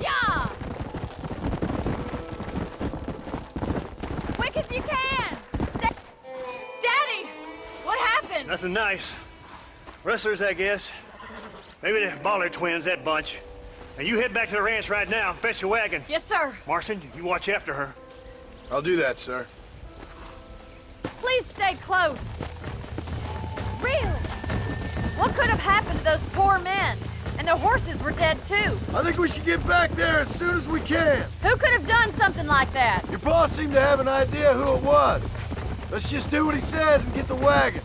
Speaker 16: Yeah! Quick as you can! Daddy! What happened?
Speaker 21: Nothing nice. Rustlers, I guess. Maybe the Bollard twins, that bunch. Now you head back to the ranch right now and fetch a wagon.
Speaker 16: Yes, sir.
Speaker 21: Marston, you watch after her.
Speaker 6: I'll do that, sir.
Speaker 16: Please stay close. Really? What could have happened to those poor men? And their horses were dead, too.
Speaker 6: I think we should get back there as soon as we can.
Speaker 16: Who could have done something like that?
Speaker 6: Your boss seemed to have an idea who it was. Let's just do what he says and get the wagon.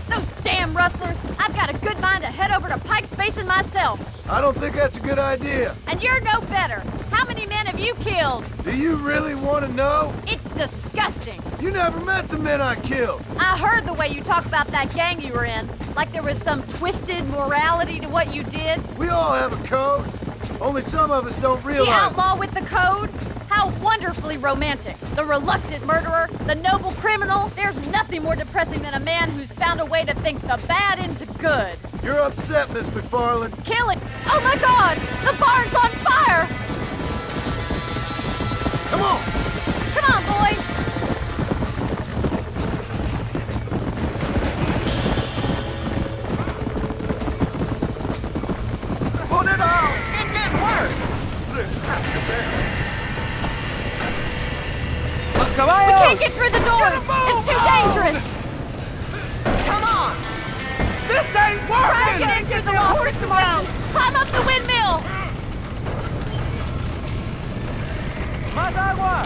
Speaker 16: Those damn rustlers! I've got a good mind to head over to Pike's Basin myself.
Speaker 6: I don't think that's a good idea.
Speaker 16: And you're no better. How many men have you killed?
Speaker 6: Do you really want to know?
Speaker 16: It's disgusting.
Speaker 6: You never met the men I killed.
Speaker 16: I heard the way you talk about that gang you were in, like there was some twisted morality to what you did.
Speaker 6: We all have a code. Only some of us don't realize
Speaker 16: The outlaw with the code? How wonderfully romantic. The reluctant murderer, the noble criminal. There's nothing more depressing than a man who's found a way to think the bad into good.
Speaker 6: You're upset, Miss McFarland.
Speaker 16: Kill it! Oh my God! The barn's on fire!
Speaker 6: Come on!
Speaker 16: Come on, boys!
Speaker 21: Put it on! It's getting worse! Let's go out!
Speaker 16: We can't get through the doors! It's too dangerous!
Speaker 21: Come on! This ain't working!
Speaker 16: Try to get in through the wall, Mr. Marston! Climb up the windmill!
Speaker 21: Más agua!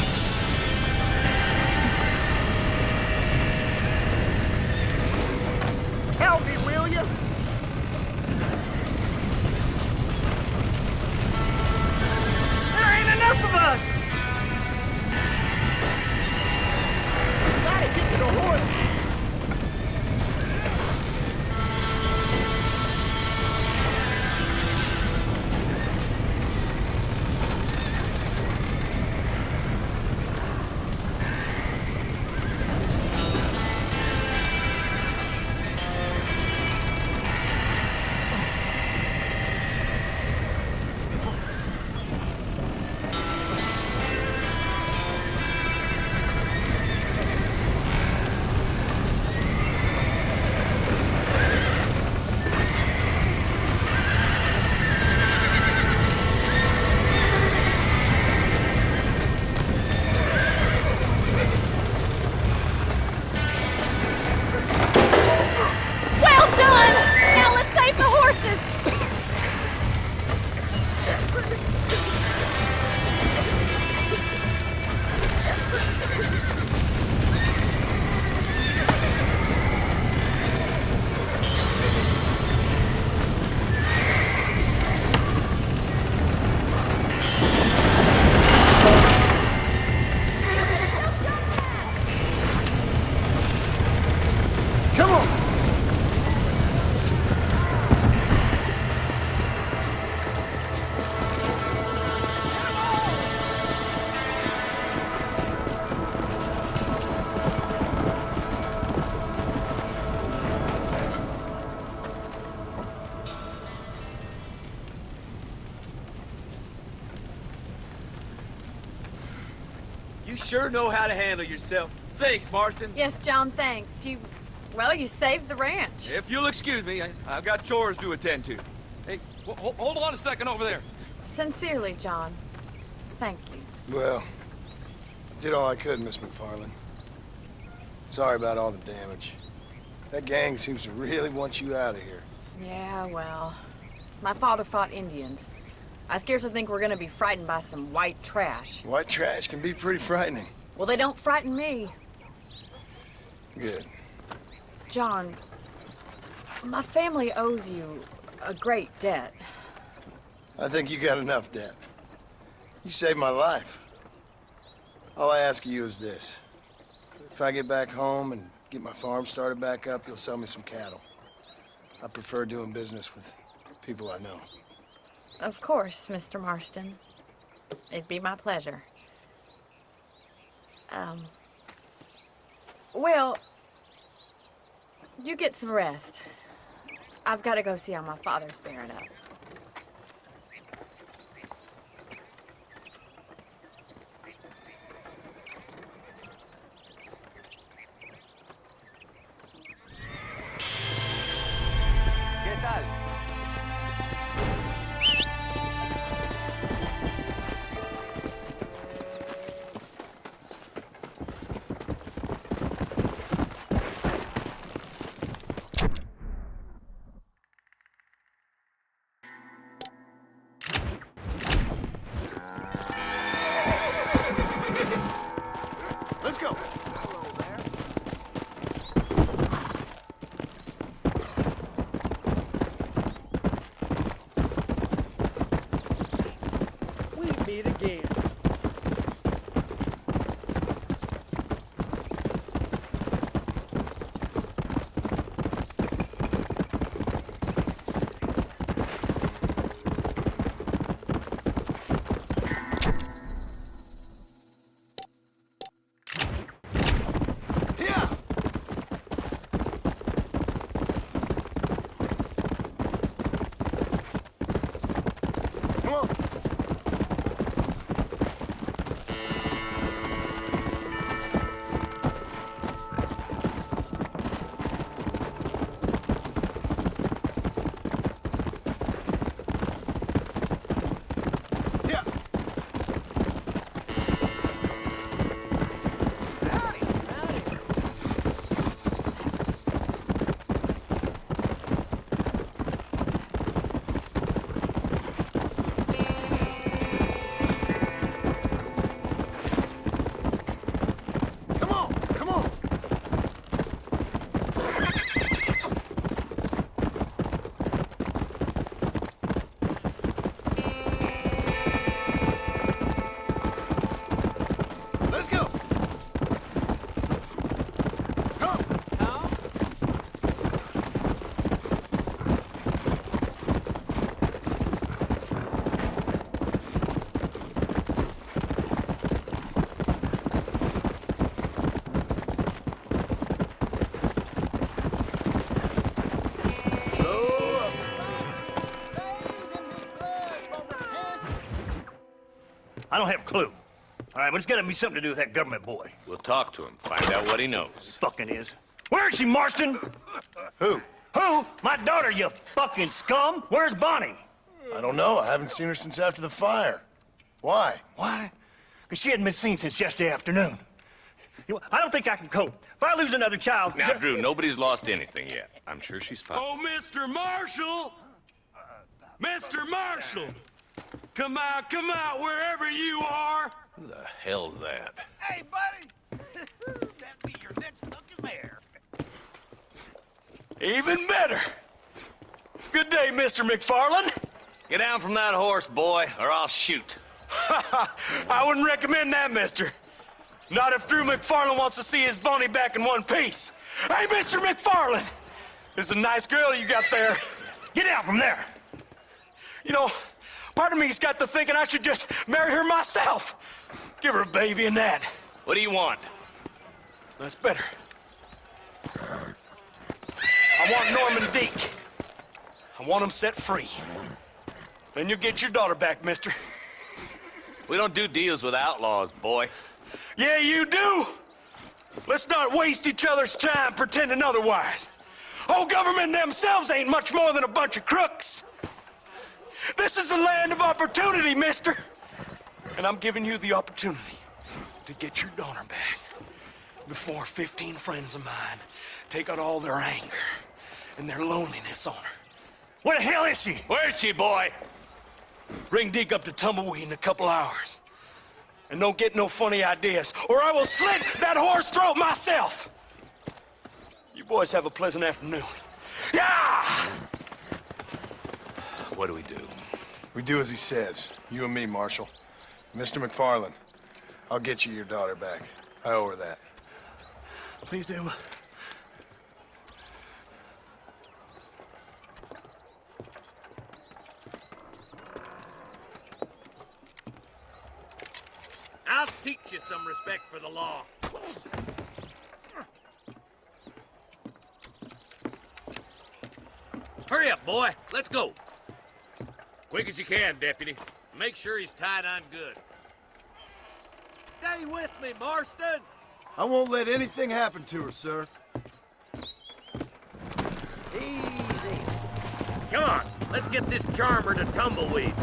Speaker 21: Help me, will you? There ain't enough of us! Gotta get to the horse!
Speaker 9: You sure know how to handle yourself. Thanks, Marston.
Speaker 7: Yes, John, thanks. Well, you saved the ranch.
Speaker 9: If you'll excuse me, I've got chores to attend to. Hey, hold on a second over there.
Speaker 7: Sincerely, John. Thank you.
Speaker 6: Well, I did all I could, Miss McFarland. Sorry about all the damage. That gang seems to really want you out of here.
Speaker 7: Yeah, well, my father fought Indians. I scarcely think we're gonna be frightened by some white trash.
Speaker 6: White trash can be pretty frightening.
Speaker 7: Well, they don't frighten me.
Speaker 6: Good.
Speaker 7: John, my family owes you a great debt.
Speaker 6: I think you got enough debt. You saved my life. All I ask of you is this. If I get back home and get my farm started back up, you'll sell me some cattle. I prefer doing business with people I know.
Speaker 7: Of course, Mr. Marston. It'd be my pleasure. Well, you get some rest. I've got to go see how my father's bearing up.
Speaker 9: ¿Qué tal?
Speaker 6: Let's go.
Speaker 11: We meet again.
Speaker 22: I don't have a clue. All right, but it's gotta be something to do with that government boy.
Speaker 13: We'll talk to him, find out what he knows.
Speaker 22: Fucking is. Where is she, Marston?
Speaker 6: Who?
Speaker 22: Who? My daughter, you fucking scum! Where's Bonnie?
Speaker 6: I don't know. I haven't seen her since after the fire. Why?
Speaker 22: Why? Because she hadn't been seen since yesterday afternoon. I don't think I can cope. If I lose another child...
Speaker 13: Now, Drew, nobody's lost anything yet. I'm sure she's fine.
Speaker 4: Oh, Mr. Marshall! Mr. Marshall! Come out, wherever you are!
Speaker 13: Who the hell's that?
Speaker 11: Hey, buddy! That'd be your next fucking mare.
Speaker 8: Even better. Good day, Mr. McFarland.
Speaker 13: Get down from that horse, boy, or I'll shoot.
Speaker 8: I wouldn't recommend that, mister. Not if Drew McFarland wants to see his Bonnie back in one piece. Hey, Mr. McFarland! This is a nice girl you got there.
Speaker 22: Get out from there!
Speaker 8: You know, part of me's got to thinking I should just marry her myself. Give her a baby and that.
Speaker 13: What do you want?
Speaker 8: That's better. I want Norman Deek. I want him set free. Then you'll get your daughter back, mister.
Speaker 13: We don't do deals with outlaws, boy.
Speaker 8: Yeah, you do. Let's not waste each other's time pretending otherwise. Old government themselves ain't much more than a bunch of crooks. This is the land of opportunity, mister. And I'm giving you the opportunity to get your daughter back before 15 friends of mine take out all their anger and their loneliness on her.
Speaker 22: Where the hell is she?
Speaker 8: Where is she, boy? Bring Deke up to Tumbleweed in a couple hours. And don't get no funny ideas, or I will slit that whore's throat myself. You boys have a pleasant afternoon. Yeah!
Speaker 12: What do we do?
Speaker 6: We do as he says. You and me, Marshal. Mr. McFarland, I'll get you your daughter back. I owe her that.
Speaker 22: Please do.
Speaker 13: I'll teach you some respect for the law. Hurry up, boy. Let's go. Quick as you can, Deputy. Make sure he's tied on good. Stay with me, Marston.
Speaker 6: I won't let anything happen to her, sir.
Speaker 13: Easy. Come on, let's get this charmer to Tumbleweed.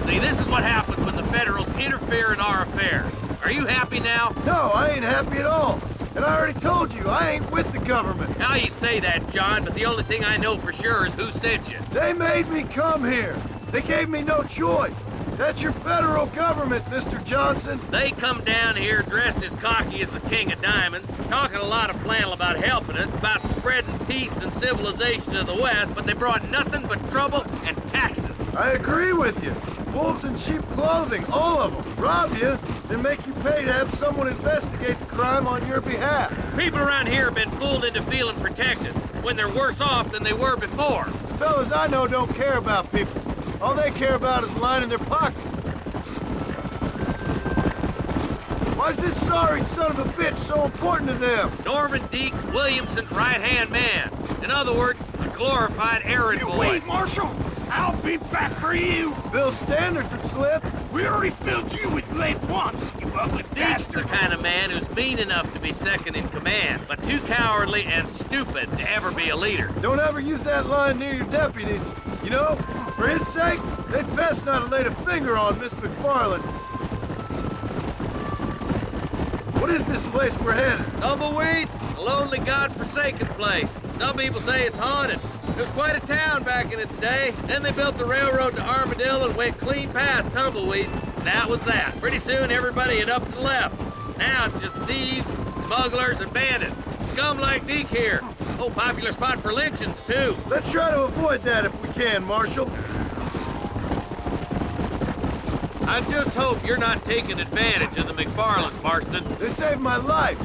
Speaker 13: See, this is what happens when the Federals interfere in our affairs. Are you happy now?
Speaker 6: No, I ain't happy at all. And I already told you, I ain't with the government.
Speaker 13: Now you say that, John, but the only thing I know for sure is who sent you.
Speaker 6: They made me come here. They gave me no choice. That's your federal government, Mr. Johnson.
Speaker 13: They come down here dressed as cocky as the King of Diamonds, talking a lot of flannel about helping us, about spreading peace and civilization to the West, but they brought nothing but trouble and taxes.
Speaker 6: I agree with you. Wolves in sheep clothing, all of them. Rob you, then make you pay to have someone investigate the crime on your behalf.
Speaker 13: People around here have been fooled into feeling protected, when they're worse off than they were before.
Speaker 6: The fellas I know don't care about people. All they care about is lining their pockets. Why's this sorry son of a bitch so important to them?
Speaker 13: Norman Deke, Williamson's right-hand man. In other words, a glorified errand boy.
Speaker 11: Wait, Marshal! I'll be back for you!
Speaker 6: Bill's standards have slipped.
Speaker 11: We already filled you with lead once, you ugly
Speaker 13: Deke's the
Speaker 11: bastard!
Speaker 13: kind of man who's mean enough to be second in command, but too cowardly and stupid to ever be a leader.
Speaker 6: Don't ever use that line near your deputies. You know, for his sake, they'd best not have laid a finger on Miss McFarland. What is this place we're headed?
Speaker 13: Tumbleweed, a lonely, god-forsaken place. Some people say it's haunted. It was quite a town back in its day. Then they built the railroad to Armadillo and went clean past Tumbleweed. And that was that. Pretty soon, everybody had up and left. Now it's just thieves, smugglers, and bandits. Scum like Deke here. Oh, popular spot for lynchings, too.
Speaker 6: Let's try to avoid that if we can, Marshal.
Speaker 13: I just hope you're not taking advantage of the McFarlands, Marston.
Speaker 6: They saved my life.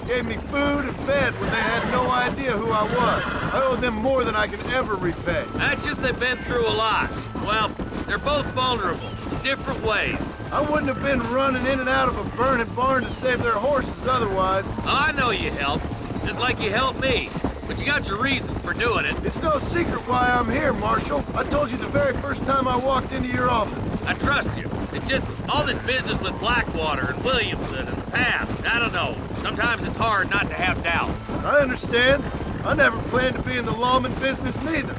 Speaker 6: Gave me food and bed when they had no idea who I was. I owe them more than I can ever repay.
Speaker 13: That's just they've been through a lot. Well, they're both vulnerable, different ways.
Speaker 6: I wouldn't have been running in and out of a burning barn to save their horses otherwise.
Speaker 13: I know you helped, just like you helped me. But you got your reasons for doing it.
Speaker 6: It's no secret why I'm here, Marshal. I told you the very first time I walked into your office.
Speaker 13: I trust you. It's just all this business with Blackwater and Williamson and the past. I don't know. Sometimes it's hard not to have doubt.
Speaker 6: I understand. I never planned to be in the lawman business neither.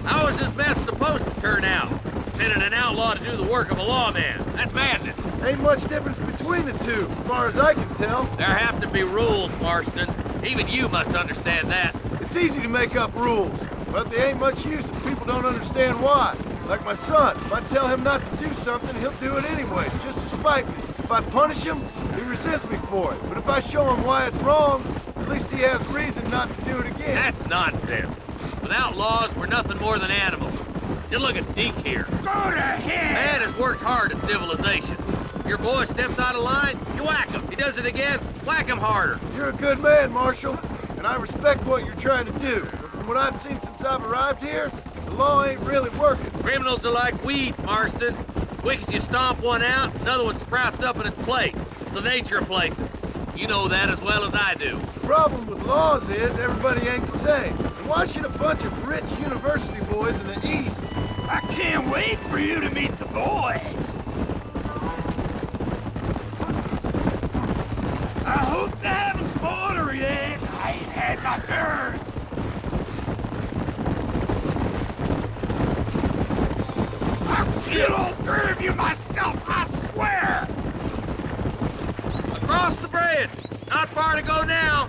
Speaker 13: How was this mess supposed to turn out? Sending an outlaw to do the work of a lawman. That's madness.
Speaker 6: Ain't much difference between the two, as far as I can tell.
Speaker 13: There have to be rules, Marston. Even you must understand that.
Speaker 6: It's easy to make up rules, but they ain't much use if people don't understand why. Like my son, if I tell him not to do something, he'll do it anyway, just to spite me. If I punish him, he resents me for it. But if I show him why it's wrong, at least he has reason not to do it again.
Speaker 13: That's nonsense. Without laws, we're nothing more than animals. Just look at Deke here.
Speaker 11: Go to hell!
Speaker 13: Man has worked hard at civilization. Your boy steps out of line, you whack him. He does it again, whack him harder.
Speaker 6: You're a good man, Marshal, and I respect what you're trying to do. But from what I've seen since I've arrived here, the law ain't really working.
Speaker 13: Criminals are like weeds, Marston. Quick as you stomp one out, another one sprouts up in its place. It's the nature of places. You know that as well as I do.
Speaker 6: The problem with laws is everybody ain't the same. And why should a bunch of rich university boys in the East
Speaker 8: I can't wait for you to meet the boys. I hope they haven't spoiled her yet. I ain't had my turn. I'll kill all three of you myself, I swear!
Speaker 10: Across the bridge! Not far to go now!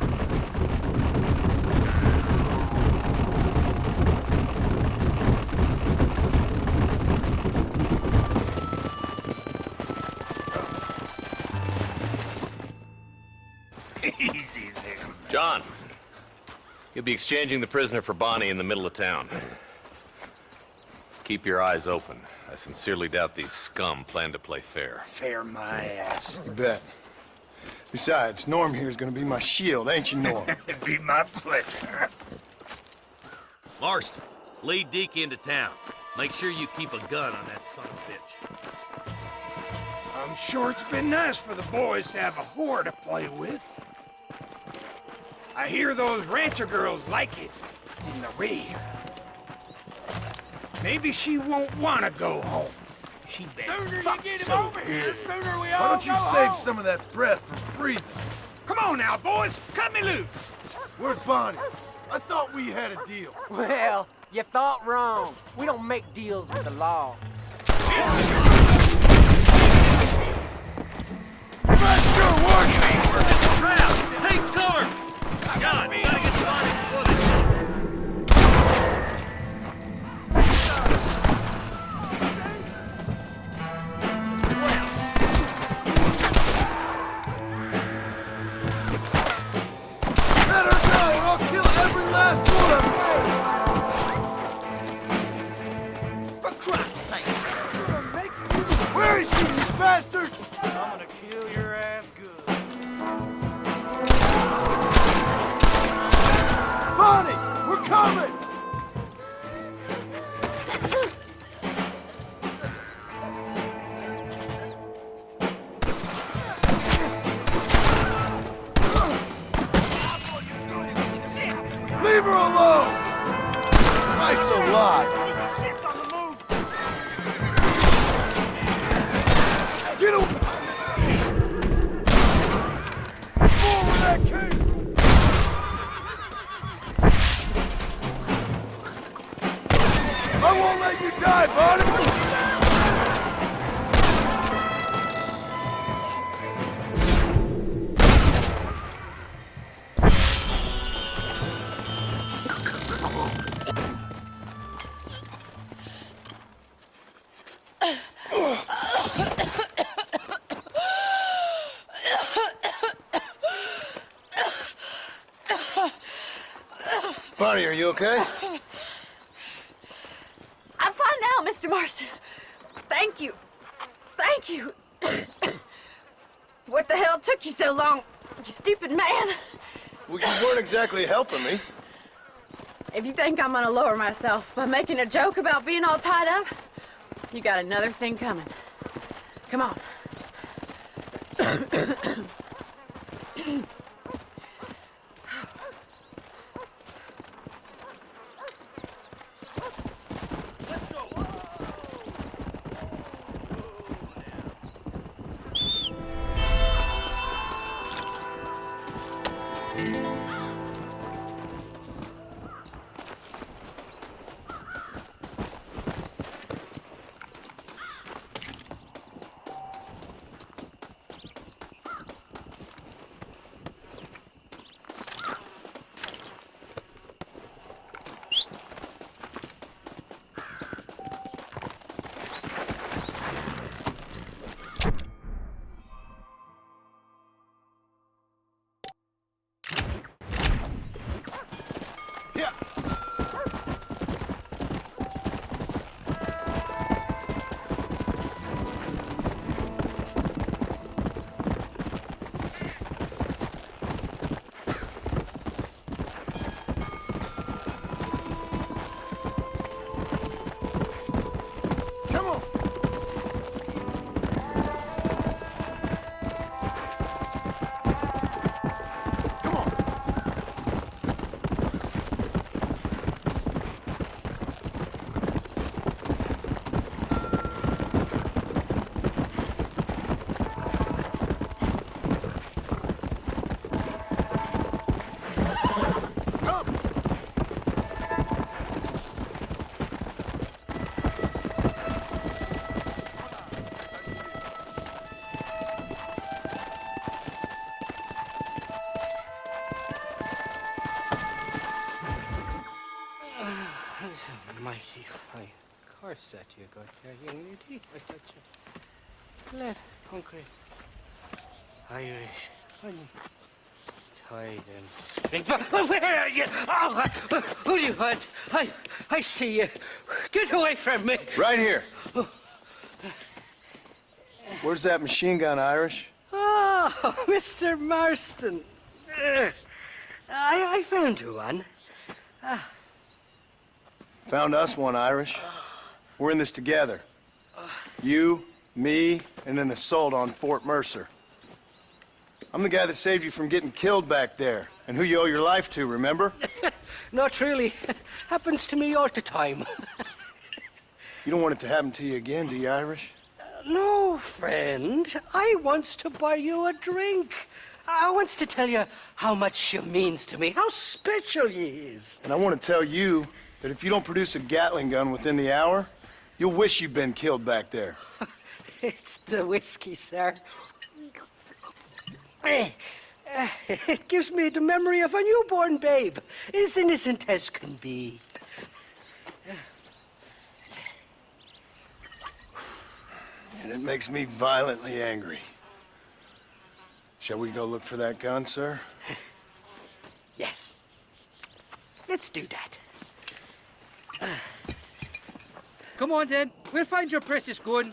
Speaker 8: Easy there.
Speaker 12: John, you'll be exchanging the prisoner for Bonnie in the middle of town. Keep your eyes open. I sincerely doubt these scum plan to play fair.
Speaker 8: Fair my ass.
Speaker 6: You bet. Besides, Norm here is gonna be my shield, ain't you, Norm?
Speaker 8: It'd be my pleasure.
Speaker 13: Marston, lead Deke into town. Make sure you keep a gun on that son of a bitch.
Speaker 8: I'm sure it's been nice for the boys to have a whore to play with. I hear those rancher girls like it in the rear. Maybe she won't want to go home. She been fucked so good.
Speaker 15: Why don't you save some of that breath for breathing?
Speaker 8: Come on now, boys. Cut me loose.
Speaker 15: Where's Bonnie? I thought we had a deal.
Speaker 1: Well, you thought wrong. We don't make deals with the law.
Speaker 8: Not sure what you ain't working the
Speaker 10: Trap! Take cover! John, we gotta get Bonnie before they...
Speaker 15: Let her go, or I'll kill every last one of them!
Speaker 21: For Christ's sake!
Speaker 15: Where is she, you bastards?
Speaker 21: I'm gonna kill your ass good.
Speaker 15: Bonnie, we're coming! Leave her alone! Nice alive! Get him! More where that came from! I won't let you die, Bonnie!
Speaker 6: Bonnie, are you okay?
Speaker 16: I'm fine now, Mr. Marston. Thank you. Thank you. What the hell took you so long, you stupid man?
Speaker 6: Well, you weren't exactly helping me.
Speaker 16: If you think I'm gonna lower myself by making a joke about being all tied up, you got another thing coming. Come on.
Speaker 1: horse that you got there, young lady. I thought you... Let hungry Irish honey. Tied and... Where are you? Oh, who do you want? I see you. Get away from me.
Speaker 6: Right here. Where's that machine gun, Irish?
Speaker 1: Oh, Mr. Marston. I found you one.
Speaker 6: Found us one, Irish. We're in this together. You, me, and an assault on Fort Mercer. I'm the guy that saved you from getting killed back there, and who you owe your life to, remember?
Speaker 1: Not really. Happens to me all the time.
Speaker 6: You don't want it to happen to you again, do you, Irish?
Speaker 1: No, friend. I wants to buy you a drink. I wants to tell you how much you means to me, how special you is.
Speaker 6: And I want to tell you that if you don't produce a Gatling gun within the hour, you'll wish you'd been killed back there.
Speaker 1: It's the whiskey, sir. It gives me the memory of a newborn babe, as innocent as can be.
Speaker 6: And it makes me violently angry. Shall we go look for that gun, sir?
Speaker 1: Yes. Let's do that.
Speaker 5: Come on, then. We'll find your precious gun.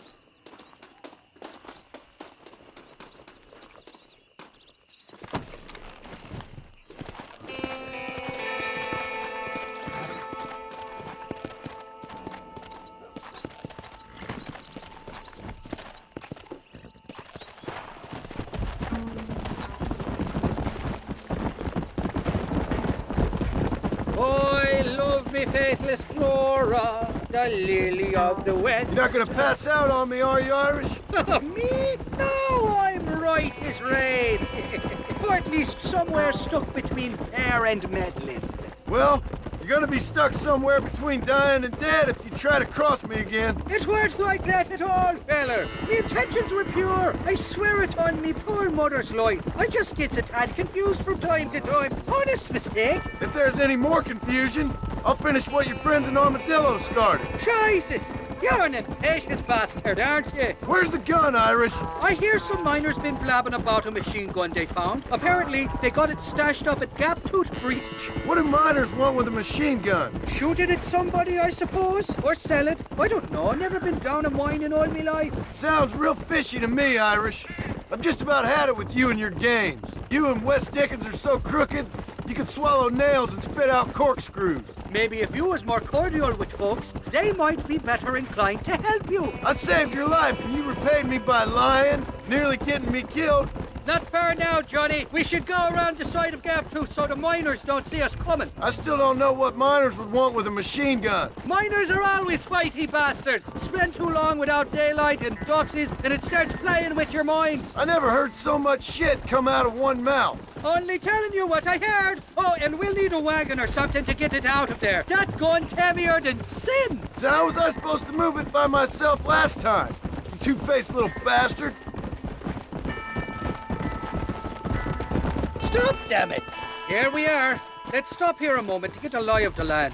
Speaker 21: I love me faithless Flora, the lily of the West.
Speaker 6: You're not gonna pass out on me, are you, Irish?
Speaker 21: Me? No, I'm right as rain. Or at least somewhere stuck between fair and meddling.
Speaker 6: Well, you're gonna be stuck somewhere between dying and dead if you try to cross me again.
Speaker 21: It weren't like that at all, feller. Me intentions were pure. I swear it on me poor mother's life. I just gets a tad confused from time to time. Honest mistake.
Speaker 6: If there's any more confusion, I'll finish what your friends in Armadillo started.
Speaker 21: Jesus! You're an impatient bastard, aren't you?
Speaker 6: Where's the gun, Irish?
Speaker 21: I hear some miners been blabbing about a machine gun they found. Apparently, they got it stashed up at Gaptooth Breach.
Speaker 6: What do miners want with a machine gun?
Speaker 21: Shoot it at somebody, I suppose? Or sell it? I don't know. Never been down a mine in all my life.
Speaker 6: Sounds real fishy to me, Irish. I've just about had it with you and your games. You and Wes Dickens are so crooked, you can swallow nails and spit out corkscrews.
Speaker 21: Maybe if you was more cordial with folks, they might be better inclined to help you.
Speaker 6: I saved your life and you repaid me by lying, nearly getting me killed.
Speaker 21: Not far now, Johnny. We should go around the side of Gaptooth so the miners don't see us coming.
Speaker 6: I still don't know what miners would want with a machine gun.
Speaker 21: Miners are always fighty bastards. Spend too long without daylight and doxies, and it starts playing with your mind.
Speaker 6: I never heard so much shit come out of one mouth.
Speaker 21: Only telling you what I heard. Oh, and we'll need a wagon or something to get it out of there. That gun's heavier than sin.
Speaker 6: So how was I supposed to move it by myself last time? You two-faced little bastard.
Speaker 21: Stop, damn it! Here we are. Let's stop here a moment to get a lie of the land.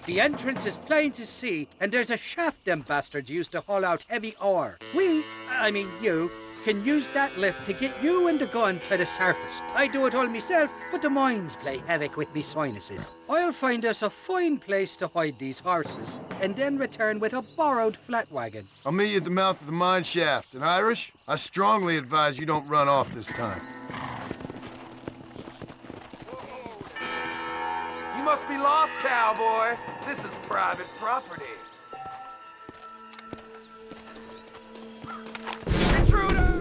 Speaker 21: The entrance is plain to see, and there's a shaft them bastards used to haul out heavy ore. You, can use that lift to get you and the gun to the surface. I do it all myself, but the mines play havoc with me sinuses. I'll find us a fine place to hide these horses, and then return with a borrowed flat wagon.
Speaker 6: I'll meet you at the mouth of the mine shaft. And Irish, I strongly advise you don't run off this time.
Speaker 10: You must be lost, cowboy. This is private property. Intruder!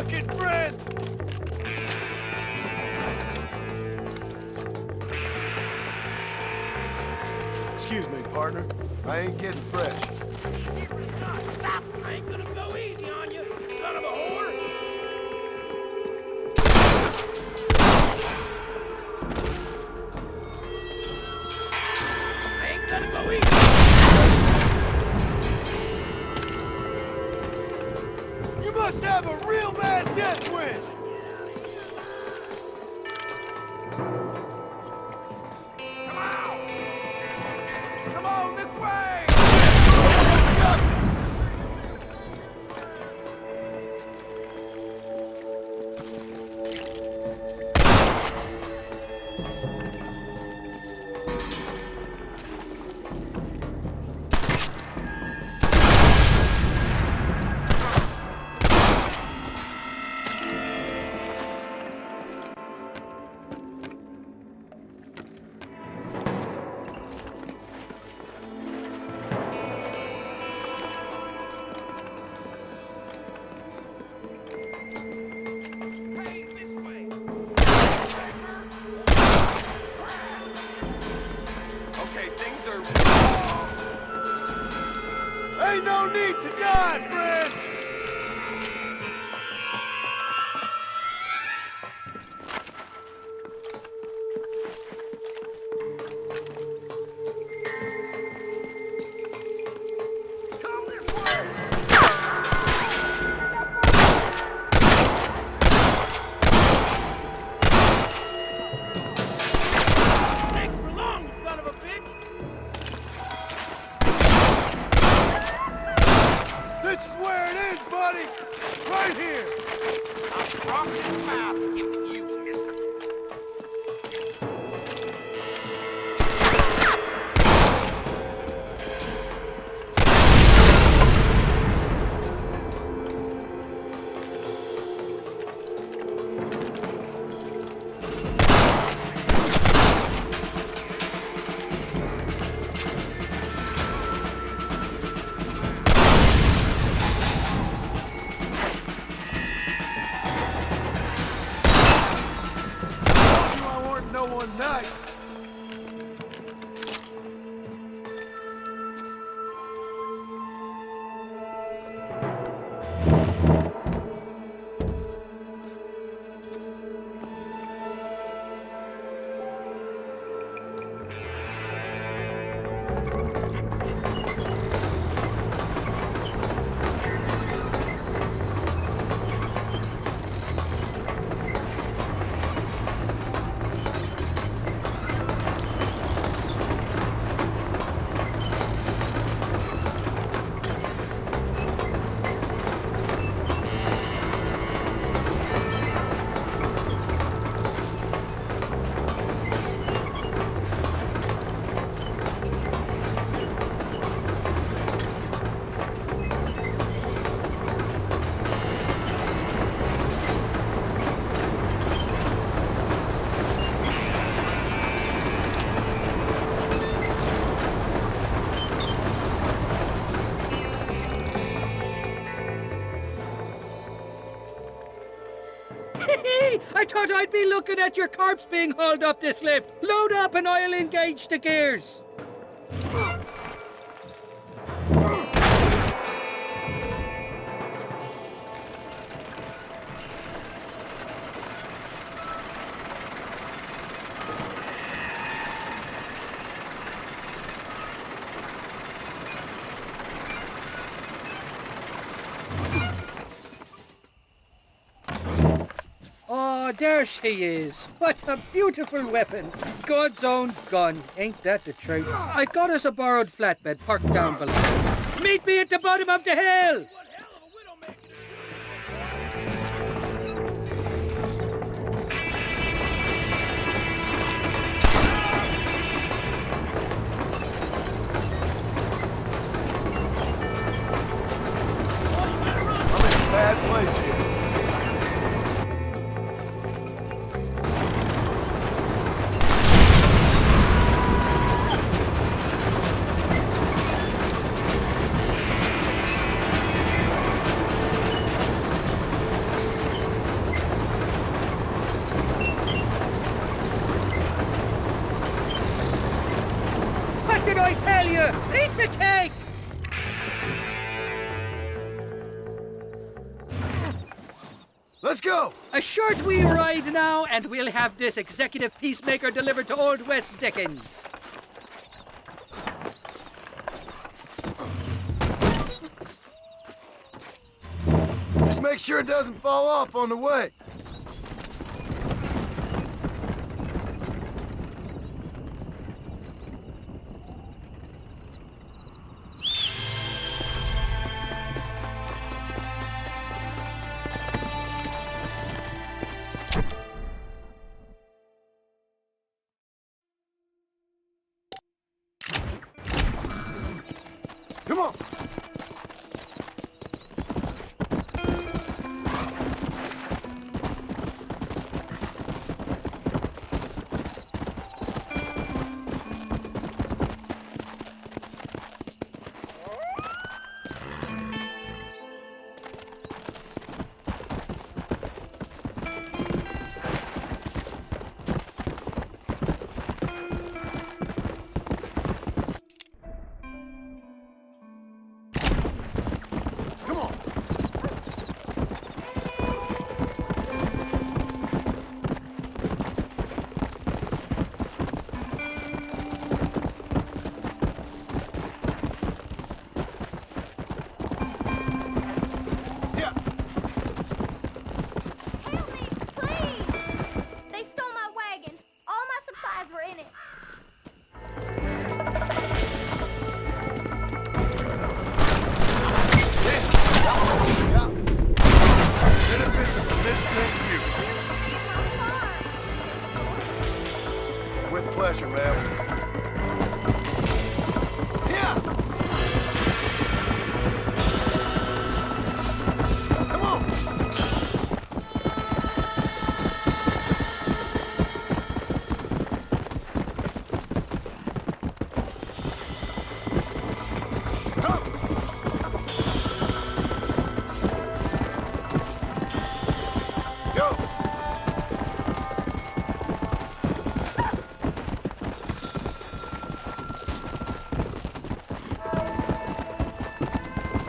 Speaker 11: fucking friend! Excuse me, partner. I ain't getting fresh.
Speaker 8: Stop! I ain't gonna go easy on you, son of a whore! I ain't gonna go easy!
Speaker 11: You must have a real bad death wish!
Speaker 8: Come on, this way!
Speaker 11: Ain't no need to die, friend!
Speaker 8: Thanks for long, you son of a bitch!
Speaker 11: This is where it is, buddy! Right here!
Speaker 8: I'll drop his mouth if you, mister.
Speaker 11: I want no one nice.
Speaker 5: I thought I'd be looking at your corpse being hauled up this lift. Load up and I'll engage the gears. Oh, there she is. What a beautiful weapon. God's own gun. Ain't that the truth? I got us a borrowed flatbed parked down below. Meet me at the bottom of the hill.
Speaker 11: I'm in a bad place here.
Speaker 5: a cake!
Speaker 6: Let's go!
Speaker 5: A short wee ride now, and we'll have this executive peacemaker delivered to Old West Dickens.
Speaker 6: Just make sure it doesn't fall off on the way. Come on. With pleasure, ma'am.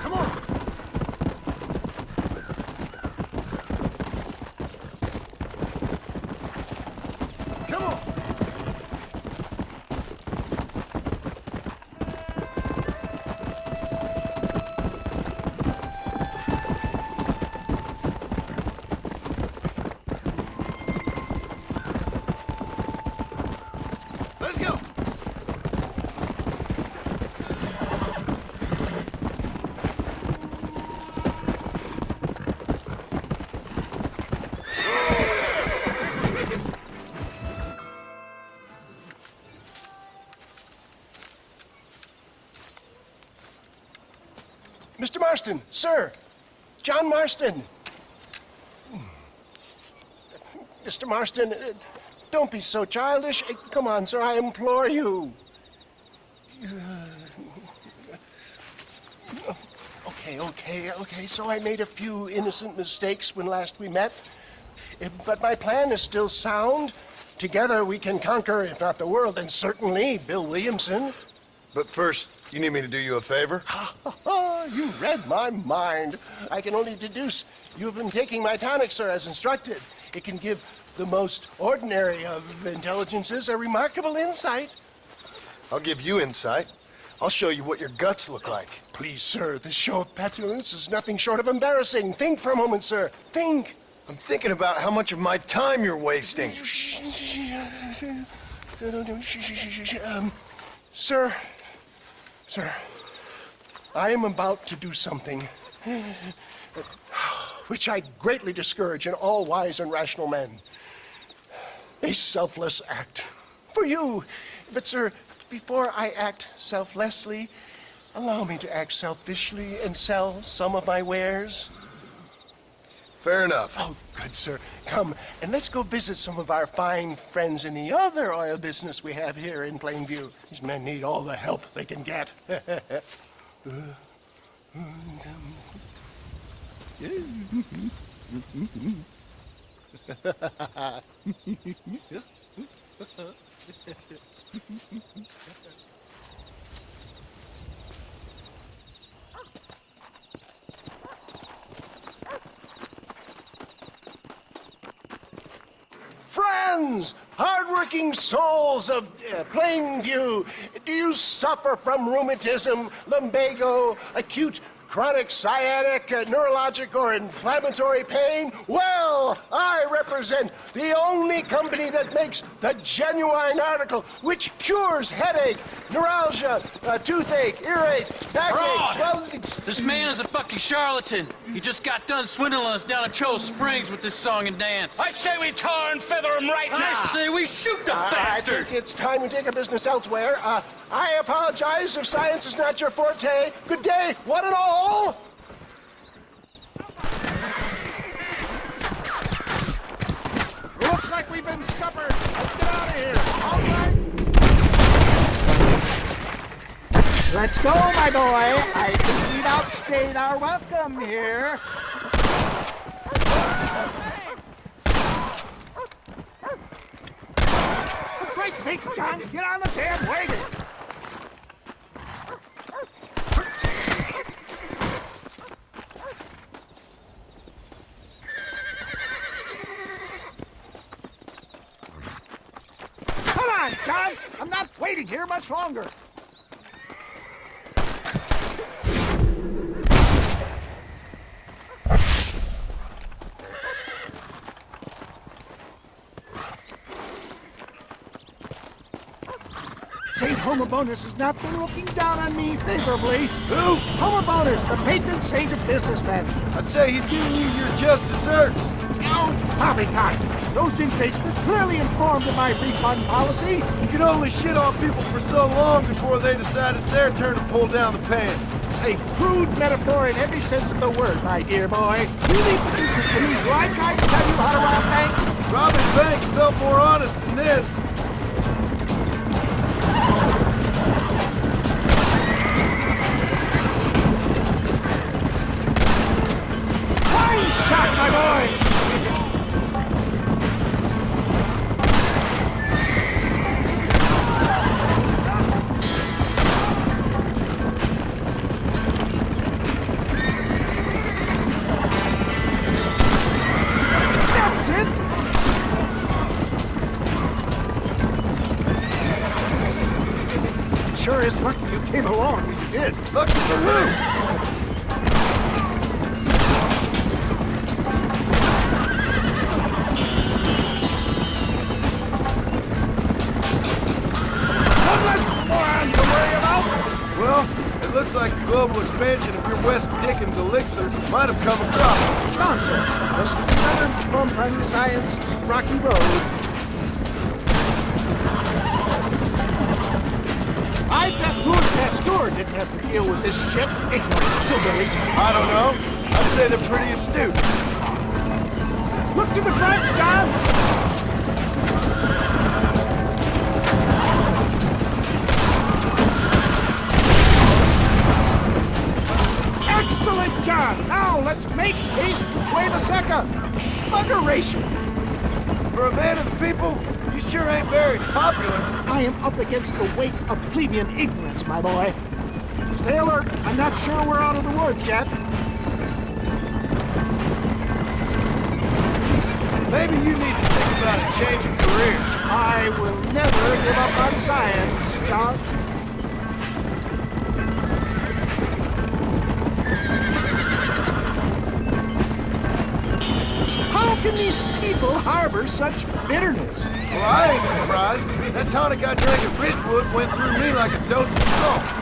Speaker 6: Come on! Go! Let's go!
Speaker 18: Mr. Marston, sir. John Marston. Mr. Marston, don't be so childish. Come on, sir, I implore you. Okay, so I made a few innocent mistakes when last we met. But my plan is still sound. Together we can conquer, if not the world, then certainly Bill Williamson.
Speaker 6: But first, you need me to do you a favor?
Speaker 18: You read my mind. I can only deduce you have been taking my tonic, sir, as instructed. It can give the most ordinary of intelligences a remarkable insight.
Speaker 6: I'll give you insight. I'll show you what your guts look like.
Speaker 18: Please, sir, this show of petulance is nothing short of embarrassing. Think for a moment, sir. Think.
Speaker 6: I'm thinking about how much of my time you're wasting.
Speaker 18: Sir, I am about to do something which I greatly discourage in all wise and rational men. A selfless act for you. But, sir, before I act selflessly, allow me to act selfishly and sell some of my wares.
Speaker 6: Fair enough.
Speaker 18: Oh, good, sir. Come, and let's go visit some of our fine friends in the other oil business we have here in Plainview. These men need all the help they can get. citizens, hardworking souls of Plainview, do you suffer from rheumatism, lumbago, acute chronic sciatic, neurologic, or inflammatory pain? Well, I represent the only company that makes the genuine article which cures headache, neuralgia, toothache, earache, backache,
Speaker 3: Fraud! This man is a fucking charlatan. He just got done swindling us down at Cho Springs with this song and dance.
Speaker 21: I say we tar and feather him right now.
Speaker 3: I say we shoot the
Speaker 18: I
Speaker 3: bastard.
Speaker 18: think it's time we take our business elsewhere. I apologize if science is not your forte. Good day, one and all.
Speaker 20: Looks like we've been scuppered. Let's get out of here. All right. Let's go, my boy. I think we've outstayed our welcome here. For Christ's sakes, John, get on the damn wagon. Come on, John. I'm not waiting here much longer. Saint Homobonus has not been looking down on me favorably. Who? Homobonus, the patron saint of businessmen.
Speaker 6: I'd say he's giving you your just desserts.
Speaker 20: No, poppycock. Those inmates were clearly informed of my refund policy.
Speaker 6: You can only shit on people for so long before they decide it's their turn to pull down the pants.
Speaker 20: A crude metaphor in every sense of the word, my dear boy. You leave the business to me. Do I try to tell you how to rob banks?
Speaker 6: Robbing banks felt more honest than this.
Speaker 20: Fine shot, my boy! That's it! Sure is lucky you came along when you did.
Speaker 6: Lucky for who? Well, it looks like the global expansion of your West Dickens elixir might have come across.
Speaker 20: Nonsense! Just another bump on the science rocky road. I bet Louis Pasteur didn't have to deal with this shit. Ignorant hillbillies.
Speaker 6: I don't know. I'd say they're pretty astute.
Speaker 20: Look to the front, John! Excellent, John! Now let's make haste to Cueva Seca! Moderation!
Speaker 6: For a man of the people, you sure ain't very popular.
Speaker 20: I am up against the weight of plebeian ignorance, my boy. Stay alert. I'm not sure we're out of the woods yet.
Speaker 6: Maybe you need to think about a change of career.
Speaker 20: I will never give up on science, John. How can these people harbor such bitterness?
Speaker 6: Well, I ain't surprised. That tonic I drank at Ridgewood went through me like a dose of salt.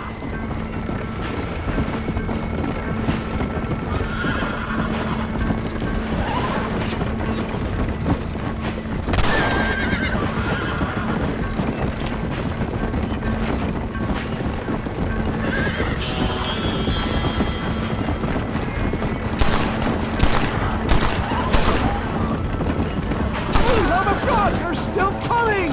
Speaker 20: You're still coming!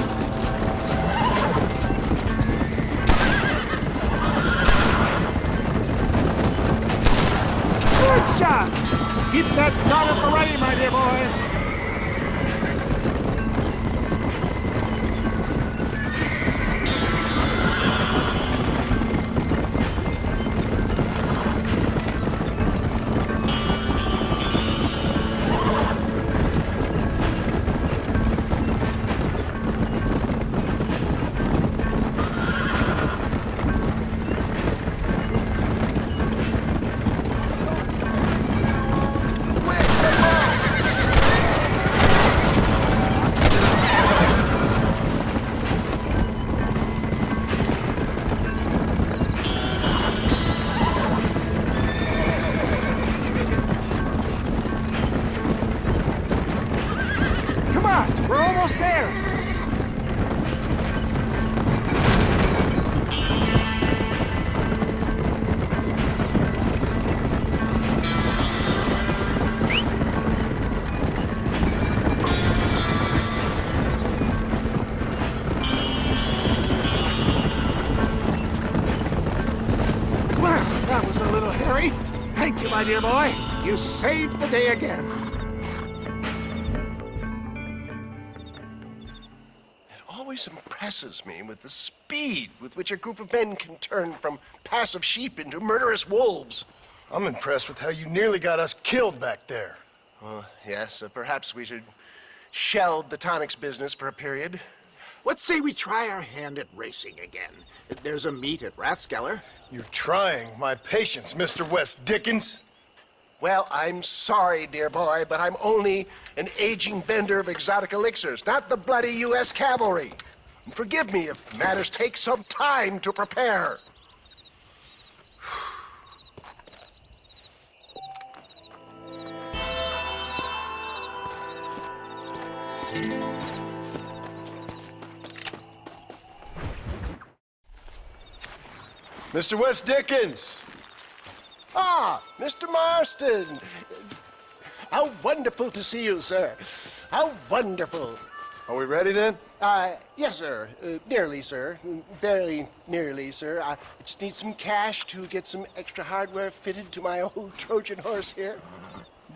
Speaker 20: little Harry. Thank you, my dear boy. You saved the day again.
Speaker 18: It always impresses me with the speed with which a group of men can turn from passive sheep into murderous wolves.
Speaker 6: I'm impressed with how you nearly got us killed back there.
Speaker 18: Yes, perhaps we should shelve the tonics business for a period.
Speaker 20: Let's say we try our hand at racing again. There's a meet at Rathskeller.
Speaker 6: You're trying my patience, Mr. West Dickens.
Speaker 18: Well, I'm sorry, dear boy, but I'm only an aging vendor of exotic elixirs, not the bloody U.S. cavalry. Forgive me if matters take some time to prepare.
Speaker 6: Mr. West Dickens!
Speaker 18: Ah, Mr. Marston! How wonderful to see you, sir. How wonderful.
Speaker 6: Are we ready then?
Speaker 18: Yes, sir. Nearly, sir. Very nearly, sir. I just need some cash to get some extra hardware fitted to my old Trojan horse here.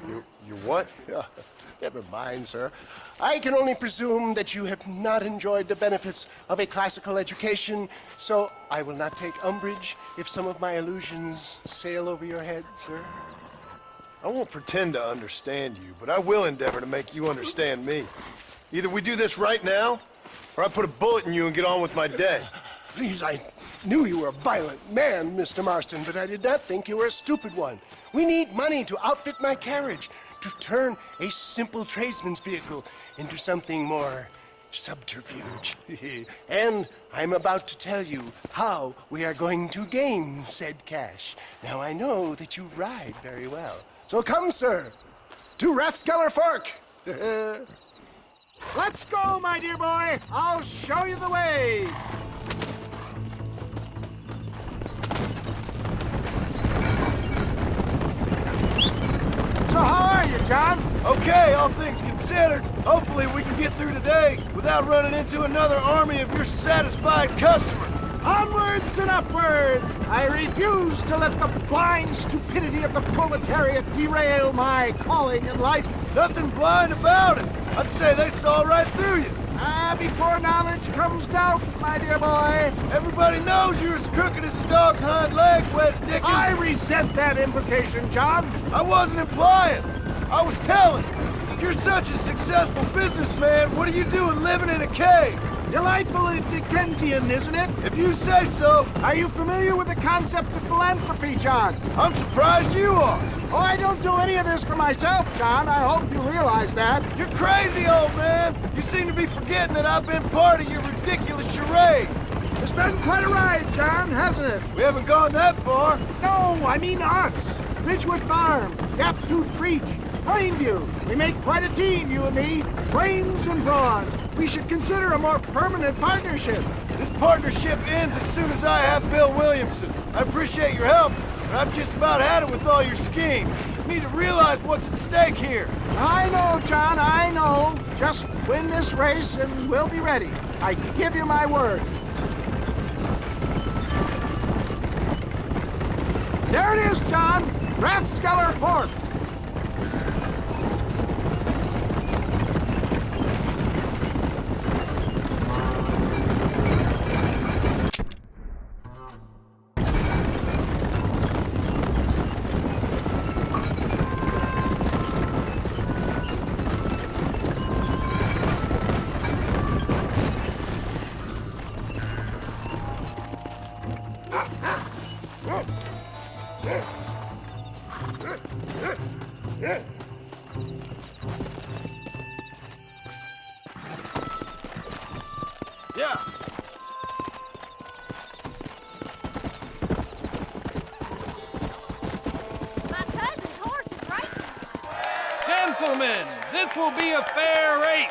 Speaker 6: You what?
Speaker 18: Never mind, sir. I can only presume that you have not enjoyed the benefits of a classical education, so I will not take umbrage if some of my illusions sail over your head, sir.
Speaker 6: I won't pretend to understand you, but I will endeavor to make you understand me. Either we do this right now, or I put a bullet in you and get on with my day.
Speaker 18: Please, I knew you were a violent man, Mr. Marston, but I did not think you were a stupid one. We need money to outfit my carriage, to turn a simple tradesman's vehicle into something more subterfuge. And I'm about to tell you how we are going to gain said cash. Now, I know that you ride very well. So come, sir, to Rathskeller Fork.
Speaker 20: Let's go, my dear boy. I'll show you the way. So how are you, John?
Speaker 6: Okay, all things considered. Hopefully we can get through today without running into another army of your satisfied customers.
Speaker 20: Onwards and upwards! I refuse to let the blind stupidity of the proletariat derail my calling in life.
Speaker 6: Nothing blind about it. I'd say they saw right through you.
Speaker 20: Before knowledge comes doubt, my dear boy.
Speaker 6: Everybody knows you're as crooked as a dog's hind leg, West Dickens.
Speaker 20: I resent that implication, John.
Speaker 6: I wasn't implying. I was telling. If you're such a successful businessman, what are you doing living in a cave?
Speaker 20: Delightfully Dickensian, isn't it?
Speaker 6: If you say so.
Speaker 20: Are you familiar with the concept of philanthropy, John?
Speaker 6: I'm surprised you are.
Speaker 20: Oh, I don't do any of this for myself, John. I hope you realize that.
Speaker 6: You're crazy, old man. You seem to be forgetting that I've been part of your ridiculous charade.
Speaker 20: It's been quite a ride, John, hasn't it?
Speaker 6: We haven't gone that far.
Speaker 20: No, I mean us. Ridgewood Farm, Gaptooth Breach, Plainview. We make quite a team, you and me. Brains and brawn. We should consider a more permanent partnership.
Speaker 6: This partnership ends as soon as I have Bill Williamson. I appreciate your help, but I've just about had it with all your schemes. You need to realize what's at stake here.
Speaker 20: I know, John, I know. Just win this race and we'll be ready. I give you my word. There it is, John. Rathskeller Fork.
Speaker 6: Yeah.
Speaker 16: My cousin's horse is racing.
Speaker 10: Gentlemen, this will be a fair race.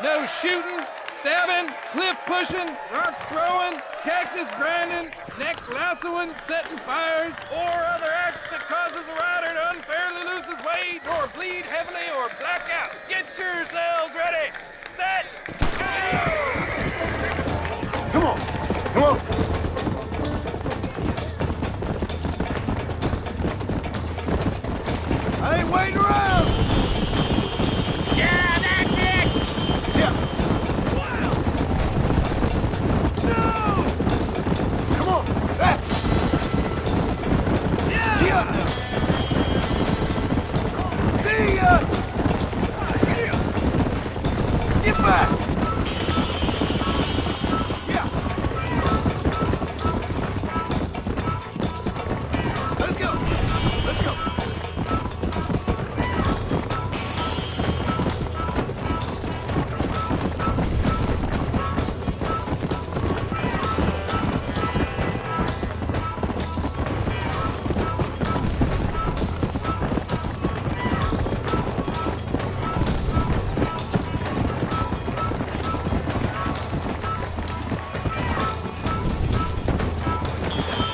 Speaker 10: No shooting, stabbing, cliff pushing, rock throwing, cactus grinding, neck lassoing, setting fires, or other acts that causes a rider to unfairly lose his weight, or bleed heavily, or black out. Get yourselves ready. Set. Go!
Speaker 6: Come on. Come on. ain't waiting around!
Speaker 21: Yeah, that's it!
Speaker 6: Yeah. No! Come on, fast! Yeah! See ya! Get back! Yeah! Let's go! Let's go!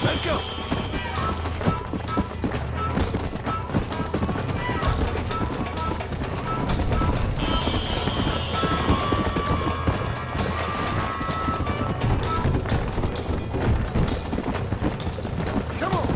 Speaker 6: Let's go! Come on!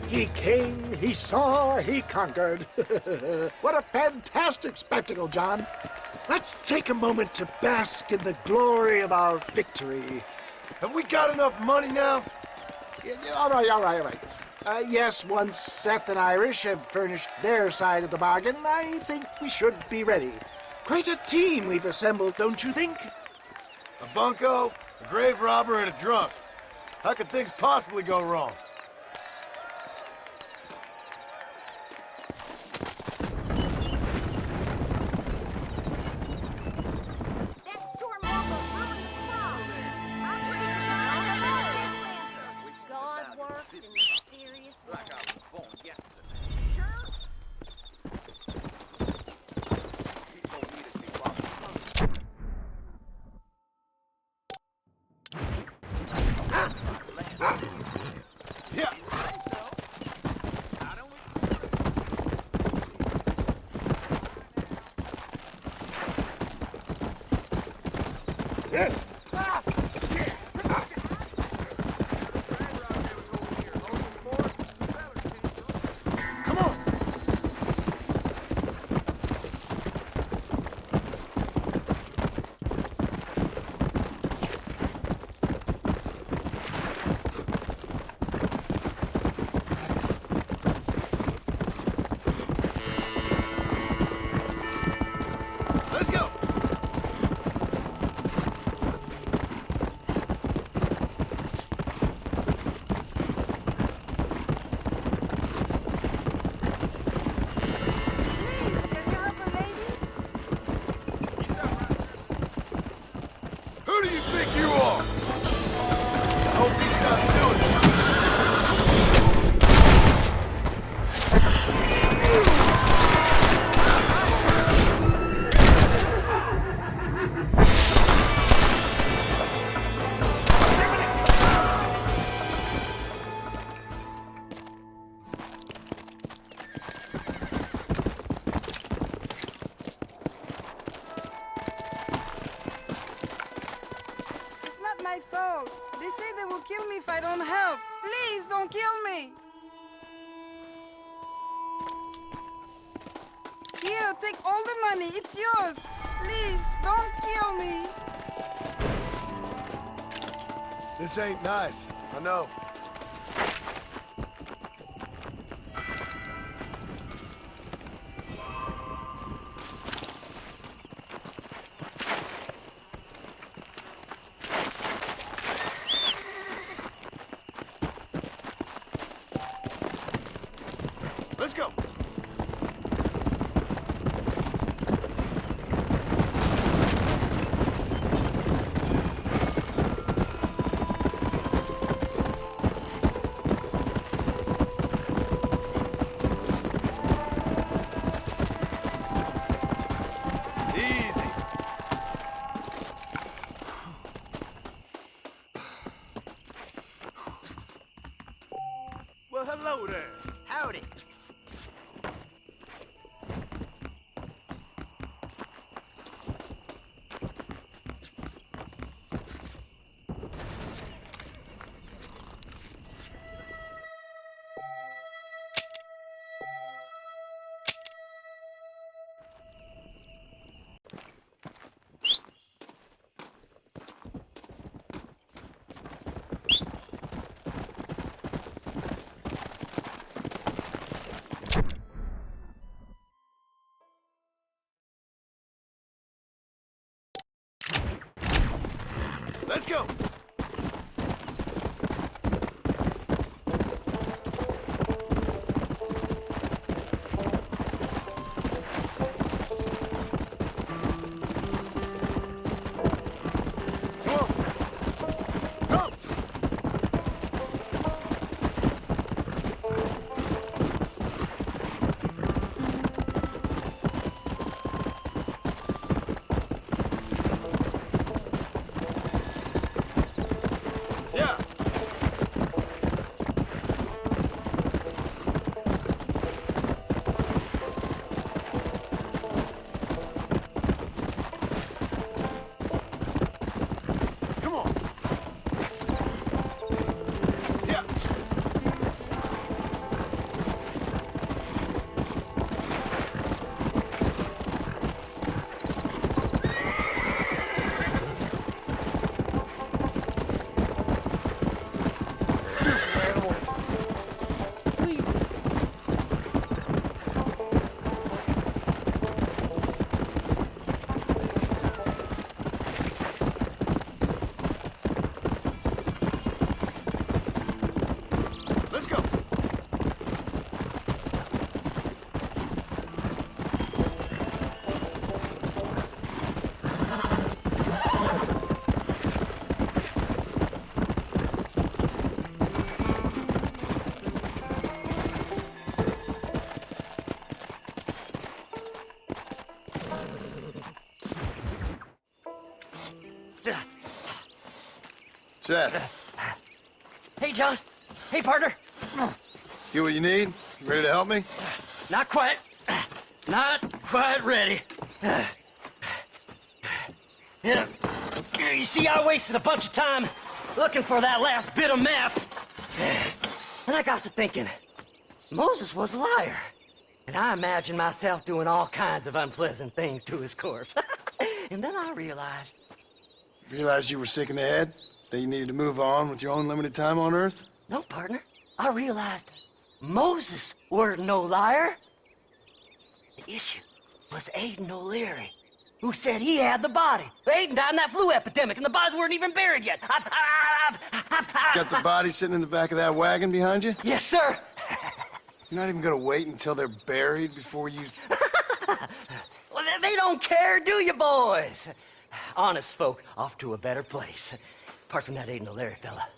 Speaker 20: He came, he saw, he conquered. What a fantastic spectacle, John. Let's take a moment to bask in the glory of our victory.
Speaker 6: Have we got enough money now?
Speaker 20: All right. Yes, once Seth and Irish have furnished their side of the bargain, I think we should be ready. Quite a team we've assembled, don't you think?
Speaker 6: A bunco, a grave robber, and a drunk. How could things possibly go wrong?
Speaker 16: God works in mysterious ways.
Speaker 6: Yeah.
Speaker 2: Don't kill me! Here, take all the money. It's yours. Please, don't kill me.
Speaker 6: This ain't nice. I know. Let's go.
Speaker 18: Well, hello there.
Speaker 11: Howdy.
Speaker 6: Let's go. Seth,
Speaker 17: Hey, John. Hey, partner.
Speaker 6: get what you need? You ready to help me?
Speaker 17: Not quite. Not quite ready. Yeah. You see, I wasted a bunch of time looking for that last bit of map. And I got to thinking, Moses was a liar. And I imagined myself doing all kinds of unpleasant things to his corpse. And then I realized...
Speaker 6: Realized you were sick in the head? That you needed to move on with your own limited time on Earth?
Speaker 17: No, partner. I realized Moses weren't no liar. The issue was Aiden O'Leary, who said he had the body. Aiden died in that flu epidemic, and the bodies weren't even buried yet.
Speaker 6: Got the body sitting in the back of that wagon behind you?
Speaker 17: Yes, sir.
Speaker 6: You're not even gonna wait until they're buried before you...
Speaker 17: Well, they don't care, do you, boys? Honest folk off to a better place. Apart from that Aiden O'Leary fella,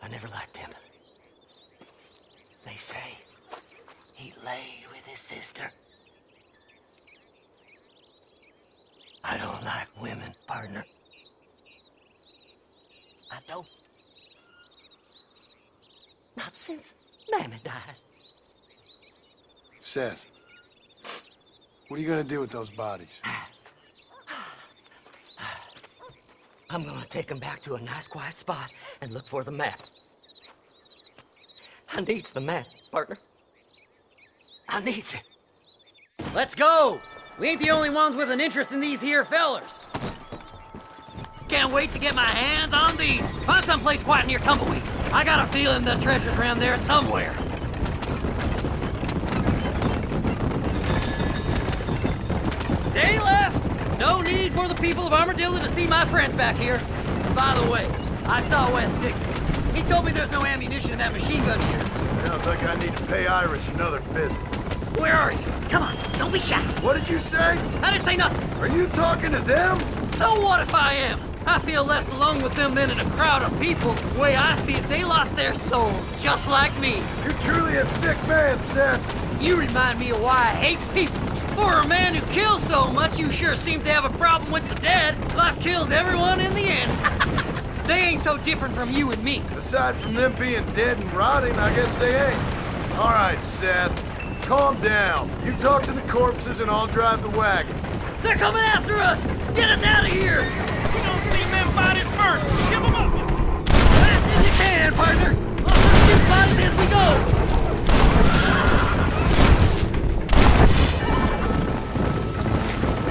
Speaker 17: I never liked him. They say he laid with his sister. I don't like women, partner. I don't. Not since Mammy died.
Speaker 6: Seth, what are you gonna do with those bodies?
Speaker 17: I'm gonna take them back to a nice quiet spot and look for the map.
Speaker 11: I needs the map, partner. I needs it.
Speaker 17: Let's go! We ain't the only ones with an interest in these here fellers. Can't wait to get my hands on these. Find someplace quiet near Tumbleweed. I got a feeling the treasure's around there somewhere. Stay left! No need for the people of Armadillo to see my friends back here. By the way, I saw Wes Dick. He told me there's no ammunition in that machine gun here.
Speaker 6: Sounds like I need to pay Irish another visit.
Speaker 17: Where are you? Come on, don't be shy.
Speaker 6: What did you say?
Speaker 17: I didn't say nothing.
Speaker 6: Are you talking to them?
Speaker 17: So what if I am? I feel less alone with them than in a crowd of people. The way I see it, they lost their souls, just like me.
Speaker 6: You're truly a sick man, Seth.
Speaker 17: You remind me of why I hate people. For a man who kills so much, you sure seem to have a problem with the dead. Life kills everyone in the end. They ain't so different from you and me.
Speaker 6: Aside from them being dead and rotting, I guess they ain't. All right, Seth. Calm down. You talk to the corpses and I'll drive the wagon.
Speaker 17: They're coming after us! Get us out of here!
Speaker 21: We don't see them bodies first. Give them up.
Speaker 17: Fast as you can, partner. I'll search these bodies as we go.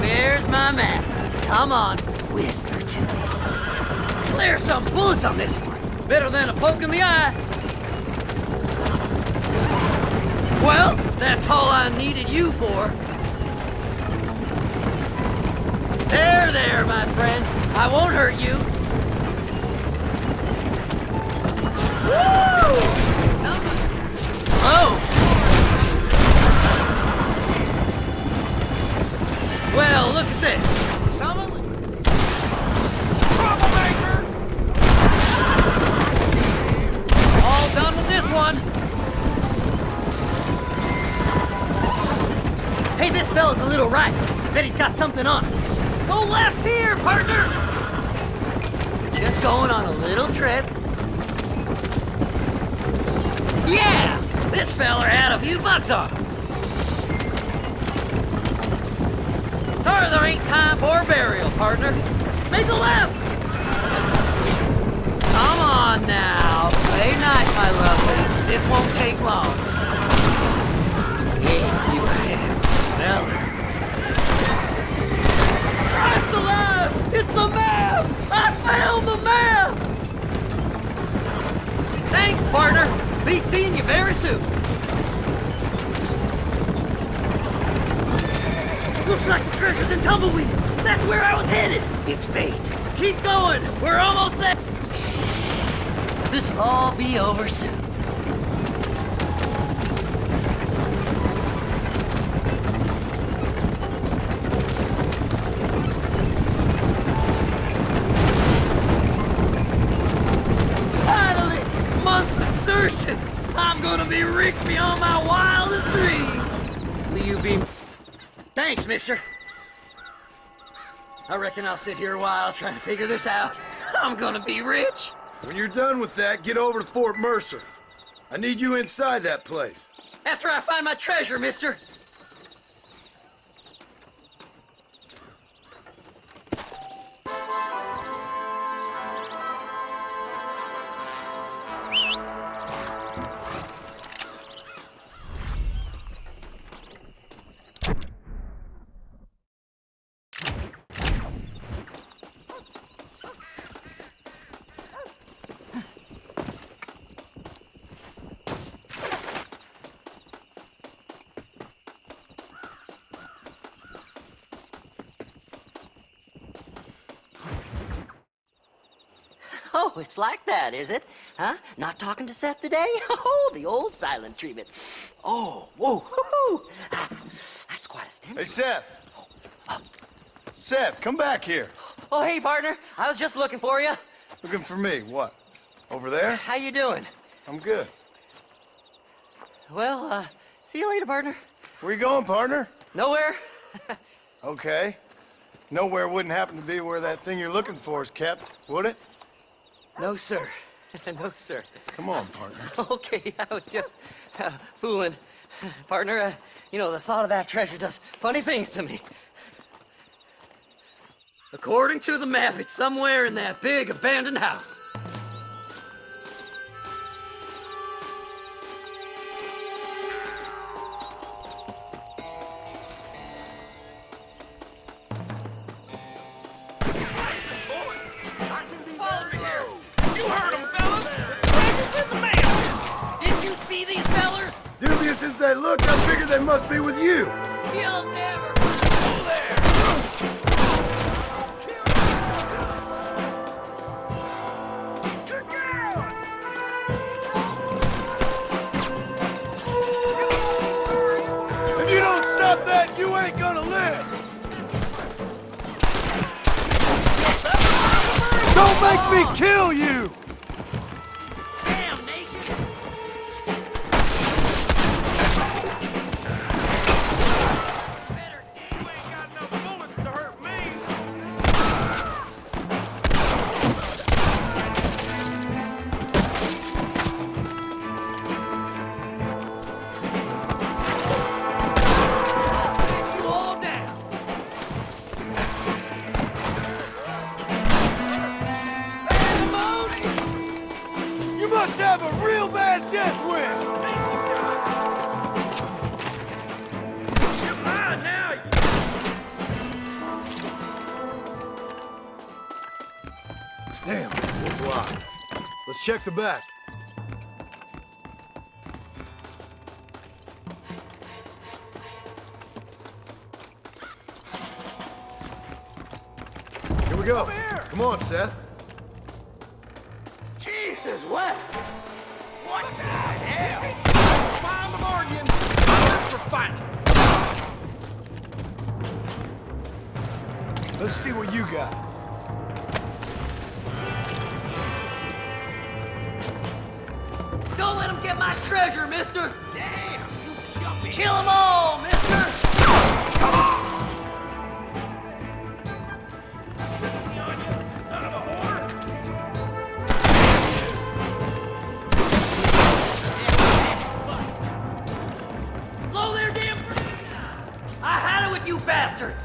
Speaker 17: Where's my map? Come on, whisper to me. There's some bullets on this one. Better than a poke in the eye. Well, that's all I needed you for. There, my friend. I won't hurt you. Woo! Oh! Well, look at this. Troublemaker! All done with this one. Hey, this fella's a little right. Bet he's got something on him. Go left here, partner! Just going on a little trip. Yeah! This fella had a few bucks on him. Sorry there ain't time for a burial, partner. Make a left! Come on now. Play nice, my lovely. This won't take long. Yeah, you have. Well... Christ alive! It's the map! I found the map! Thanks, partner. Be seeing you very soon. Looks like the treasure's in Tumbleweed. That's where I was headed. It's fate. Keep going. We're almost there. This'll all be over soon. I'm gonna be rich beyond my wildest dreams. Will you be... Thanks, mister. I reckon I'll sit here a while trying to figure this out. I'm gonna be rich.
Speaker 6: When you're done with that, get over to Fort Mercer. I need you inside that place.
Speaker 17: After I find my treasure, mister.
Speaker 11: Oh, it's like that, is it? Huh? Not talking to Seth today? Oh, the old silent treatment. Oh, whoa, hoo-hoo. That's quite a stench.
Speaker 6: Hey, Seth. Seth, come back here.
Speaker 11: Oh, hey, partner. I was just looking for you.
Speaker 6: Looking for me? What? Over there?
Speaker 11: How you doing?
Speaker 6: I'm good.
Speaker 11: Well, see you later, partner.
Speaker 6: Where you going, partner?
Speaker 11: Nowhere.
Speaker 6: Okay. Nowhere wouldn't happen to be where that thing you're looking for is kept, would it?
Speaker 11: No, sir. No, sir.
Speaker 6: Come on, partner.
Speaker 11: Okay, I was just fooling. Partner, you know, the thought of that treasure does funny things to me.
Speaker 17: According to the map, it's somewhere in that big abandoned house.
Speaker 6: nice as they look, I figure they must be with you.
Speaker 17: You'll never go there!
Speaker 6: If you don't stop that, you ain't gonna live. Don't make me kill you!
Speaker 17: Damn, nation! You all down!
Speaker 6: You must have a real bad death wish!
Speaker 21: Come on now!
Speaker 6: Damn, this one's locked. Let's check the back. Here we go. Come on, Seth.
Speaker 21: Jesus, what? What the hell? Find the Morgan. For fighting.
Speaker 6: Let's see what you got.
Speaker 17: Don't let him get my treasure, mister! Damn, you jumpy! Kill them all, mister! Come on! Son of a whore! Blow their damn brains out! I had it with you bastards!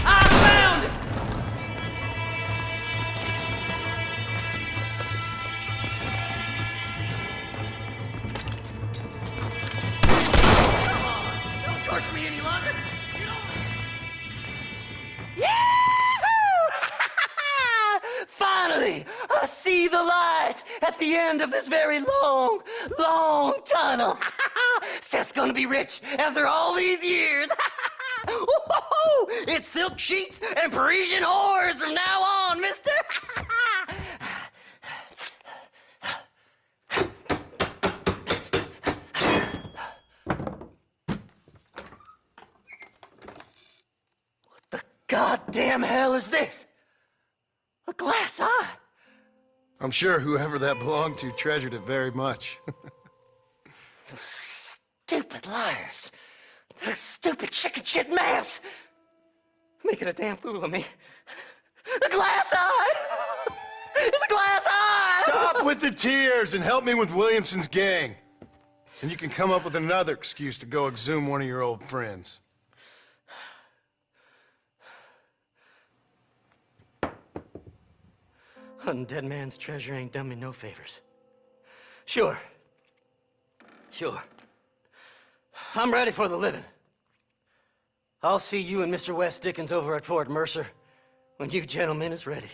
Speaker 17: I found it! Come on, don't torture me any longer. Get over it. Finally, I see the light at the end of this very long, long tunnel. Seth's gonna be rich after all these years. Woo-hoo-hoo! It's silk sheets and Parisian whores from now on, mister. What the goddamn hell is this? A glass eye?
Speaker 6: I'm sure whoever that belonged to treasured it very much.
Speaker 17: Stupid liars. Those stupid chicken shit maps. Making a damn fool of me. A glass eye! It's a glass eye!
Speaker 6: Stop with the tears and help me with Williamson's gang. And you can come up with another excuse to go exhume one of your old friends.
Speaker 17: Hunting dead man's treasure ain't done me no favors. Sure. I'm ready for the living. I'll see you and Mr. West Dickens over at Fort Mercer when you gentlemen is ready.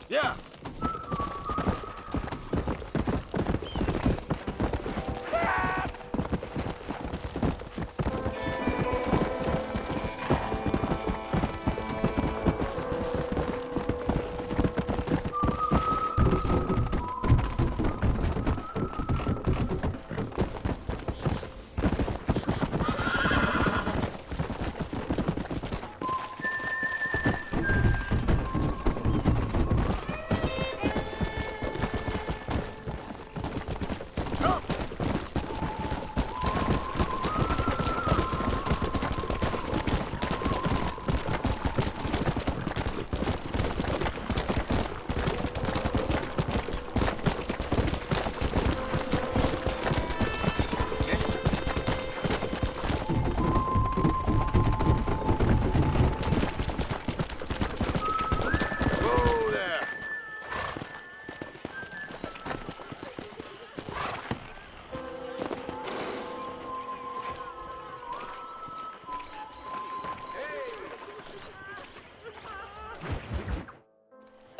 Speaker 6: Yeah.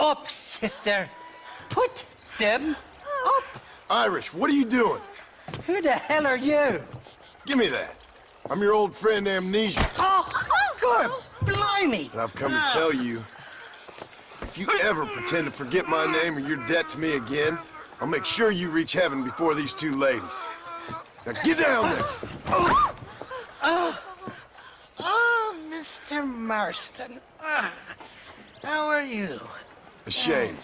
Speaker 1: Up, sister. Put them up.
Speaker 6: Irish, what are you doing?
Speaker 1: Who the hell are you?
Speaker 6: Give me that. I'm your old friend Amnesia.
Speaker 1: Oh, good. Blimey.
Speaker 6: And I've come to tell you, if you ever pretend to forget my name or your debt to me again, I'll make sure you reach heaven before these two ladies. Now get down there.
Speaker 1: Oh, Mr. Marston. How are you?
Speaker 6: Ashamed.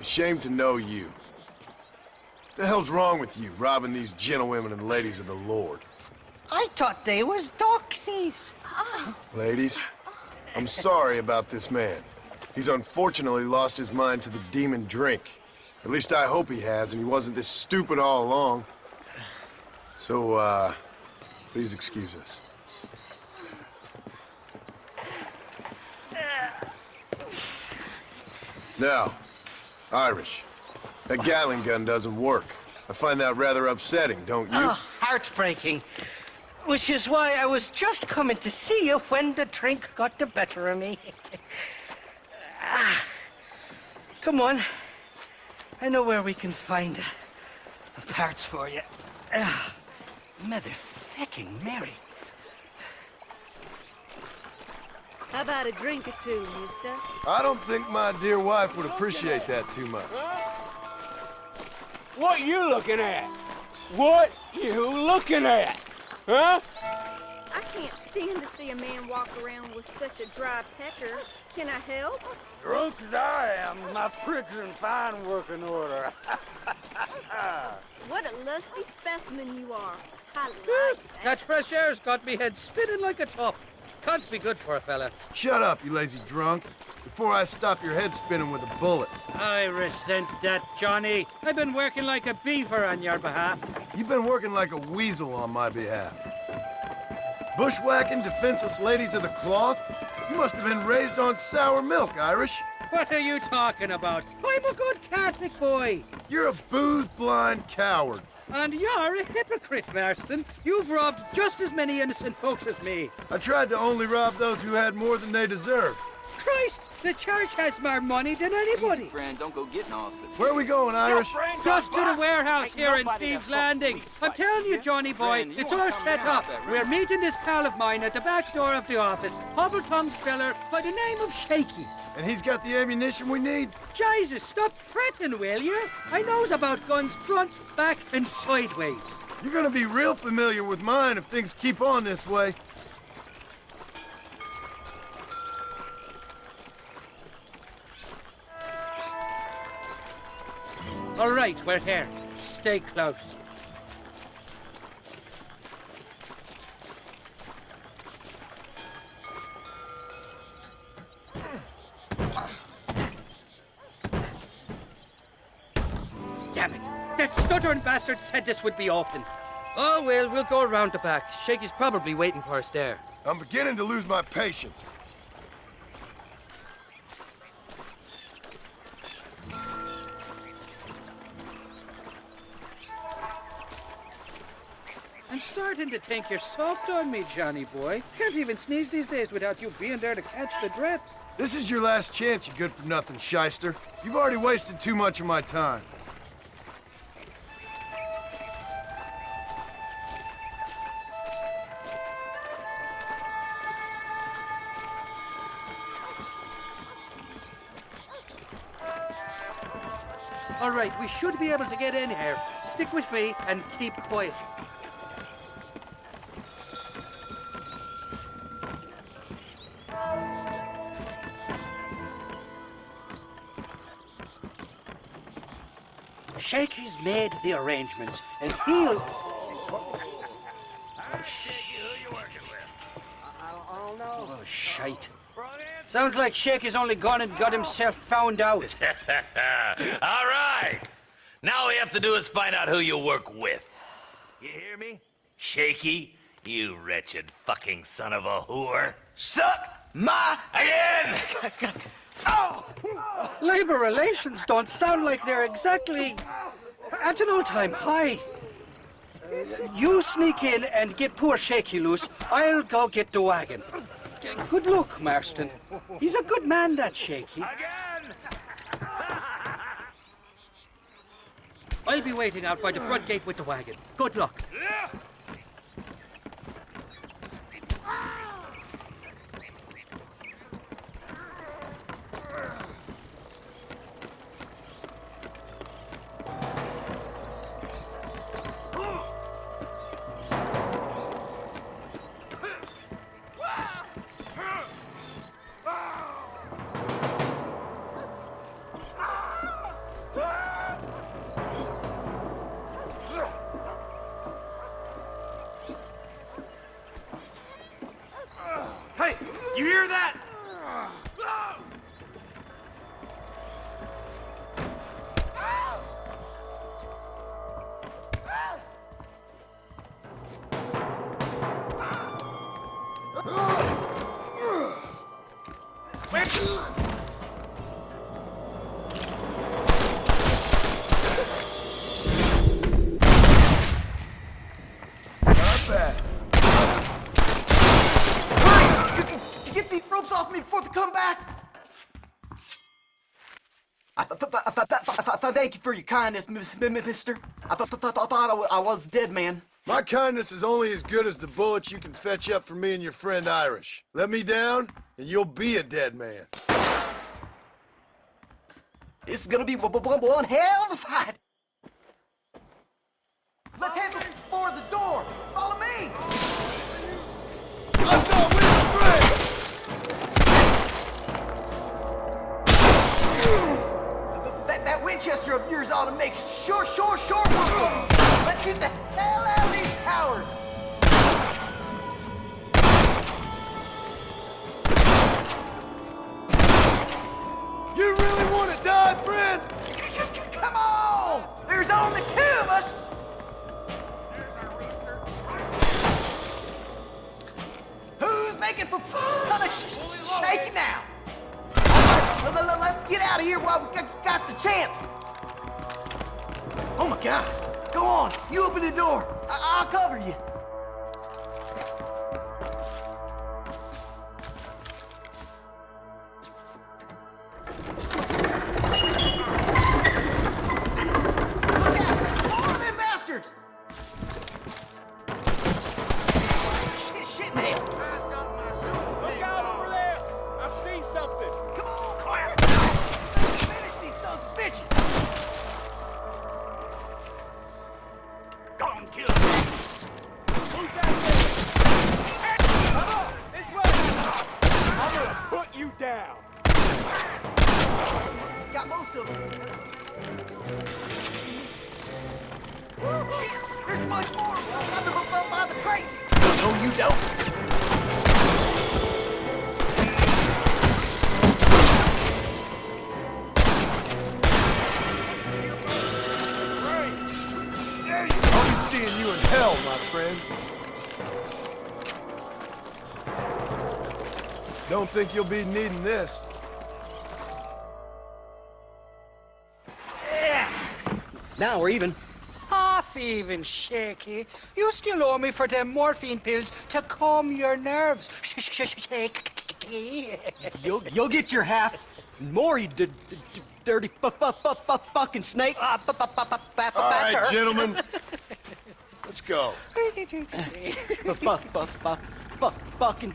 Speaker 6: Ashamed to know you. What the hell's wrong with you, robbing these gentlewomen and ladies of the Lord?
Speaker 1: I thought they was doxies.
Speaker 6: Ladies, I'm sorry about this man. He's unfortunately lost his mind to the demon drink. At least I hope he has, and he wasn't this stupid all along. So, please excuse us. Now, Irish, that Gatling gun doesn't work. I find that rather upsetting, don't you?
Speaker 1: Oh, heartbreaking. Which is why I was just coming to see you when the drink got the better of me. Come on. I know where we can find the parts for you. Motherfucking Mary.
Speaker 14: How about a drink or two, mister?
Speaker 6: I don't think my dear wife would appreciate that too much.
Speaker 19: What you looking at? What you looking at? Huh?
Speaker 14: I can't stand to see a man walk around with such a dry pecker. Can I help?
Speaker 19: Drunk as I am, my prick's in fine working order.
Speaker 14: What a lusty specimen you are. I like that.
Speaker 5: That fresh air's got me head spinning like a top. Can't be good for a fella.
Speaker 6: Shut up, you lazy drunk, before I stop your head spinning with a bullet.
Speaker 5: I resent that, Johnny. I've been working like a beaver on your behalf.
Speaker 6: You've been working like a weasel on my behalf. Bushwhacking defenseless ladies of the cloth? You must have been raised on sour milk, Irish.
Speaker 5: What are you talking about? I'm a good Catholic boy.
Speaker 6: You're a booze-blind coward.
Speaker 5: And you're a hypocrite, Marston. You've robbed just as many innocent folks as me.
Speaker 6: I tried to only rob those who had more than they deserved.
Speaker 5: Christ, the church has more money than anybody.
Speaker 9: Friend, don't go getting all this.
Speaker 6: Where are we going, Irish?
Speaker 5: Just to the warehouse here in Thieves' Landing. I'm telling you, Johnny boy, it's all set up. We're meeting this pal of mine at the back door of the office, hobble-tongued fella by the name of Shaky.
Speaker 6: And he's got the ammunition we need?
Speaker 5: Jesus, stop fretting, will you? I knows about guns front, back, and sideways.
Speaker 6: You're gonna be real familiar with mine if things keep on this way.
Speaker 5: All right, we're here. Stay close. Damn it! That stuttering bastard said this would be open. Oh, well, we'll go around the back. Shaky's probably waiting for us there.
Speaker 6: I'm beginning to lose my patience.
Speaker 5: I'm starting to think you're soft on me, Johnny boy. Can't even sneeze these days without you being there to catch the drips.
Speaker 6: This is your last chance, you good-for-nothing shyster. You've already wasted too much of my time.
Speaker 5: All right, we should be able to get in here. Stick with me and keep quiet.
Speaker 1: Shakey's made the arrangements, and he'll... Oh, shite. Sounds like Shakey's only gone and got himself found out.
Speaker 13: All right. Now all we have to do is find out who you work with. You hear me? Shaky, you wretched fucking son of a whore.
Speaker 11: Suck my...
Speaker 13: Again!
Speaker 1: Oh! Labor relations don't sound like they're exactly at an all-time high. You sneak in and get poor Shaky loose. I'll go get the wagon. Good luck, Marston. He's a good man, that Shaky.
Speaker 5: I'll be waiting out by the front gate with the wagon. Good luck.
Speaker 8: Hey, you hear that?
Speaker 11: Not bad. Get these ropes off me before they come back. Thank you for your kindness, mister. I thought I was dead, man.
Speaker 6: My kindness is only as good as the bullets you can fetch up for me and your friend Irish. Let me down, and you'll be a dead man.
Speaker 11: This is gonna be one hell of a fight. Let's head for the door. Follow me.
Speaker 6: Let's go, with
Speaker 11: That Winchester of yours ought to make sure. Let's get the hell out of these towers.
Speaker 6: You really want to die, friend?
Speaker 11: Come on! There's only two of us. Who's making for fun of Shaky now? All right, let's get out of here while we got the chance. Oh my God! Go on, you open the door. I'll cover you. Look out! More of them bastards! Shit, man!
Speaker 19: Look out over there! I've seen something!
Speaker 11: Come on, quick! Finish these sons of bitches!
Speaker 19: Go and kill him! Who's that there? Come on! This way! I'm gonna put you down!
Speaker 11: Got most of them. There's much more by the crates! No, you don't!
Speaker 6: I'll be seeing you in hell, my friends. Don't think you'll be needing this.
Speaker 5: Now we're even.
Speaker 1: Ah, thieving shaky. You still owe me for them morphine pills to calm your nerves. Shaky.
Speaker 11: You'll get your half. More, you dirty fucking snake.
Speaker 6: All right, gentlemen. Let's go.
Speaker 11: Fucking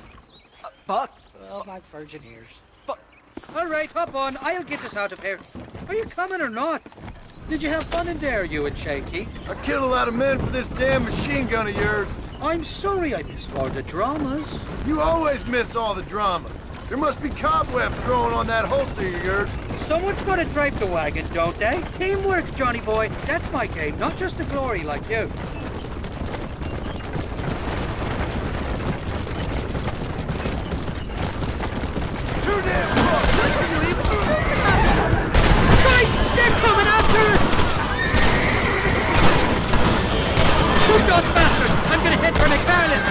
Speaker 11: fuck.
Speaker 1: Oh, my virgin ears.
Speaker 5: All right, hop on. I'll get us out of here. Are you coming or not? Did you have fun in there, you and Shaky?
Speaker 6: I killed a lot of men for this damn machine gun of yours.
Speaker 5: I'm sorry I missed all the dramas.
Speaker 6: You always miss all the drama. There must be cobwebs growing on that holster of yours.
Speaker 5: Someone's got to drive the wagon, don't they? Teamwork, Johnny boy. That's my game, not just the glory like you.
Speaker 6: Too damn close!
Speaker 5: What are you even shooting at? Strike! They're coming after us! Shoot those bastards! I'm gonna head for McFarlane!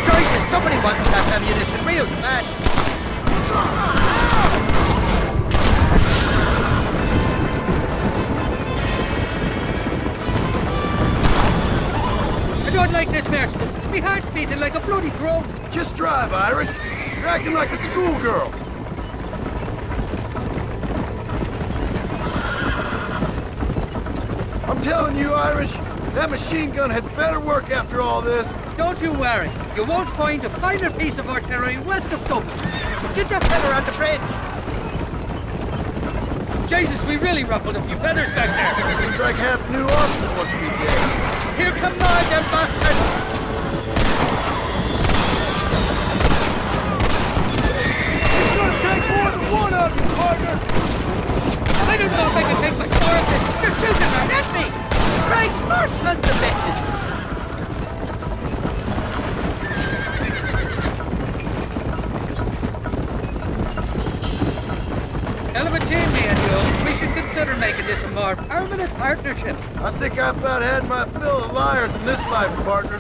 Speaker 5: Jesus, somebody wants that ammunition real bad. I don't like this, Marston. My heart's beating like a bloody drum.
Speaker 6: Just drive, Irish. You're acting like a schoolgirl. I'm telling you, Irish, that machine gun had better work after all this.
Speaker 5: Don't you worry. You won't find a finer piece of artillery west of Dublin. Get that feather on the bridge. Jesus, we really ruffled a few feathers back there.
Speaker 6: Seems like half the new officers want to be dead.
Speaker 5: Here come more, them bastards.
Speaker 6: It's gonna take more than one of you, partner.
Speaker 5: I don't know if I can take much more of this. They're shooting right at me. Christ, more sons of bitches. Hell of a team, me and you. We should consider making this a more permanent partnership.
Speaker 6: I think I've about had my fill of liars in this life, partner.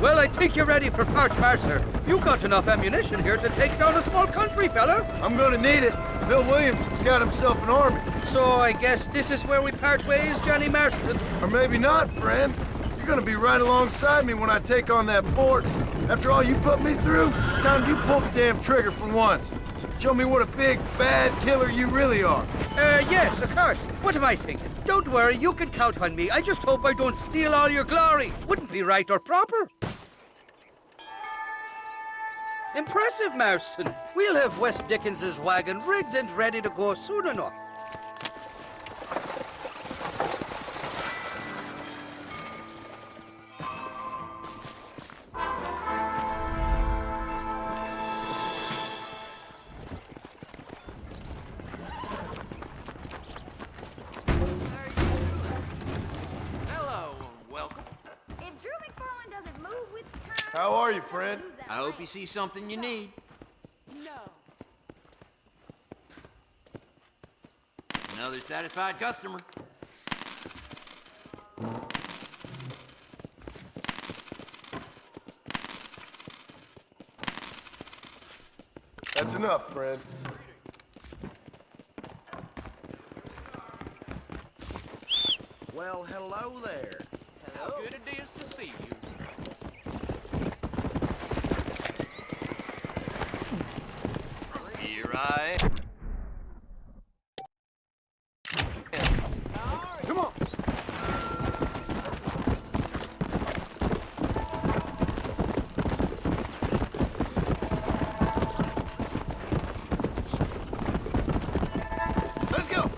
Speaker 5: Well, I think you're ready for part Mercer. You got enough ammunition here to take down a small country, fella.
Speaker 6: I'm gonna need it. Bill Williamson's got himself an army.
Speaker 5: So I guess this is where we part ways, Johnny Marston.
Speaker 6: Or maybe not, friend. You're gonna be right alongside me when I take on that fort. After all you put me through, it's time you pull the damn trigger for once. Show me what a big, bad killer you really are.
Speaker 5: Yes, of course. What am I thinking? Don't worry, you can count on me. I just hope I don't steal all your glory. Wouldn't be right or proper. Impressive, Marston. We'll have West Dickens's wagon rigged and ready to go soon enough.
Speaker 6: How are you, friend?
Speaker 4: I hope you see something you need.
Speaker 14: No.
Speaker 4: Another satisfied customer.
Speaker 6: That's enough, friend.
Speaker 4: Well, hello there.
Speaker 19: How good it is to see you.
Speaker 4: Here I am.
Speaker 6: Come on. Let's go.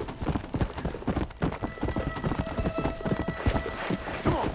Speaker 6: Come on.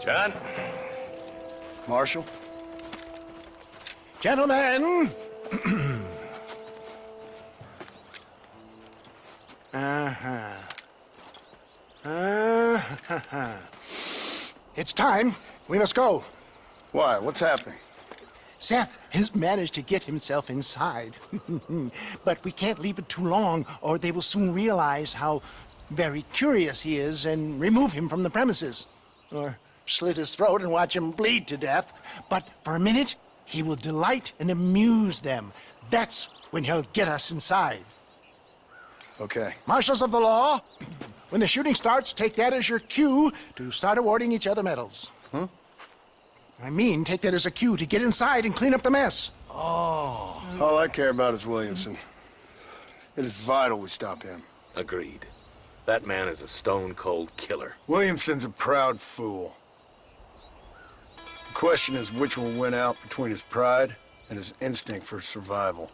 Speaker 12: John?
Speaker 6: Marshal?
Speaker 20: Gentlemen! It's time. We must go.
Speaker 6: Why? What's happening?
Speaker 20: Seth has managed to get himself inside. But we can't leave it too long, or they will soon realize how very curious he is and remove him from the premises. Or slit his throat and watch him bleed to death. But for a minute, he will delight and amuse them. That's when he'll get us inside.
Speaker 6: Okay.
Speaker 20: Marshals of the law, when the shooting starts, take that as your cue to start awarding each other medals.
Speaker 6: Huh?
Speaker 20: I mean, take that as a cue to get inside and clean up the mess.
Speaker 6: Oh. All I care about is Williamson. It is vital we stop him.
Speaker 13: Agreed. That man is a stone-cold killer.
Speaker 6: Williamson's a proud fool. The question is which will win out between his pride and his instinct for survival.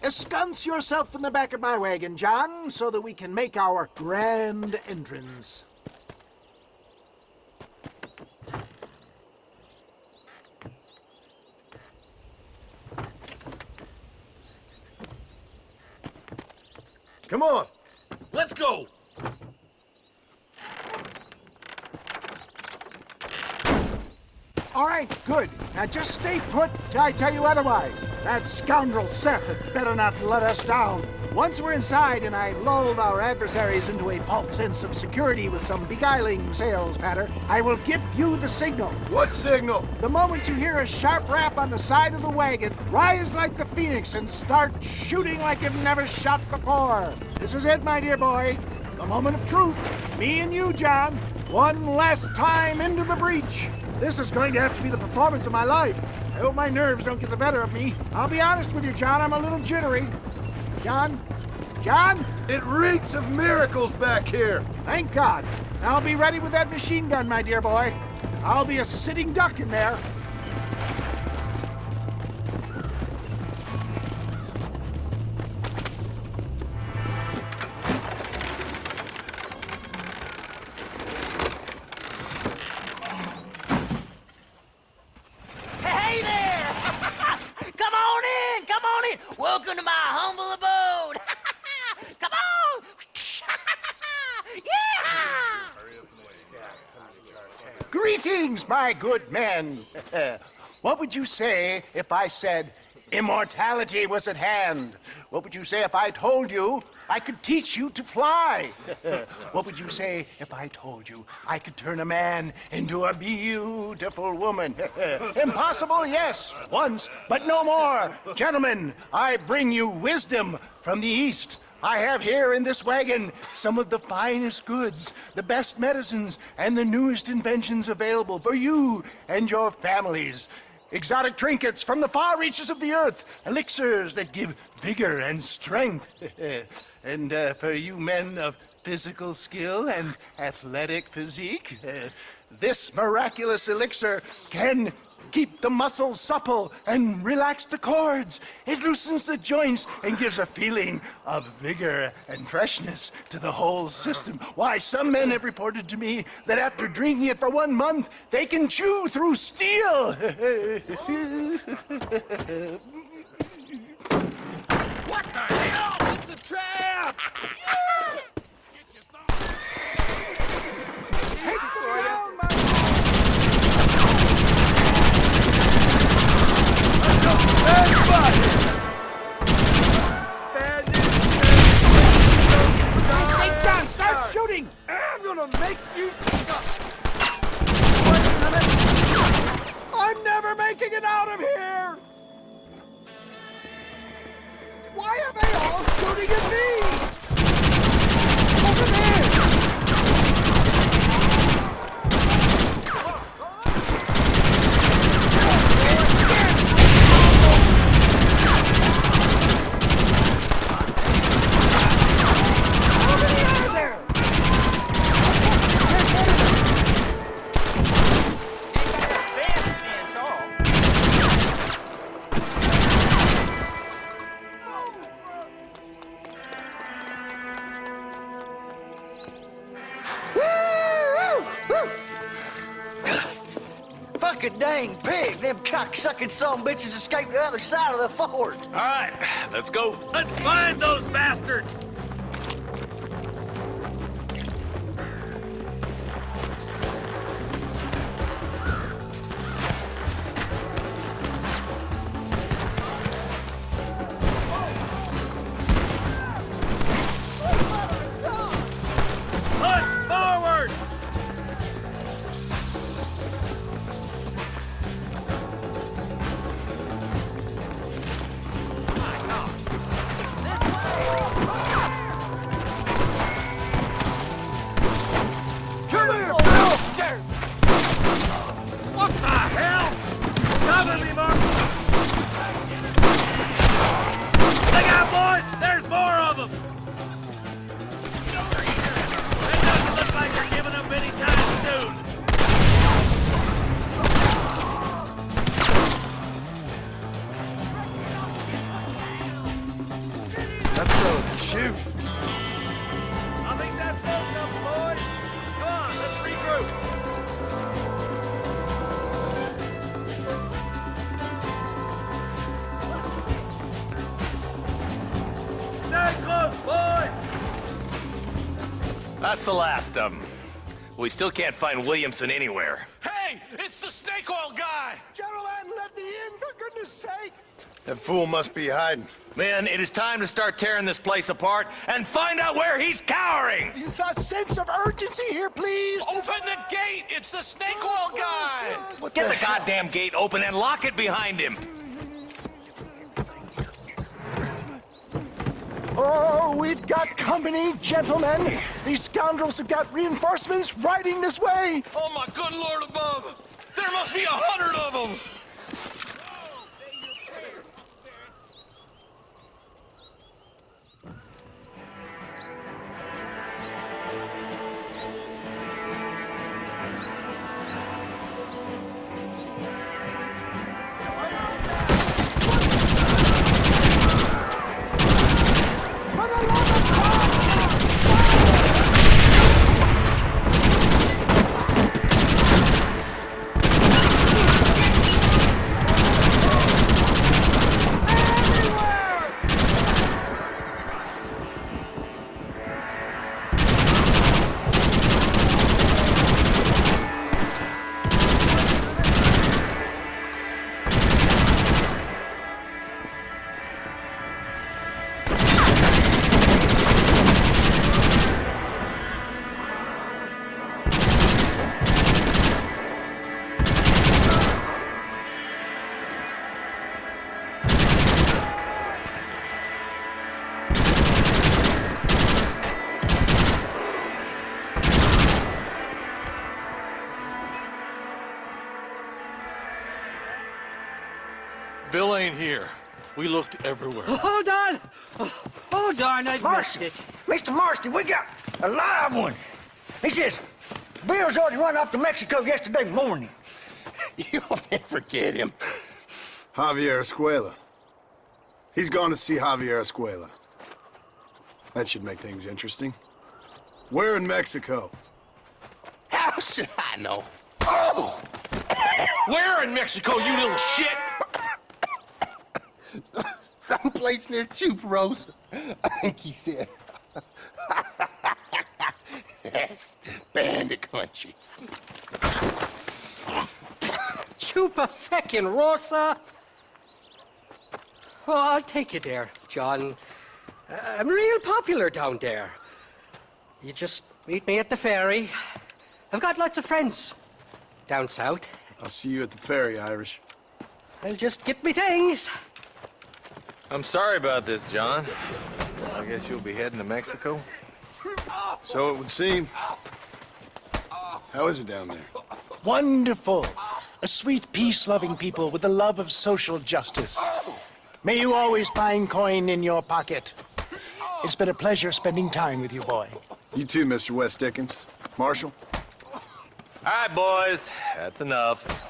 Speaker 20: Ensconce yourself in the back of my wagon, John, so that we can make our grand entrance.
Speaker 18: Come on, let's go.
Speaker 20: All right, good. Now just stay put till I tell you otherwise. That scoundrel Seth had better not let us down. Once we're inside and I lulled our adversaries into a false sense of security with some beguiling sales patter, I will give you the signal.
Speaker 6: What signal?
Speaker 20: The moment you hear a sharp rap on the side of the wagon, rise like the phoenix and start shooting like you've never shot before. This is it, my dear boy. The moment of truth. Me and you, John. One last time into the breach. This is going to have to be the performance of my life. I hope my nerves don't get the better of me. I'll be honest with you, John, I'm a little jittery. John? John?
Speaker 6: It reeks of miracles back here.
Speaker 20: Thank God. I'll be ready with that machine gun, my dear boy. I'll be a sitting duck in there.
Speaker 7: Hey there! Come on in! Come on in! Welcome to my humble abode! Come on! Yeah!
Speaker 20: Greetings, my good men. What would you say if I said immortality was at hand? What would you say if I told you I could teach you to fly? What would you say if I told you I could turn a man into a beautiful woman? Impossible, yes, once, but no more. Gentlemen, I bring you wisdom from the East. I have here in this wagon some of the finest goods, the best medicines, and the newest inventions available for you and your families. Exotic trinkets from the far reaches of the earth, elixirs that give vigor and strength. And for you men of physical skill and athletic physique, this miraculous elixir can keep the muscles supple and relax the cords. It loosens the joints and gives a feeling of vigor and freshness to the whole system. Why, some men have reported to me that after drinking it for 1 month, they can chew through steel.
Speaker 10: What the hell? It's a trap!
Speaker 20: Take them down, my... St. John, start shooting!
Speaker 18: I'm gonna make you stop.
Speaker 20: I'm never making it out of here! Why are they all shooting at me? Over there! How many are there?
Speaker 11: dang pig. Them cocksucking son bitches escaped the other side of the fort.
Speaker 13: All right, let's go. Let's find those bastards. Push forward!
Speaker 11: Come here, Bill!
Speaker 13: What the hell? Cover me, Mark! Look out, boys! There's more of them! It doesn't look like you're giving up any time soon.
Speaker 6: Let's go. Shoot.
Speaker 13: I think that's close enough, boys. Come on, let's regroup. Stay close, boys!
Speaker 12: That's the last of them. We still can't find Williamson anywhere.
Speaker 8: Hey, it's the snake oil guy!
Speaker 18: Gentlemen, let me in, for goodness sake!
Speaker 6: That fool must be hiding.
Speaker 12: Men, it is time to start tearing this place apart and find out where he's cowering!
Speaker 18: The sense of urgency here, please!
Speaker 8: Open the gate! It's the snake oil guy!
Speaker 12: Get the goddamn gate open and lock it behind him!
Speaker 18: Oh, we've got company, gentlemen. These scoundrels have got reinforcements riding this way.
Speaker 8: Oh my good lord above! There must be 100 of them!
Speaker 1: Bill ain't here. We looked everywhere. Hold on! Oh, darn, I missed it.
Speaker 11: Mr. Marston, we got a live one. He says, Bill's already run off to Mexico yesterday morning.
Speaker 6: You'll never get him. Javier Escuela. He's gone to see Javier Escuela. That should make things interesting. Where in Mexico?
Speaker 8: How should I know? Oh! Where in Mexico, you little shit?
Speaker 6: Someplace near Chuparosa, I think he said. That's bandit country.
Speaker 1: Chupa feckin' Rosa! Well, I'll take you there, John. I'm real popular down there. You just meet me at the ferry. I've got lots of friends down south.
Speaker 6: I'll see you at the ferry, Irish.
Speaker 1: I'll just get me things.
Speaker 12: I'm sorry about this, John. I guess you'll be heading to Mexico?
Speaker 6: So it would seem. How is it down there?
Speaker 18: Wonderful. A sweet, peace-loving people with the love of social justice. May you always find coin in your pocket. It's been a pleasure spending time with you, boy.
Speaker 6: You too, Mr. West Dickens. Marshal?
Speaker 12: All right, boys. That's enough.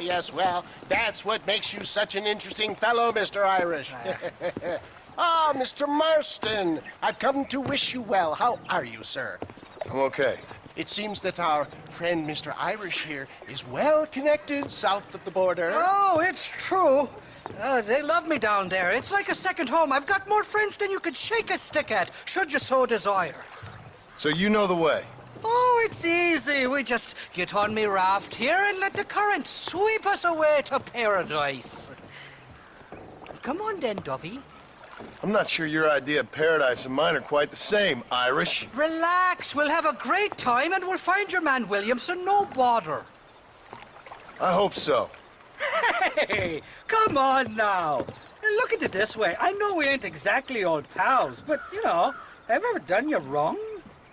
Speaker 18: Yes, well, that's what makes you such an interesting fellow, Mr. Irish. Ah, Mr. Marston, I've come to wish you well. How are you, sir?
Speaker 6: I'm okay.
Speaker 18: It seems that our friend Mr. Irish here is well connected south of the border.
Speaker 1: Oh, it's true. They love me down there. It's like a second home. I've got more friends than you could shake a stick at, should you so desire.
Speaker 6: So you know the way?
Speaker 1: Oh, it's easy. We just get on me raft here and let the current sweep us away to paradise. Come on then, Dovey.
Speaker 6: I'm not sure your idea of paradise and mine are quite the same, Irish.
Speaker 1: Relax. We'll have a great time and we'll find your man Williamson, no bother.
Speaker 6: I hope so.
Speaker 5: Hey, come on now. Look at it this way. I know we ain't exactly old pals, but, you know, have I ever done you wrong?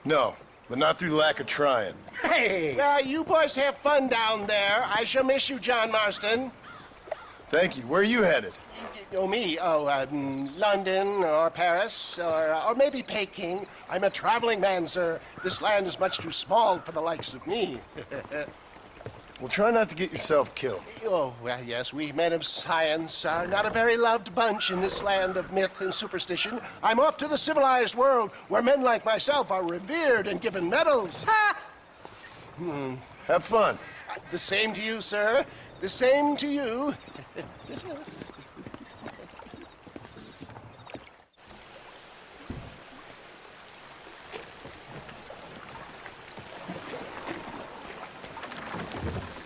Speaker 6: No, but not through lack of trying.
Speaker 5: Hey!
Speaker 18: Well, you boys have fun down there. I shall miss you, John Marston.
Speaker 6: Thank you. Where are you headed?
Speaker 18: Oh, me? Oh, London or Paris or maybe Peking. I'm a traveling man, sir. This land is much too small for the likes of me.
Speaker 6: Well, try not to get yourself killed.
Speaker 18: Oh, well, yes, we men of science are not a very loved bunch in this land of myth and superstition. I'm off to the civilized world where men like myself are revered and given medals. Ha!
Speaker 6: Have fun.
Speaker 18: The same to you, sir. The same to you.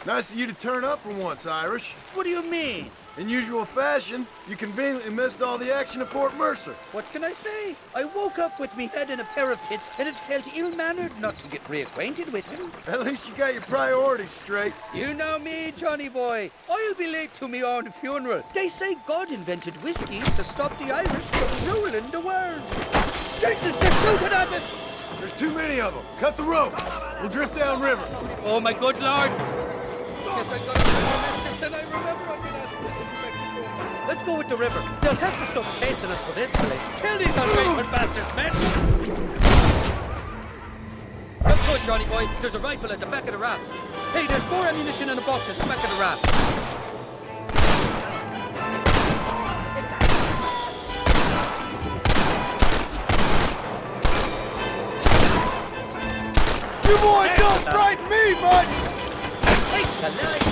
Speaker 6: Nice of you to turn up for once, Irish.
Speaker 5: What do you mean?
Speaker 6: In usual fashion, you conveniently missed all the action at Fort Mercer.
Speaker 5: What can I say? I woke up with me head in a pair of tits, and it felt ill-mannered not to get reacquainted with him.
Speaker 6: At least you got your priorities straight.
Speaker 5: You know me, Johnny boy. I'll be late to me own funeral. They say God invented whiskey to stop the Irish from ruling the world. Jesus, they're shooting at us!
Speaker 6: There's too many of them. Cut the rope. We'll drift downriver.
Speaker 5: Oh, my good Lord. Guess I got more mischief than I remember on my last visit to Mexico. Let's go with the river. They'll have to stop chasing us eventually. Kill these ungrateful bastards, men! Let's go, Johnny boy. There's a rifle at the back of the raft. Hey, there's more ammunition in a box at the back of the raft.
Speaker 6: You boys don't frighten me, bud!
Speaker 5: Sakes alive!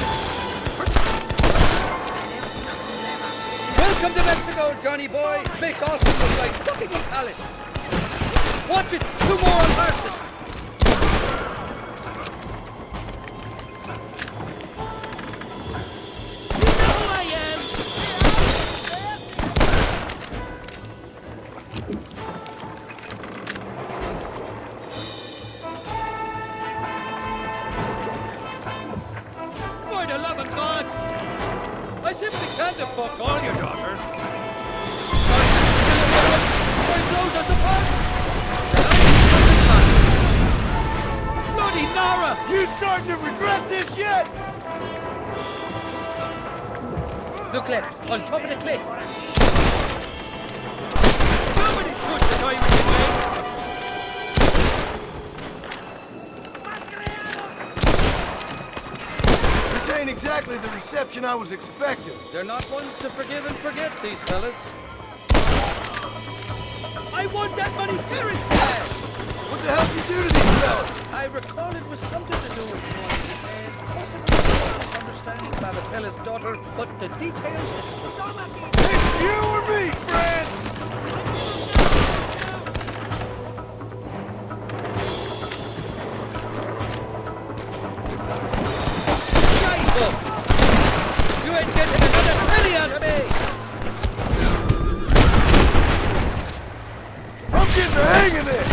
Speaker 5: Welcome to Mexico, Johnny boy. Makes Austin look like Buckingham Palace. Watch it. 2 more on Marston. You know who I am. For the love of God! I simply can't have fucked all your daughters. Why blows us apart? Bloody Nara!
Speaker 6: You starting to regret this yet?
Speaker 5: Look left, on top of the cliff. Nobody shoots the Irish away.
Speaker 6: This ain't exactly the reception I was expecting.
Speaker 5: They're not ones to forgive and forget, these fellas. I want that money parent style!
Speaker 6: What the hell did you do to these fellas?
Speaker 5: I recall it was something to do with money, and possibly a misunderstanding by the fella's daughter, but the details is
Speaker 6: It's you or me, friend!
Speaker 5: You ain't getting another penny out of me!
Speaker 6: I'm getting the hang of this!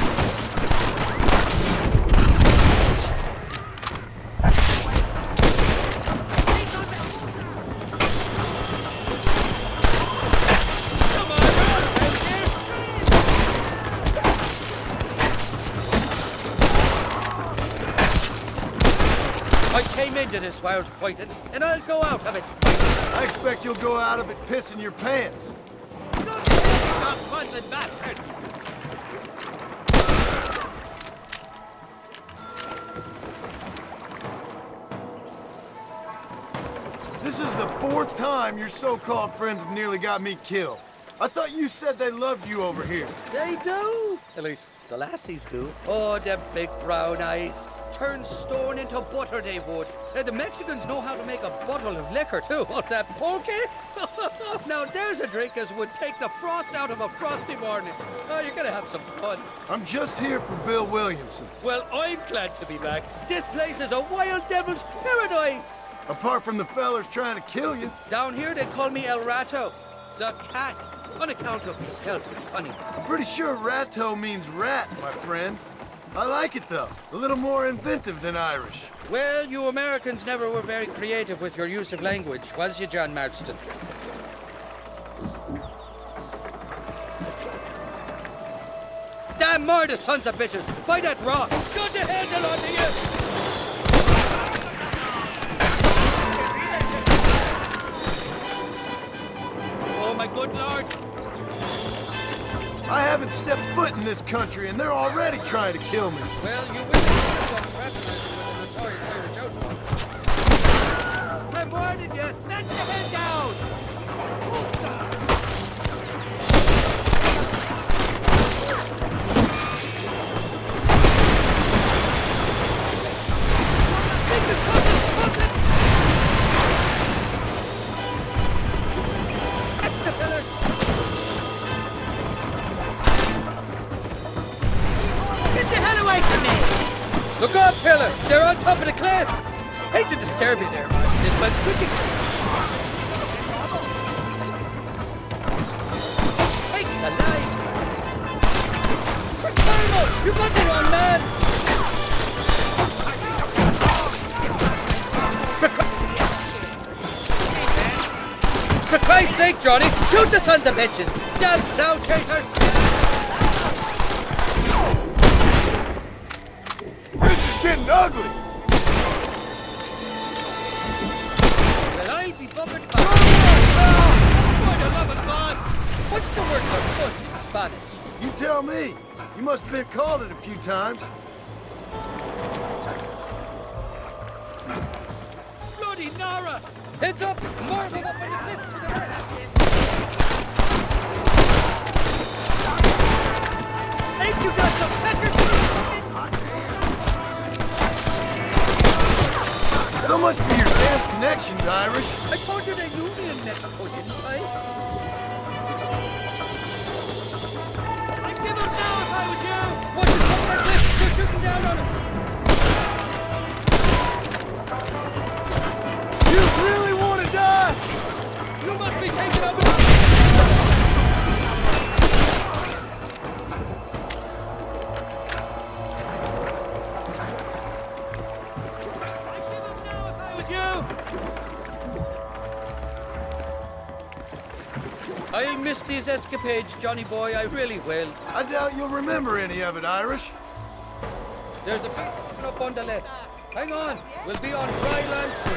Speaker 5: I came into this wild fighting, and I'll go out of it.
Speaker 6: I expect you'll go out of it pissing your pants.
Speaker 5: Don't you fuddling bastards!
Speaker 6: This is the 4th time your so-called friends have nearly got me killed. I thought you said they loved you over here.
Speaker 5: They do. At least the lassies do. Oh, them big brown eyes. Turn stone into butter, they would. The Mexicans know how to make a bottle of liquor, too. Oh, that pulque? Now, there's a drink as would take the frost out of a frosty morning. Oh, you're gonna have some fun.
Speaker 6: I'm just here for Bill Williamson.
Speaker 5: Well, I'm glad to be back. This place is a wild devil's paradise.
Speaker 6: Apart from the fellers trying to kill you.
Speaker 5: Down here, they call me El Rato, the cat, on account of his stealth and cunning.
Speaker 6: I'm pretty sure Rato means rat, my friend. I like it, though. A little more inventive than Irish.
Speaker 5: Well, you Americans never were very creative with your use of language, was you, John Marston? Damn murder, sons of bitches! By that rock! Got the handle on you! Oh, my good lord!
Speaker 6: I haven't stepped foot in this country, and they're already trying to kill me.
Speaker 5: Well, you will have recognized with the notorious Irish outlaw. I warned you! Let your head down! Take the fucking That's the pillar! Get the hell away from me! Look up, Pillar! They're on top of the cliff! Hate to disturb you there, Marston, but could you... Sakes alive! Colonel! You got the wrong man! For Christ's sake, Johnny, shoot the sons of bitches! Down, now, traitors!
Speaker 6: This is getting ugly!
Speaker 5: Well, I'll be buggered by... For the love of God! What's the word for foot in Spanish?
Speaker 6: You tell me. You must have been called it a few times.
Speaker 5: Bloody Nara! Heads up! More of them up on the cliff to the left! Ain't you got some peckers in your pocket?
Speaker 6: So much for your damn connections, Irish.
Speaker 5: I told you they knew me in Mexico, didn't I? I'd give up now if I was you! Watch it up that cliff! They're shooting down on us!
Speaker 6: You really want to die?
Speaker 5: You must be taking over! I miss these escapades, Johnny boy, I really will.
Speaker 6: I doubt you'll remember any of it, Irish.
Speaker 5: There's a people up on the left. Hang on, we'll be on dry land soon.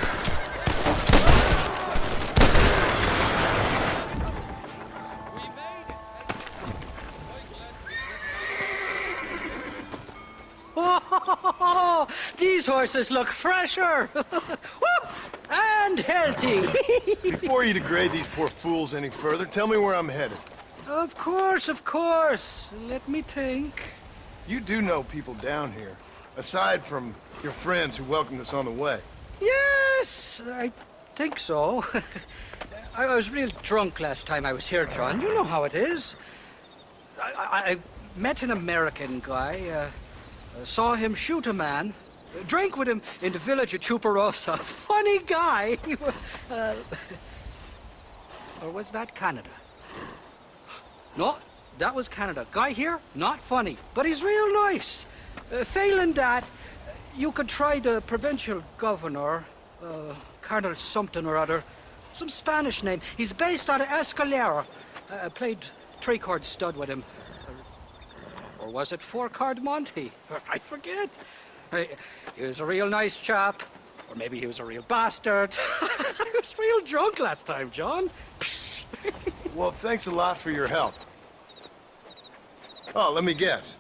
Speaker 1: Oh, these horses look fresher and healthy.
Speaker 6: Before you degrade these poor fools any further, tell me where I'm headed.
Speaker 1: Of course, of course. Let me think.
Speaker 6: You do know people down here, aside from your friends who welcomed us on the way.
Speaker 1: Yes, I think so. I was real drunk last time I was here, John. You know how it is. I met an American guy, saw him shoot a man, drank with him in the village of Chuparosa. Funny guy. Or was that Canada? No, that was Canada. Guy here, not funny, but he's real nice. Failing that, you could try the provincial governor, Colonel something or other, some Spanish name. He's based out of Escalera. Played three-card stud with him. Or was it four-card Monty? I forget. He was a real nice chap. Or maybe he was a real bastard. I was real drunk last time, John.
Speaker 6: Well, thanks a lot for your help. Oh, let me guess.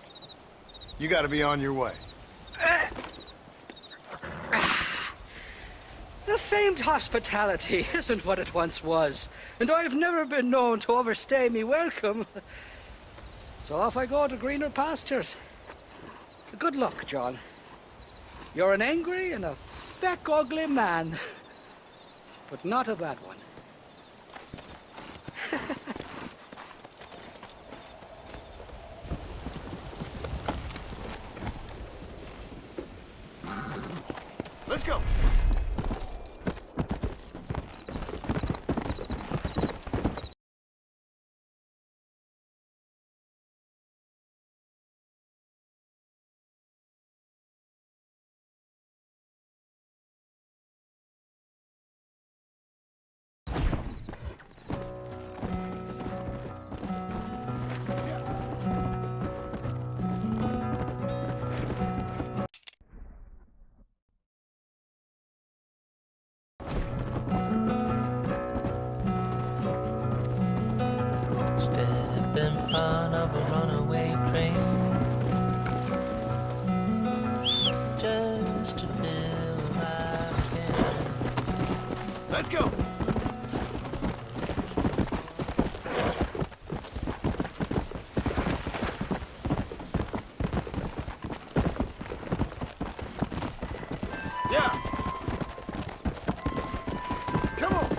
Speaker 6: You gotta be on your way.
Speaker 1: famed hospitality isn't what it once was, and I've never been known to overstay me welcome. So off I go to greener pastures. Good luck, John. You're an angry and a feck ugly man, but not a bad one.
Speaker 18: Let's go.
Speaker 15: Step in front of a runaway train, just to feel alive again.
Speaker 18: Let's go. Yeah. Come on.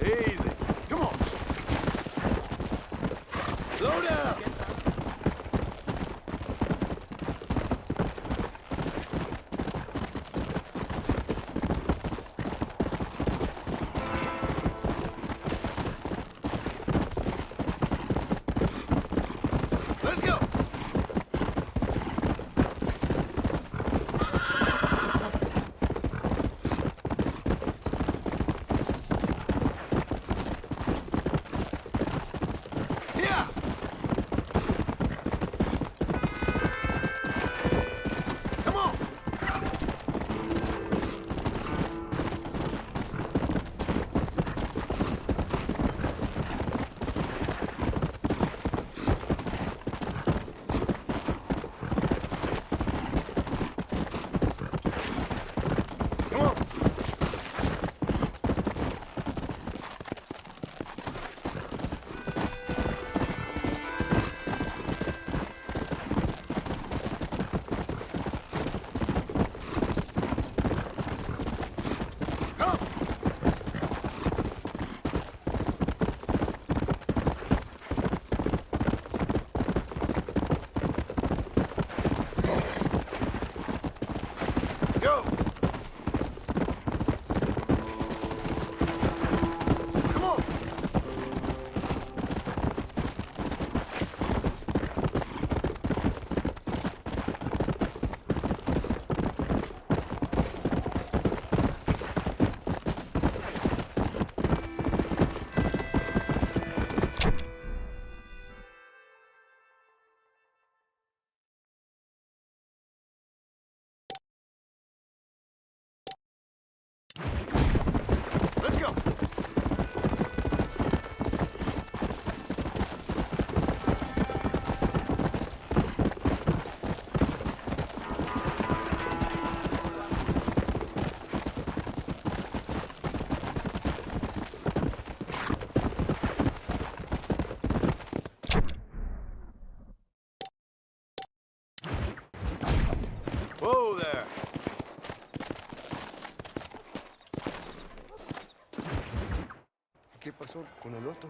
Speaker 18: Easy. Come on. Slow down. Let's go. Yeah. Come on. Come on. Come. Go. Come on. Let's go. Whoa there.
Speaker 22: ¿Qué pasó con el otro?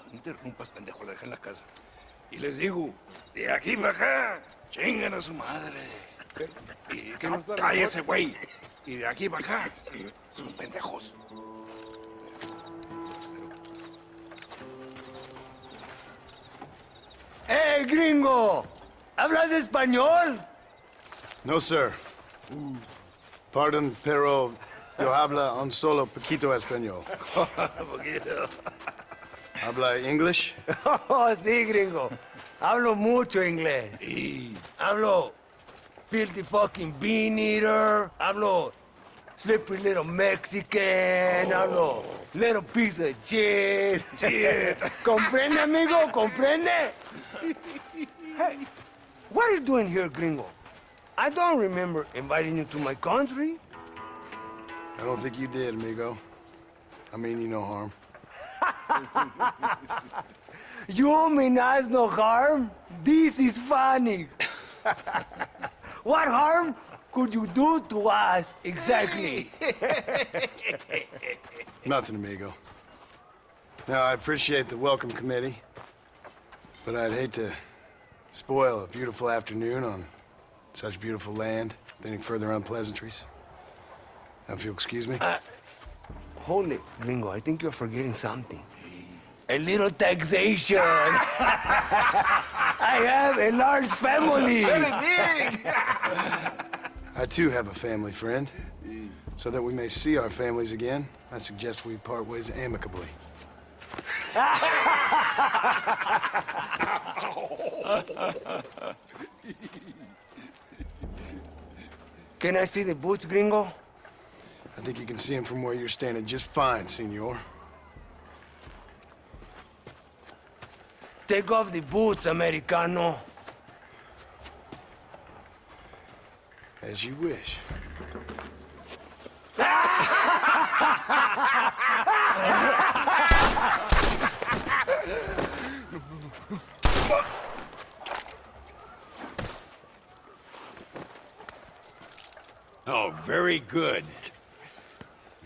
Speaker 22: No interrumpas, pendejo, la dejé en la casa. Y les digo, de aquí para acá, chingan a su madre. Y que no cállese, güey. Y de aquí para acá, son pendejos.
Speaker 11: ¡Hey, gringo! ¿Hablas español?
Speaker 6: No, sir. Pardon, pero yo habla un solo poquito español.
Speaker 22: Poquito.
Speaker 6: ¿Habla English?
Speaker 11: Oh, sí, gringo. Hablo mucho inglés.
Speaker 22: Sí.
Speaker 11: Hablo filthy fucking bean eater. Hablo Slippery little Mexican, no. Little piece of shit. Comprende, amigo? Comprende? Hey, what are you doing here, gringo? I don't remember inviting you to my country.
Speaker 6: I don't think you did, amigo. I mean you no harm.
Speaker 11: You mean us no harm? This is funny. What harm could you do to us exactly?
Speaker 6: Nothing, amigo. Now, I appreciate the welcome committee, but I'd hate to spoil a beautiful afternoon on such beautiful land with any further unpleasantries. Now, if you'll excuse me.
Speaker 11: Hold it, gringo. I think you're forgetting something. A little taxation. I have a large family.
Speaker 6: Very big. I too have a family, friend. So that we may see our families again, I suggest we part ways amicably.
Speaker 11: Can I see the boots, gringo?
Speaker 6: I think you can see him from where you're standing just fine, senor.
Speaker 11: Take off the boots, Americano.
Speaker 6: As you wish.
Speaker 22: Oh, very good.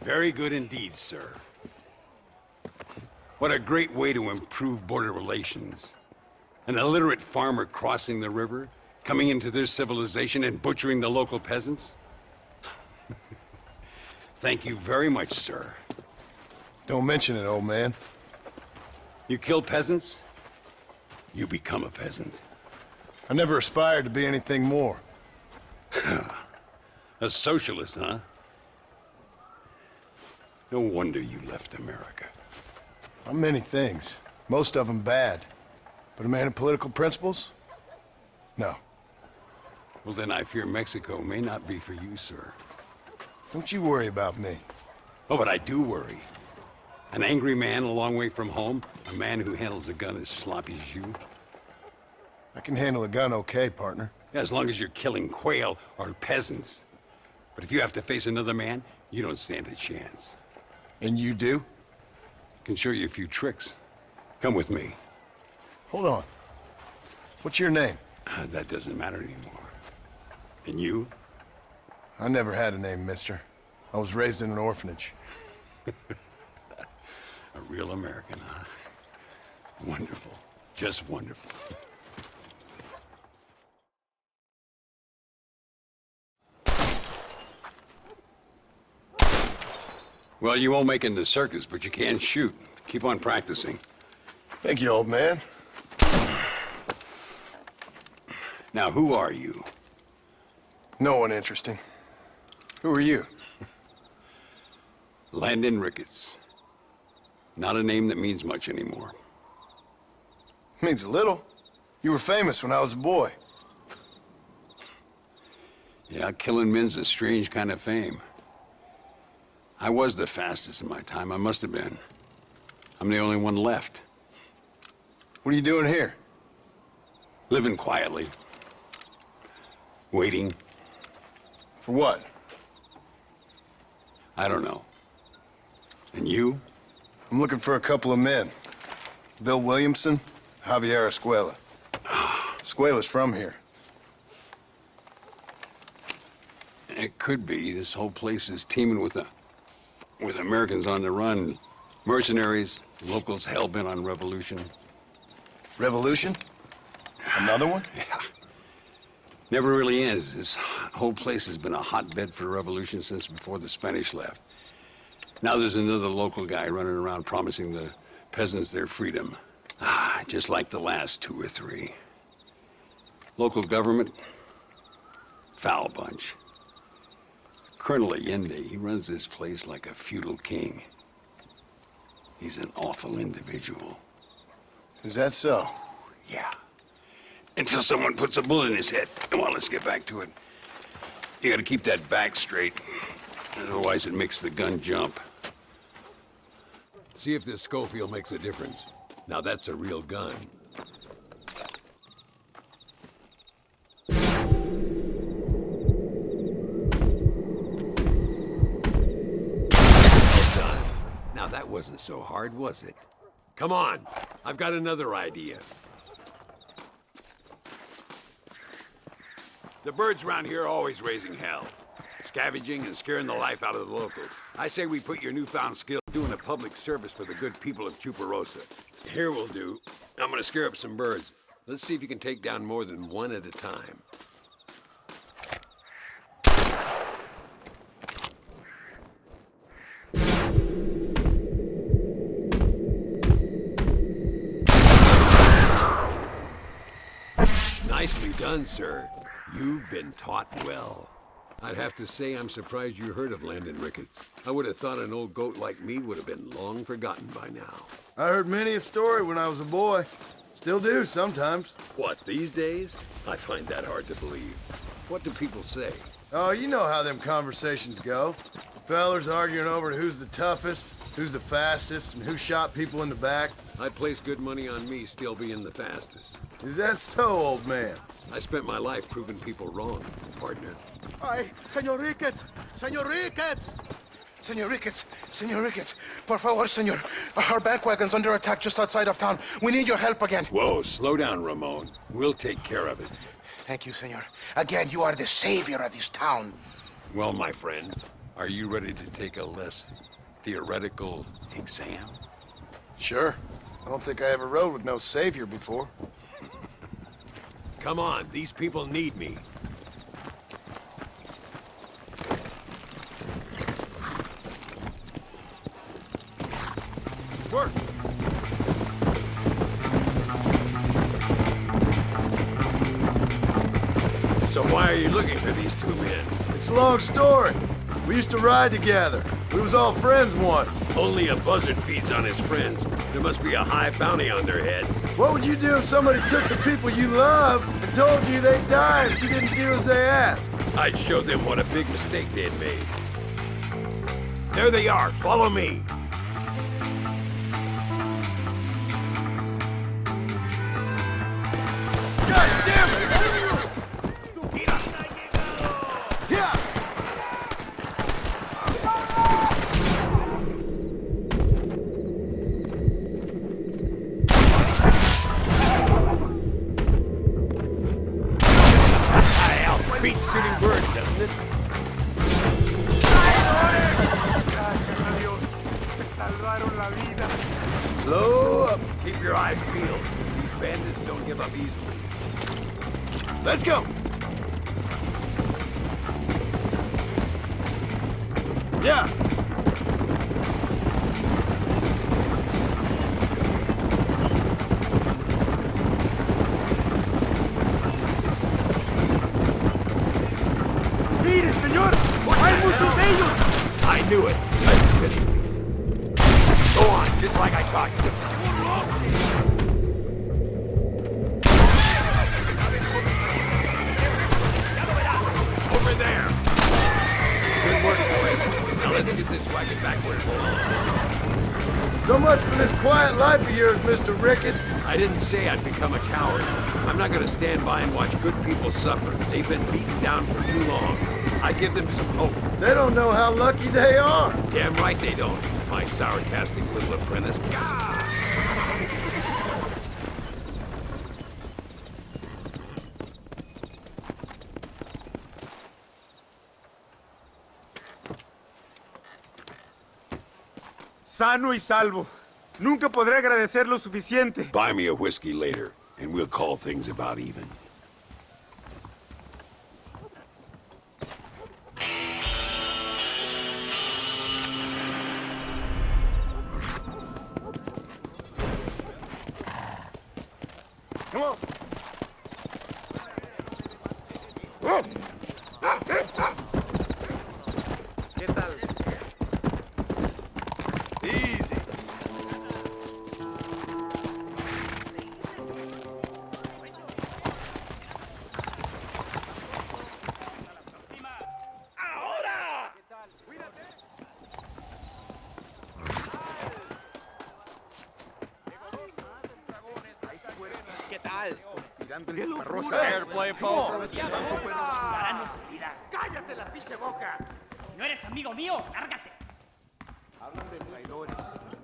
Speaker 22: Very good indeed, sir. What a great way to improve border relations. An illiterate farmer crossing the river, coming into their civilization and butchering the local peasants? Thank you very much, sir.
Speaker 6: Don't mention it, old man.
Speaker 22: You kill peasants, you become a peasant.
Speaker 6: I never aspired to be anything more.
Speaker 22: A socialist, huh? No wonder you left America.
Speaker 6: I'm many things. Most of them bad. But a man of political principles? No.
Speaker 22: Well, then I fear Mexico may not be for you, sir.
Speaker 6: Don't you worry about me.
Speaker 22: Oh, but I do worry. An angry man a long way from home, a man who handles a gun as sloppy as you.
Speaker 6: I can handle a gun okay, partner.
Speaker 22: Yeah, as long as you're killing quail or peasants. But if you have to face another man, you don't stand a chance.
Speaker 6: And you do?
Speaker 22: Can show you a few tricks. Come with me.
Speaker 6: Hold on. What's your name?
Speaker 22: That doesn't matter anymore. And you?
Speaker 6: I never had a name, mister. I was raised in an orphanage.
Speaker 22: A real American, huh? Wonderful. Just wonderful. Well, you won't make it in the circus, but you can shoot. Keep on practicing.
Speaker 6: Thank you, old man.
Speaker 22: Now, who are you?
Speaker 6: No one interesting. Who are you?
Speaker 22: Landon Ricketts. Not a name that means much anymore.
Speaker 6: Means a little. You were famous when I was a boy.
Speaker 22: Yeah, killing men's a strange kind of fame. I was the fastest in my time. I must have been. I'm the only one left.
Speaker 6: What are you doing here?
Speaker 22: Living quietly. Waiting.
Speaker 6: For what?
Speaker 22: I don't know. And you?
Speaker 6: I'm looking for a couple of men. Bill Williamson, Javier Escuela. Escuela's from here.
Speaker 22: It could be. This whole place is teeming with Americans on the run. Mercenaries, locals hell-bent on revolution.
Speaker 6: Revolution? Another one?
Speaker 22: Yeah. Never really ends. This whole place has been a hotbed for revolution since before the Spanish left. Now there's another local guy running around promising the peasants their freedom. Just like the last 2 or 3. Local government, foul bunch. Colonel Allende, he runs this place like a feudal king. He's an awful individual.
Speaker 6: Is that so?
Speaker 22: Yeah. Until someone puts a bullet in his head. Well, let's get back to it. You gotta keep that back straight. Otherwise, it makes the gun jump.
Speaker 3: See if this Schofield makes a difference. Now that's a real gun. Well done. Now that wasn't so hard, was it? Come on, I've got another idea. The birds around here are always raising hell. Scavenging and scaring the life out of the locals. I say we put your newfound skill doing a public service for the good people of Chuparosa. Here we'll do. I'm gonna scare up some birds. Let's see if you can take down more than one at a time. Nicely done, sir. You've been taught well. I'd have to say I'm surprised you heard of Landon Ricketts. I would have thought an old goat like me would have been long forgotten by now.
Speaker 6: I heard many a story when I was a boy. Still do sometimes.
Speaker 3: What, these days? I find that hard to believe. What do people say?
Speaker 6: Oh, you know how them conversations go. Fellers arguing over who's the toughest, who's the fastest, and who shot people in the back.
Speaker 3: I'd place good money on me still being the fastest.
Speaker 6: Is that so, old man?
Speaker 3: I spent my life proving people wrong, partner.
Speaker 18: Ay, Senor Ricketts! Senor Ricketts! Senor Ricketts! Senor Ricketts! Por favor, senor. Our bank wagon's under attack just outside of town. We need your help again.
Speaker 3: Whoa, slow down, Ramon. We'll take care of it.
Speaker 18: Thank you, senor. Again, you are the savior of this town.
Speaker 3: Well, my friend, are you ready to take a less theoretical exam?
Speaker 6: Sure. I don't think I ever rode with no savior before.
Speaker 3: Come on, these people need me.
Speaker 18: Work!
Speaker 3: So why are you looking for these two men?
Speaker 6: It's a long story. We used to ride together. We was all friends once.
Speaker 3: Only a buzzard feeds on his friends. There must be a high bounty on their heads.
Speaker 6: What would you do if somebody took the people you love and told you they'd die if you didn't do as they asked?
Speaker 3: I'd show them what a big mistake they'd made. There they are. Follow me.
Speaker 6: God damn it! Yeah!
Speaker 3: Beats shooting birds, doesn't it? Slow up. Keep your eyes peeled. These bandits don't give up easily.
Speaker 6: Let's go! Yeah!
Speaker 19: ¡Mire, señor! ¡Hay muchos de ellos!
Speaker 3: I knew it. That's kidding me. Go on, just like I taught you. Over there. Good work, boys. Now let's get this wagon back where it belongs.
Speaker 6: So much for this quiet life of yours, Mr. Ricketts.
Speaker 3: I didn't say I'd become a coward. I'm not gonna stand by and watch good people suffer. They've been beaten down for too long. I give them some hope.
Speaker 6: They don't know how lucky they are.
Speaker 3: Damn right they don't. My sarcastic little apprentice.
Speaker 19: Sano y salvo. Nunca podré agradecer lo suficiente.
Speaker 3: Buy me a whiskey later, and we'll call things about even.
Speaker 18: Come on.
Speaker 19: ¿Qué tal?
Speaker 6: Easy.
Speaker 19: ¡Ahora!
Speaker 9: Play poker.
Speaker 21: ¡Cállate la pinche boca! No eres amigo mío, lárgate.
Speaker 19: Hablan de traidores.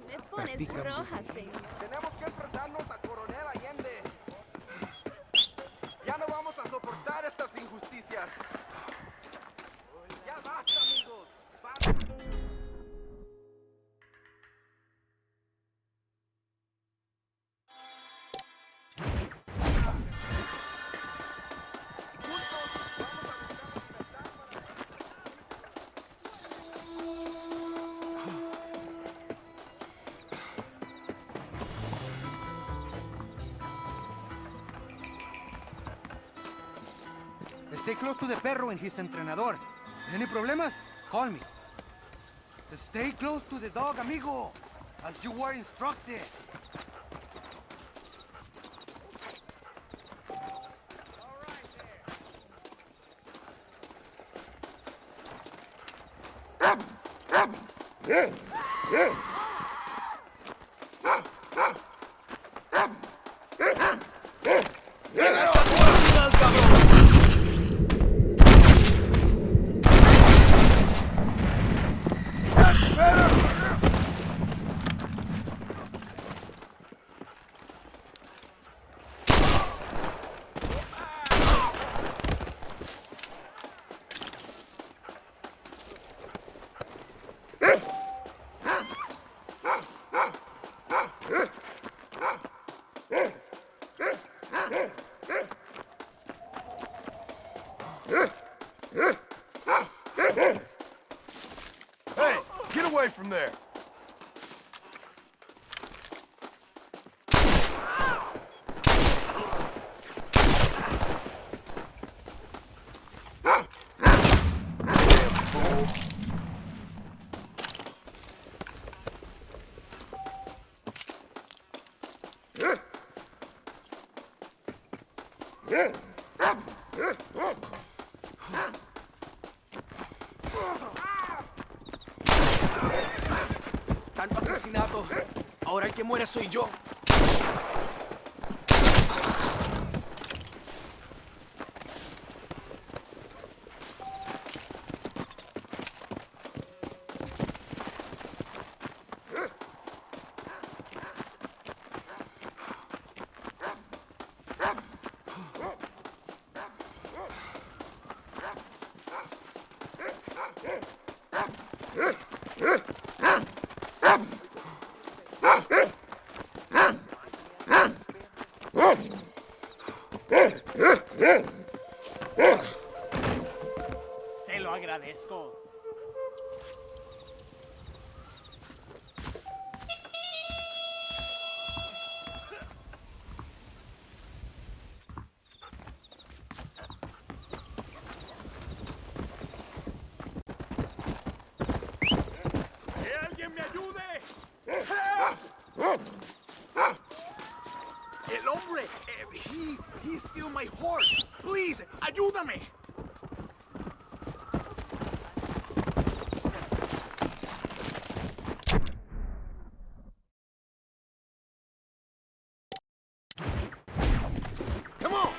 Speaker 14: Me pones roja, señor.
Speaker 19: Tenemos que enfrentarnos a Coronel Allende. Ya no vamos a soportar estas injusticias. Ya basta, amigos. Basta.
Speaker 11: Stay close to the perro and his entrenador. Any problemas? Call me. Stay close to the dog, amigo, as you were instructed.
Speaker 19: Hey, get away from there.
Speaker 8: Tanto asesinato. Ahora el que muere soy yo.
Speaker 21: Se lo agradezco.
Speaker 19: ¡Que alguien me ayude!
Speaker 8: El hombre, he stole my horse. Please, ayúdame.
Speaker 19: Come on!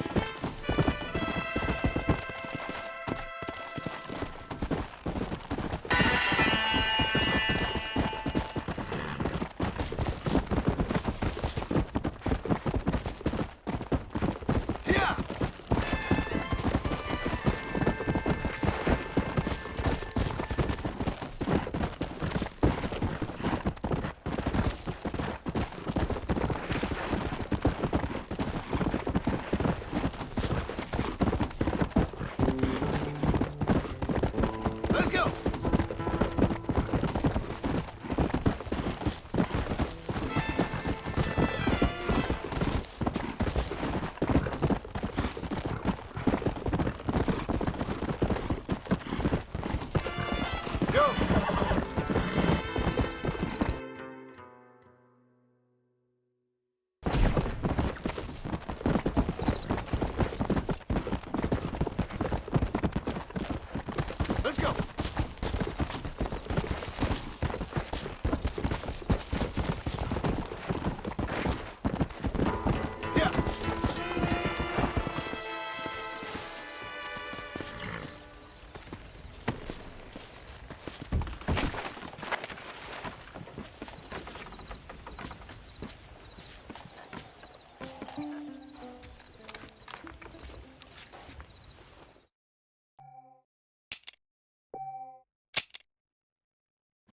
Speaker 19: Let's go! Go!